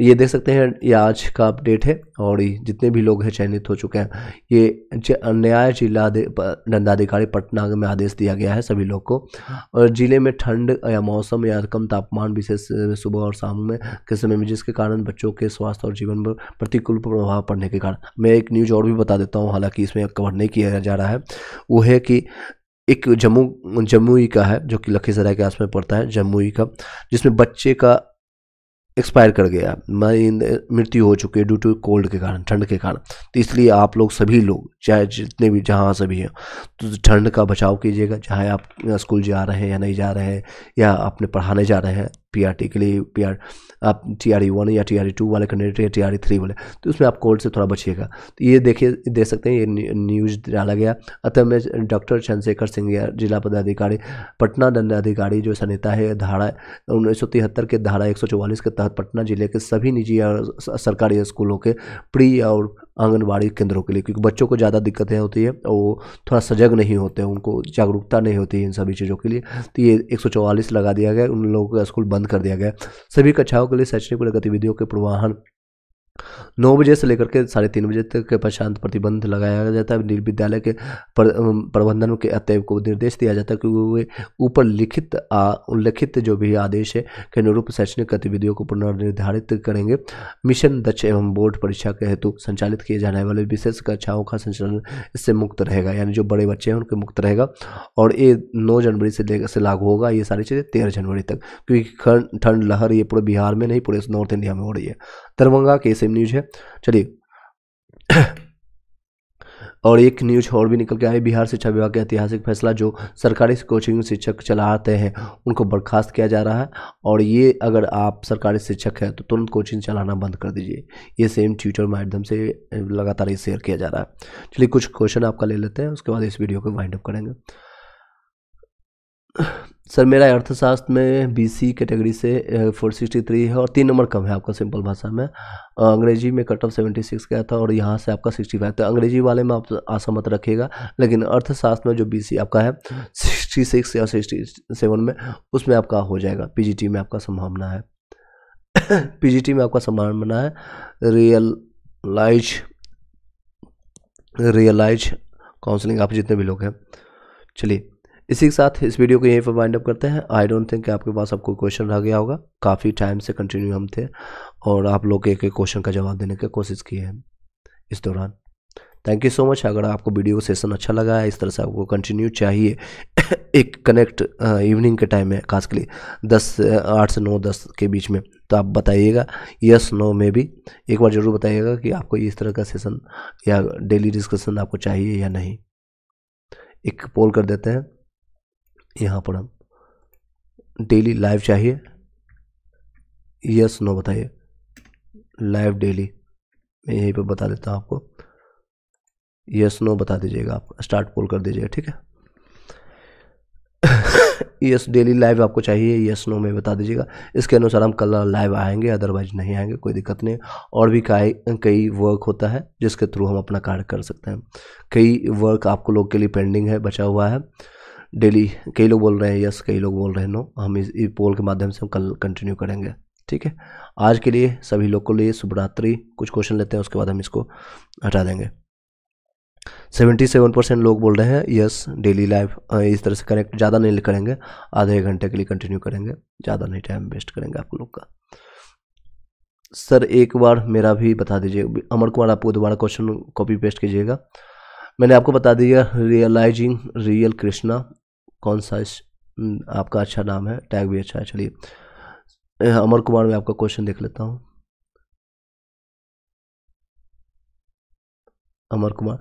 ये देख सकते हैं, ये आज का अपडेट है, और जितने भी लोग हैं चयनित हो चुके हैं। ये न्याय जिला दंडाधिकारी पटना में आदेश दिया गया है सभी लोग को। और जिले में ठंड या मौसम या कम तापमान, विशेष सुबह और शाम में के समय में, जिसके कारण बच्चों के स्वास्थ्य और जीवन पर प्रतिकूल प्रभाव पड़ने के कारण, मैं एक न्यूज और भी बता देता हूँ, हालांकि इसमें कवर नहीं किया जा रहा है। वो है कि एक जमुई का है, जो कि लखीसराय के आसपास पड़ता है, जमुई का, जिसमें बच्चे का एक्सपायर कर गया, मृत्यु हो चुकी है ड्यू टू कोल्ड के कारण, ठंड के कारण। तो इसलिए आप लोग सभी लोग, चाहे जितने भी जहाँ से भी हैं, तो ठंड का बचाव कीजिएगा। चाहे आप स्कूल जा रहे हैं या नहीं जा रहे हैं, या आपने पढ़ाने जा रहे हैं PRT के लिए, आप TRE 1 या TRE 2 वाले कैंडिडेट या TRE 3 वाले, तो उसमें आप कोल्ड से थोड़ा बचिएगा। तो ये देखिए, देख सकते हैं, ये न्यूज़ डाला गया। अतः मैं डॉक्टर चंद्रशेखर सिंह, जिला पदाधिकारी पटना, दंडाधिकारी जो संहिता है धारा 1973 के धारा 144 के तहत पटना जिले के सभी निजी और सरकारी स्कूलों के प्री और आंगनबाड़ी केंद्रों के लिए, क्योंकि बच्चों को ज़्यादा दिक्कतें होती है और वो थोड़ा सजग नहीं होते हैं, उनको जागरूकता नहीं होती है इन सभी चीज़ों के लिए। तो ये 144 लगा दिया गया, उन लोगों का स्कूल बंद कर दिया गया। सभी कक्षाओं के लिए शैक्षणिक गतिविधियों के पूर्वाहन 9 बजे से लेकर के 3:30 बजे तक के पश्चात प्रतिबंध लगाया जाता है। विद्यालय के प्रबंधन के अतएव को निर्देश दिया जाता है कि वे ऊपर उल्लिखित जो भी आदेश है के अनुरूप शैक्षणिक गतिविधियों को पुनर्निर्धारित करेंगे। मिशन दक्ष एवं बोर्ड परीक्षा के हेतु संचालित किए जाने वाले विशेष कक्षाओं का संचालन इससे मुक्त रहेगा, यानी जो बड़े बच्चे हैं उनके मुक्त रहेगा। और ये 9 जनवरी से लागू होगा ये सारी चीज़ें 13 जनवरी तक, क्योंकि ठंड लहर ये पूरे बिहार में नहीं, पूरे नॉर्थ इंडिया में हो रही है। दरभंगा के सेम न्यूज है। चलिए और एक न्यूज और भी निकल के आई, बिहार शिक्षा विभाग का ऐतिहासिक फैसला, जो सरकारी कोचिंग शिक्षक चलाते हैं उनको बर्खास्त किया जा रहा है। और ये अगर आप सरकारी शिक्षक हैं तो तुरंत कोचिंग चलाना बंद कर दीजिए। ये सेम ट्विटर माध्यम से लगातार ये शेयर किया जा रहा है। चलिए कुछ क्वेश्चन आपका ले लेते हैं, उसके बाद इस वीडियो को वाइंड अप करेंगे। सर मेरा अर्थशास्त्र में BC कैटेगरी से 463 है और 3 नंबर कम है आपका, सिंपल भाषा में। अंग्रेजी में कट ऑफ 76 गया था और यहाँ से आपका 65 था। अंग्रेजी वाले में आप आशा मत रखिएगा, लेकिन अर्थशास्त्र में जो BC आपका है 66 या 67 में, उसमें आपका हो जाएगा। PGT में आपका संभावना है PGT में आपका संभावना है रियलाइज काउंसलिंग, आप जितने भी लोग हैं। चलिए इसी के साथ इस वीडियो को यहीं पर वाइंड अप करते हैं। आई डोंट थिंक कि आपके पास अब कोई क्वेश्चन रह गया होगा। काफ़ी टाइम से कंटिन्यू हम थे और आप लोग एक एक क्वेश्चन का जवाब देने की कोशिश की है इस दौरान। Thank you so much. अगर आपको वीडियो सेशन अच्छा लगा है, इस तरह से आपको कंटिन्यू चाहिए एक कनेक्ट इवनिंग के टाइम में, खास के लिए 8 से 9 10 के बीच में, तो आप बताइएगा यस नो में भी एक बार ज़रूर बताइएगा कि आपको इस तरह का सेशन या डेली डिस्कशन आपको चाहिए या नहीं। एक पोल कर देते हैं यहाँ पर, हम डेली लाइव चाहिए, यस नो बताइए। लाइव डेली मैं यहीं पर बता देता हूँ आपको, यस नो बता दीजिएगा। आप स्टार्ट पोल कर दीजिएगा, ठीक है। यस डेली लाइव आपको चाहिए, यस नो में बता दीजिएगा। इसके अनुसार हम कल लाइव आएंगे, अदरवाइज नहीं आएंगे, कोई दिक्कत नहीं। और भी कई वर्क होता है जिसके थ्रू हम अपना कार्य कर सकते हैं। कई वर्क आपको लोग के लिए पेंडिंग है, बचा हुआ है डेली। कई लोग बोल रहे हैं यस, कई लोग बोल रहे हैं नो। हम इस पोल के माध्यम से हम कल कंटिन्यू करेंगे, ठीक है। आज के लिए सभी लोग को लिए शुभ रात्रि। कुछ क्वेश्चन लेते हैं, उसके बाद हम इसको हटा देंगे। 77% लोग बोल रहे हैं यस डेली लाइव इस तरह से कनेक्ट, ज़्यादा नहीं करेंगे, आधे घंटे के लिए कंटिन्यू करेंगे, ज़्यादा नहीं टाइम वेस्ट करेंगे आप लोग का। सर एक बार मेरा भी बता दीजिए। अमर कुमार, आपको दोबारा क्वेश्चन कॉपी पेस्ट कीजिएगा। मैंने आपको बता दिया रियलाइजिंग रियल कृष्णा, कौन सा आपका अच्छा नाम है, टैग भी अच्छा है। चलिए अमर कुमार में आपका क्वेश्चन देख लेता हूँ। अमर कुमार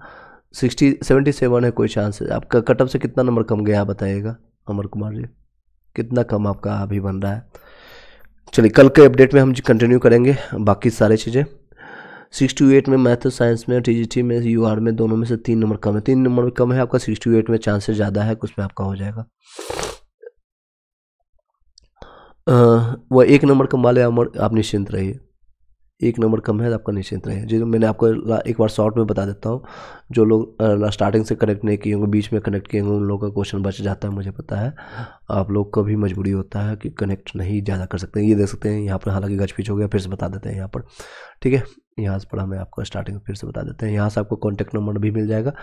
77 है, कोई चांस है आपका? कट ऑफ से कितना नंबर कम गया बताइएगा अमर कुमार जी, कितना कम आपका अभी बन रहा है? चलिए कल के अपडेट में हम कंटिन्यू करेंगे बाकी सारी चीज़ें। 68 में मैथ साइंस में, TGT में, UR में, दोनों में से 3 नंबर कम है। 3 नंबर कम है आपका, 68 में चांसेस ज़्यादा है, उसमें आपका हो जाएगा। वो 1 नंबर कम वाले आप निश्चिंत रहिए, 1 नंबर कम है आपका, निश्चिंत रहिए। जो मैंने आपको एक बार शॉर्ट में बता देता हूँ, जो लोग स्टार्टिंग से कनेक्ट नहीं किए होंगे, बीच में कनेक्ट किए होंगे, उन लोगों का क्वेश्चन बच जाता है, मुझे पता है। आप लोग को भी मजबूरी होता है कि कनेक्ट नहीं ज़्यादा कर सकते हैं। ये देख सकते हैं यहाँ पर, हालांकि गच पिच हो गया, फिर से बता देते हैं यहाँ पर, ठीक है। यहाँ से पढ़ा मैं आपको, स्टार्टिंग फिर से बता देते हैं। यहाँ से आपको कॉन्टैक्ट नंबर भी मिल जाएगा,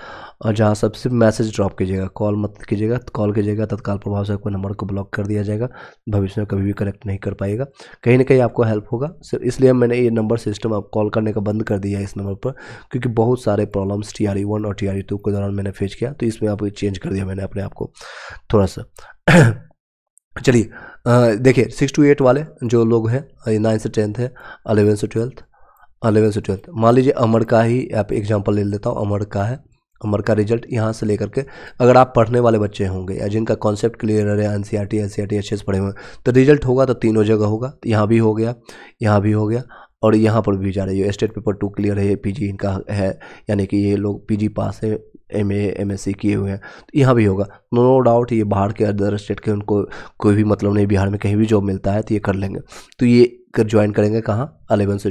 और जहाँ सबसे मैसेज ड्रॉप कीजिएगा, कॉल मत कीजिएगा। कॉल कीजिएगा तत्काल प्रभाव से आपको नंबर को ब्लॉक कर दिया जाएगा, भविष्य में कभी भी कनेक्ट नहीं कर पाएगा। कहीं ना कहीं आपको हेल्प होगा, सिर्फ इसलिए मैंने ये नंबर सिस्टम आप कॉल करने का बंद कर दिया है इस नंबर पर, क्योंकि बहुत सारे प्रॉब्लम्स TRE1 और TRE2 के दौरान मैंने फेस किया, तो इसमें आप चेंज कर दिया मैंने अपने आप को थोड़ा सा। चलिए देखिए 6 to 8 वाले जो लोग हैं, 9 से 10th है, 11 से 12th। मान लीजिए अमर का ही आप एग्जांपल ले लेता हूँ। अमर का है, अमर का रिजल्ट यहाँ से लेकर के, अगर आप पढ़ने वाले बच्चे होंगे या जिनका कॉन्सेप्ट क्लियर है, NCERT SCERT अच्छे से पढ़े हुए, तो रिजल्ट होगा तो तीनों जगह होगा। यहाँ भी हो गया, यहाँ भी हो गया, और यहाँ पर भी जा रही है। स्टेट पेपर 2 क्लियर है, PG इनका है, यानी कि ये लोग PG पास है, MA MSc किए हुए हैं, तो यहाँ भी होगा। नो डाउट ये बाहर के अदर स्टेट के उनको कोई भी मतलब नहीं, बिहार में कहीं भी जॉब मिलता है तो ये कर लेंगे। तो ये ज्वाइन करेंगे कहाँ? 11 से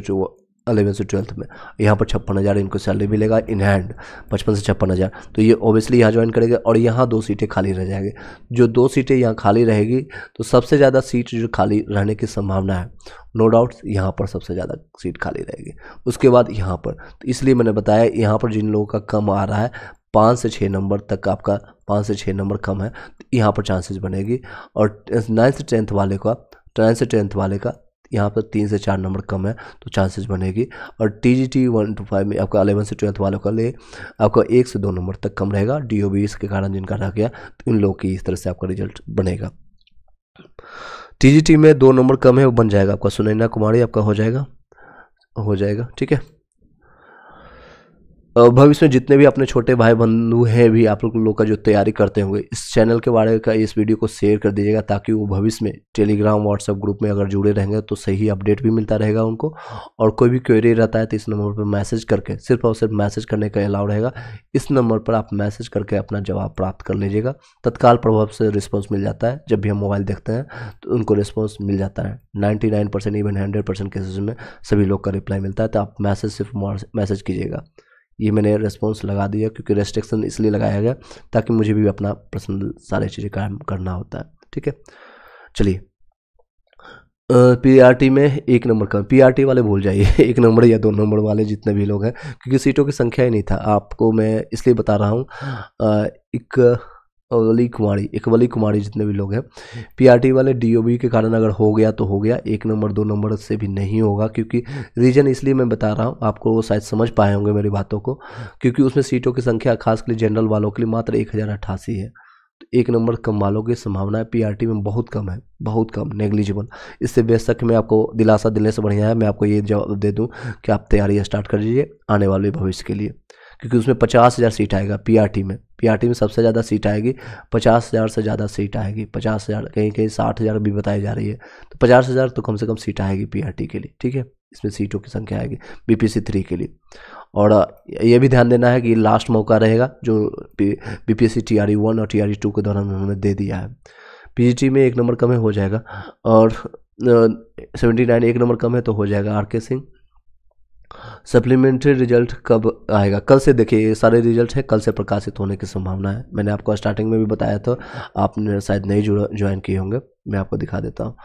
11 से 12th में। यहाँ पर 56,000 इनको सैलरी मिलेगा इन हैंड, 55 से 56,000। तो ये ओबियसली यहाँ ज्वाइन करेंगे और यहाँ 2 सीटें खाली रह जाएंगी। जो 2 सीटें यहाँ खाली रहेगी तो सबसे ज़्यादा सीट जो खाली रहने की संभावना है, नो डाउट यहाँ पर सबसे ज़्यादा सीट खाली रहेगी। उसके बाद यहाँ पर, तो इसलिए मैंने बताया यहाँ पर जिन लोगों का कम आ रहा है 5 से 6 नंबर तक, आपका 5 से 6 नंबर कम है, तो यहाँ पर चांसेस बनेगी। और 9 से 10th वाले का, 9 से 10th वाले का यहाँ पर 3 से 4 नंबर कम है तो चांसेस बनेगी। और TGT 1 to 5 में आपका 11 से 12th वालों का लिए आपका 1 से 2 नंबर तक कम रहेगा। DOB इसके कारण जिनका रह गया तो इन लोगों की इस तरह से आपका रिजल्ट बनेगा। TGT में 2 नंबर कम है, वो बन जाएगा आपका सुनैना कुमारी, आपका हो जाएगा ठीक है। भविष्य में जितने भी अपने छोटे भाई बंधु हैं भी, आप लोग का जो तैयारी करते होंगे, इस चैनल के बारे का इस वीडियो को शेयर कर दीजिएगा ताकि वो भविष्य में टेलीग्राम व्हाट्सएप ग्रुप में अगर जुड़े रहेंगे तो सही अपडेट भी मिलता रहेगा उनको। और कोई भी क्वेरी रहता है तो इस नंबर पर मैसेज करके, सिर्फ और सिर्फ मैसेज करने का अलाउ रहेगा। इस नंबर पर आप मैसेज करके अपना जवाब प्राप्त कर लीजिएगा। तत्काल प्रभाव से रिस्पॉन्स मिल जाता है। जब भी हम मोबाइल देखते हैं तो उनको रिस्पॉन्स मिल जाता है। 99% इवन 100% केसेस में सभी लोग का रिप्लाई मिलता है। तो आप मैसेज सिर्फ मैसेज कीजिएगा। ये मैंने रेस्पॉन्स लगा दिया क्योंकि रेस्ट्रिक्शन इसलिए लगाया गया ताकि मुझे भी अपना पर्सनल सारी चीज़ें काम करना होता है। ठीक है, चलिए PRT में 1 नंबर का, PRT वाले भूल जाइए 1 नंबर या 2 नंबर वाले जितने भी लोग हैं, क्योंकि सीटों की संख्या ही नहीं था। आपको मैं इसलिए बता रहा हूँ, एक वली कुमारी जितने भी लोग हैं PRT वाले DOB के कारण अगर हो गया तो हो गया, 1 नंबर 2 नंबर से भी नहीं होगा। क्योंकि रीज़न इसलिए मैं बता रहा हूँ, आपको वो शायद समझ पाए होंगे मेरी बातों को, क्योंकि उसमें सीटों की संख्या खासकर जनरल वालों के लिए मात्र 1088 है। तो 1 नंबर कम वालों की संभावना है PRT में बहुत कम है, बहुत कम, नेग्लिजिबल। इससे बेशक मैं आपको दिलासा देने से बढ़िया है मैं आपको ये जवाब दे दूँ कि आप तैयारी स्टार्ट कर दीजिए आने वाले भविष्य के लिए, क्योंकि उसमें 50,000 सीट आएगा PRT में सबसे ज़्यादा सीट आएगी, 50,000 से ज़्यादा सीट आएगी, 50,000, कहीं कहीं 60,000 भी बताई जा रही है। तो 50,000 तो कम से कम सीट आएगी PRT के लिए। ठीक है, इसमें सीटों की संख्या आएगी BPSC 3 के लिए। और ये भी ध्यान देना है कि लास्ट मौका रहेगा जो BPSC TRE 1 और TRE 2 के दौरान उन्होंने दे दिया है। PGT में 1 नंबर कम है, हो जाएगा। और 79 1 नंबर कम है तो हो जाएगा RK सिंह। सप्लीमेंट्री रिजल्ट कब आएगा? कल से। देखिए ये सारे रिजल्ट हैं, कल से प्रकाशित होने की संभावना है। मैंने आपको स्टार्टिंग में भी बताया था, आपने शायद नहीं ज्वाइन किए होंगे, मैं आपको दिखा देता हूँ।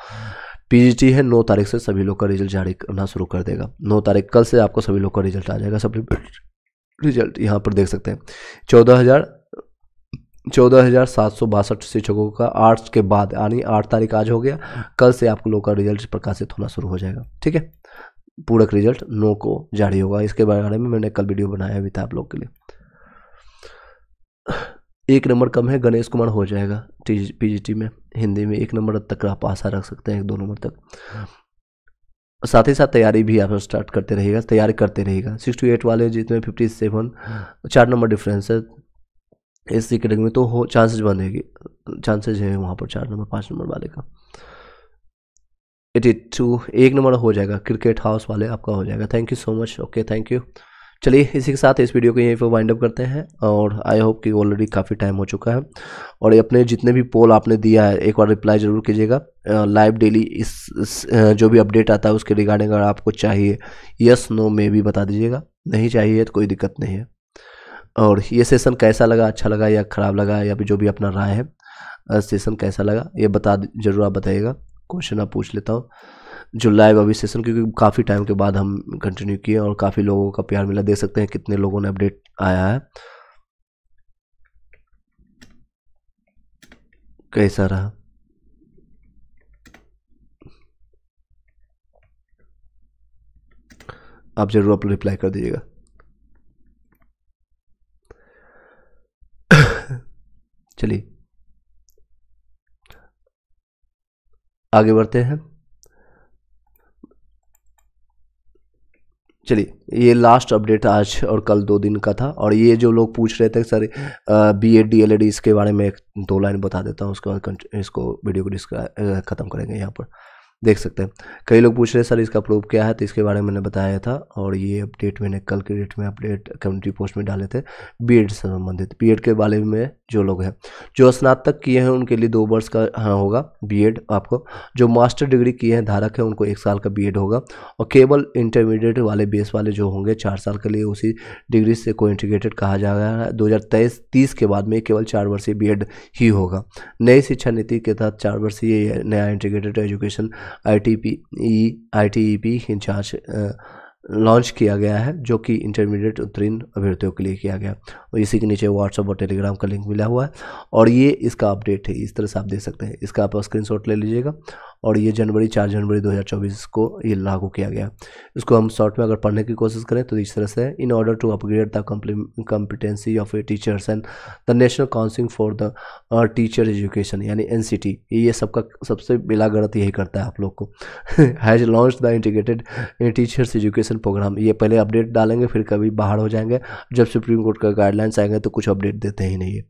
PGT है 9 तारीख से सभी लोग का रिजल्ट जारी करना शुरू कर देगा। 9 तारीख कल से आपको सभी लोग का रिजल्ट आ जाएगा। सप्लीमेंट्री रिजल्ट यहाँ पर देख सकते हैं, 14,762 शिक्षकों का आर्ट्स के बाद, यानी 8 तारीख आज हो गया, कल से आपको लोग का रिजल्ट प्रकाशित होना शुरू हो जाएगा। ठीक है, पूरक रिजल्ट 9 को जारी होगा। इसके बारे में मैंने कल वीडियो बनाया भी था आप लोग के लिए। 1 नंबर कम है, गणेश कुमार हो जाएगा PGT में। हिंदी में 1 नंबर तक आप आशा रख सकते हैं, 1-2 नंबर तक। साथ ही साथ तैयारी भी आप स्टार्ट करते रहिएगा, तैयारी करते रहिएगा। 68 वाले जितने 57, 4 नंबर डिफरेंस है SC कैटेगरी में, तो हो चांसेस बनेगी, चांसेस है वहाँ पर 4 नंबर 5 नंबर वाले का। 82 1 नंबर हो जाएगा। क्रिकेट हाउस वाले आपका हो जाएगा। Thank you so much. Okay, thank you. चलिए इसी के साथ इस वीडियो को यहीं पर वाइंड अप करते हैं। और आई होप कि ऑलरेडी काफ़ी टाइम हो चुका है। और ये अपने जितने भी पोल आपने दिया है एक बार रिप्लाई ज़रूर कीजिएगा। लाइव डेली इस जो भी अपडेट आता है उसके रिगार्डिंग अगर आपको चाहिए यस नो में भी बता दीजिएगा, नहीं चाहिए तो कोई दिक्कत नहीं है। और ये सेशन कैसा लगा, अच्छा लगा या ख़राब लगा, या जो भी अपना राय है सेशन कैसा लगा ये ज़रूर आप बताइएगा। क्वेश्चन आप पूछ लेता हूँ जो लाइव अभी सेशन, क्योंकि काफ़ी टाइम के बाद हम कंटिन्यू किए और काफ़ी लोगों का प्यार मिला। देख सकते हैं कितने लोगों ने अपडेट आया है, कैसा रहा। आप जरूर आप रिप्लाई कर दीजिएगा। चलिए आगे बढ़ते हैं। चलिए ये लास्ट अपडेट आज और कल 2 दिन का था। और ये जो लोग पूछ रहे थे सर BEd DLED इसके बारे में 2 लाइन बता देता हूँ, उसके बाद इसको वीडियो को ख़त्म करेंगे यहाँ पर। देख सकते हैं। कई लोग पूछ रहे हैं सर इसका प्रूफ क्या है, तो इसके बारे में मैंने बताया था, और ये अपडेट मैंने कल के डेट में अपडेट कम्युनिटी पोस्ट में डाले थे बीएड से संबंधित। बीएड के बारे में जो लोग हैं, जो स्नातक किए हैं उनके लिए 2 वर्ष का होगा बीएड आपको, जो मास्टर डिग्री किए हैं धारक है उनको 1 साल का बीएड होगा, और केवल इंटरमीडिएट वाले बेस वाले जो होंगे 4 साल के लिए उसी डिग्री से को इंटीग्रेटेड कहा जा रहा है। 2023-30 के बाद में केवल 4 वर्षीय बीएड ही होगा। नई शिक्षा नीति के तहत 4 वर्षीय नया इंटीग्रेटेड एजुकेशन ITEP की जांच लॉन्च किया गया है, जो कि इंटरमीडिएट उत्तीर्ण अभ्यर्थियों के लिए किया गया, और इसी के नीचे व्हाट्सएप और टेलीग्राम का लिंक मिला हुआ है, और ये इसका अपडेट है। इस तरह से आप देख सकते हैं, इसका आप स्क्रीनशॉट ले लीजिएगा, और ये 4 जनवरी 2024 को ये लागू किया गया। इसको हम शॉर्ट में अगर पढ़ने की कोशिश करें तो इस तरह से, in order to upgrade the competency of teachers and the national council for the teacher education यानी NCT, ये सबका सबसे बिला गलत यही करता है आप लोग को has launch the integrated teachers education programme. ये पहले अपडेट डालेंगे फिर कभी बाहर हो जाएंगे, जब सुप्रीम कोर्ट का गाइडलाइंस आएंगे तो कुछ अपडेट देते ही नहीं है,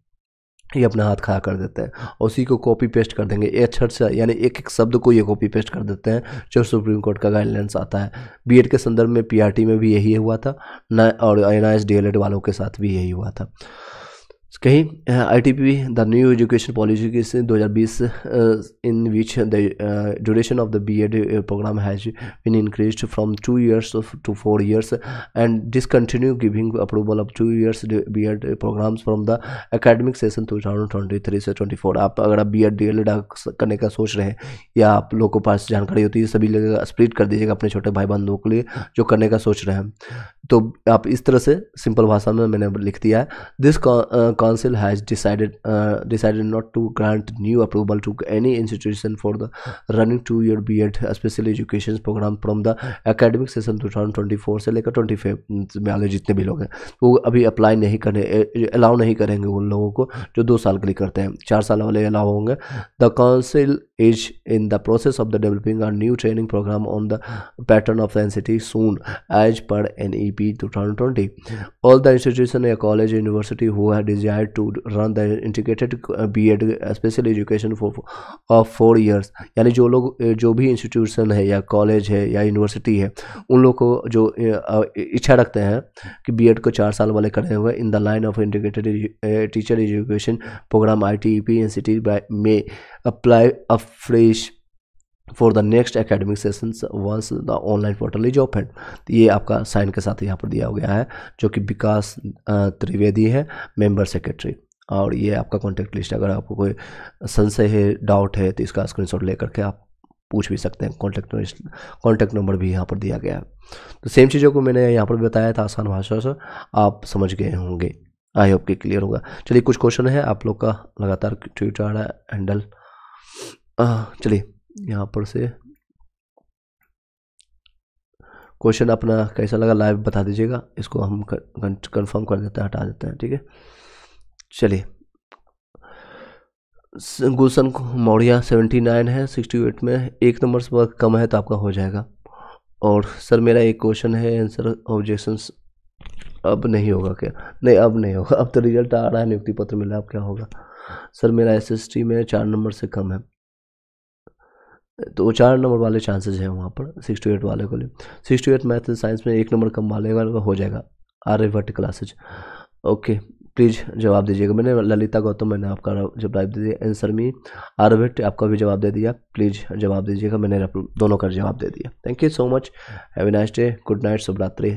ये अपना हाथ खड़ा कर देते हैं, और उसी को कॉपी पेस्ट कर देंगे एक अक्षर से, यानी एक एक शब्द को ये कॉपी पेस्ट कर देते हैं जो सुप्रीम कोर्ट का गाइडलाइंस आता है। बीएड के संदर्भ में PRT में भी यही हुआ था न, और NIS DLED वालों के साथ भी यही हुआ था। कहीं ITP the new education policy की 2020 in which the duration of the BEd programme has been increased from 2 years to 4 years and discontinue giving approval of 2 years BEd programmes from the academic session 2023 से 24। आप अगर आप BEd DLED करने का सोच रहे हैं या आप लोगों को पास जानकारी होती है, सभी लोग स्प्लिट कर दीजिएगा अपने छोटे भाई बंधुओं के लिए जो करने का सोच रहे हैं, तो आप इस तरह से सिंपल भाषा में मैंने लिख दिया है। This council has decided not to grant new approval to any institution for the running 2-year BEd special education program from the academic session 2024 से लेकर 25 वाले जितने भी लोग हैं वो अभी अप्लाई नहीं करने, अलाउ नहीं करेंगे उन लोगों को जो 2 साल के लिए करते हैं, 4 साल वाले अलाउ होंगे। The council is in the process of the developing a new training program on the pattern of the NCT soon as per NEP 2020. All the institution या college university who have desired to run the integrated BEd special education of 4 years, यानी जो लोग जो भी institution है या college है या यूनिवर्सिटी है उन लोग को जो इच्छा रखते हैं कि BEd को 4 साल वाले करने हुए in the line of integrated teacher education programme ITEP NCT may apply afresh for the next academic sessions once the online portal is open। ये आपका साइन के साथ यहाँ पर दिया गया है जो कि विकास त्रिवेदी है, मेंबर सेक्रेटरी, और ये आपका कॉन्टैक्ट लिस्ट। अगर आपको कोई संशय है, डाउट है तो इसका स्क्रीनशॉट लेकर के आप पूछ भी सकते हैं। कॉन्टैक्ट नंबर भी यहाँ पर दिया गया है। तो सेम चीज़ों को मैंने यहाँ पर बताया था आसान भाषा से, आप समझ गए होंगे, आई होप कि क्लियर होगा। चलिए कुछ क्वेश्चन है आप लोग का लगातार ट्विटर हैंडल, चलिए यहाँ पर से क्वेश्चन अपना कैसा लगा लाइव बता दीजिएगा, इसको हम कंफर्म कर देते हैं, हटा देते हैं, ठीक है। चलिए गुलशन मौर्या 79 है, 68 में 1 नंबर से बहुत कम है तो आपका हो जाएगा। और सर मेरा एक क्वेश्चन है, आंसर ऑब्जेक्शंस अब नहीं होगा क्या? नहीं अब नहीं होगा, अब तो रिजल्ट आ रहा है, नियुक्ति पत्र मिला, अब क्या होगा? सर मेरा SST में 4 नंबर से कम है, तो 4 नंबर वाले चांसेस हैं वहाँ पर 68 वाले को लिए। 68 मैथ साइंस में 1 नंबर कम वाले का हो जाएगा, आर्यभट्ट क्लासेज। ओके प्लीज़ जवाब दीजिएगा। मैंने ललिता गौतम मैंने आपका जवाब दे दिया, आंसर में आर्यभट्ट आपका भी जवाब दे दिया, प्लीज़ जवाब दीजिएगा। मैंने दोनों का जवाब दे दिया। Thank you so much, have a nice day, good night, शुभ रात्रि।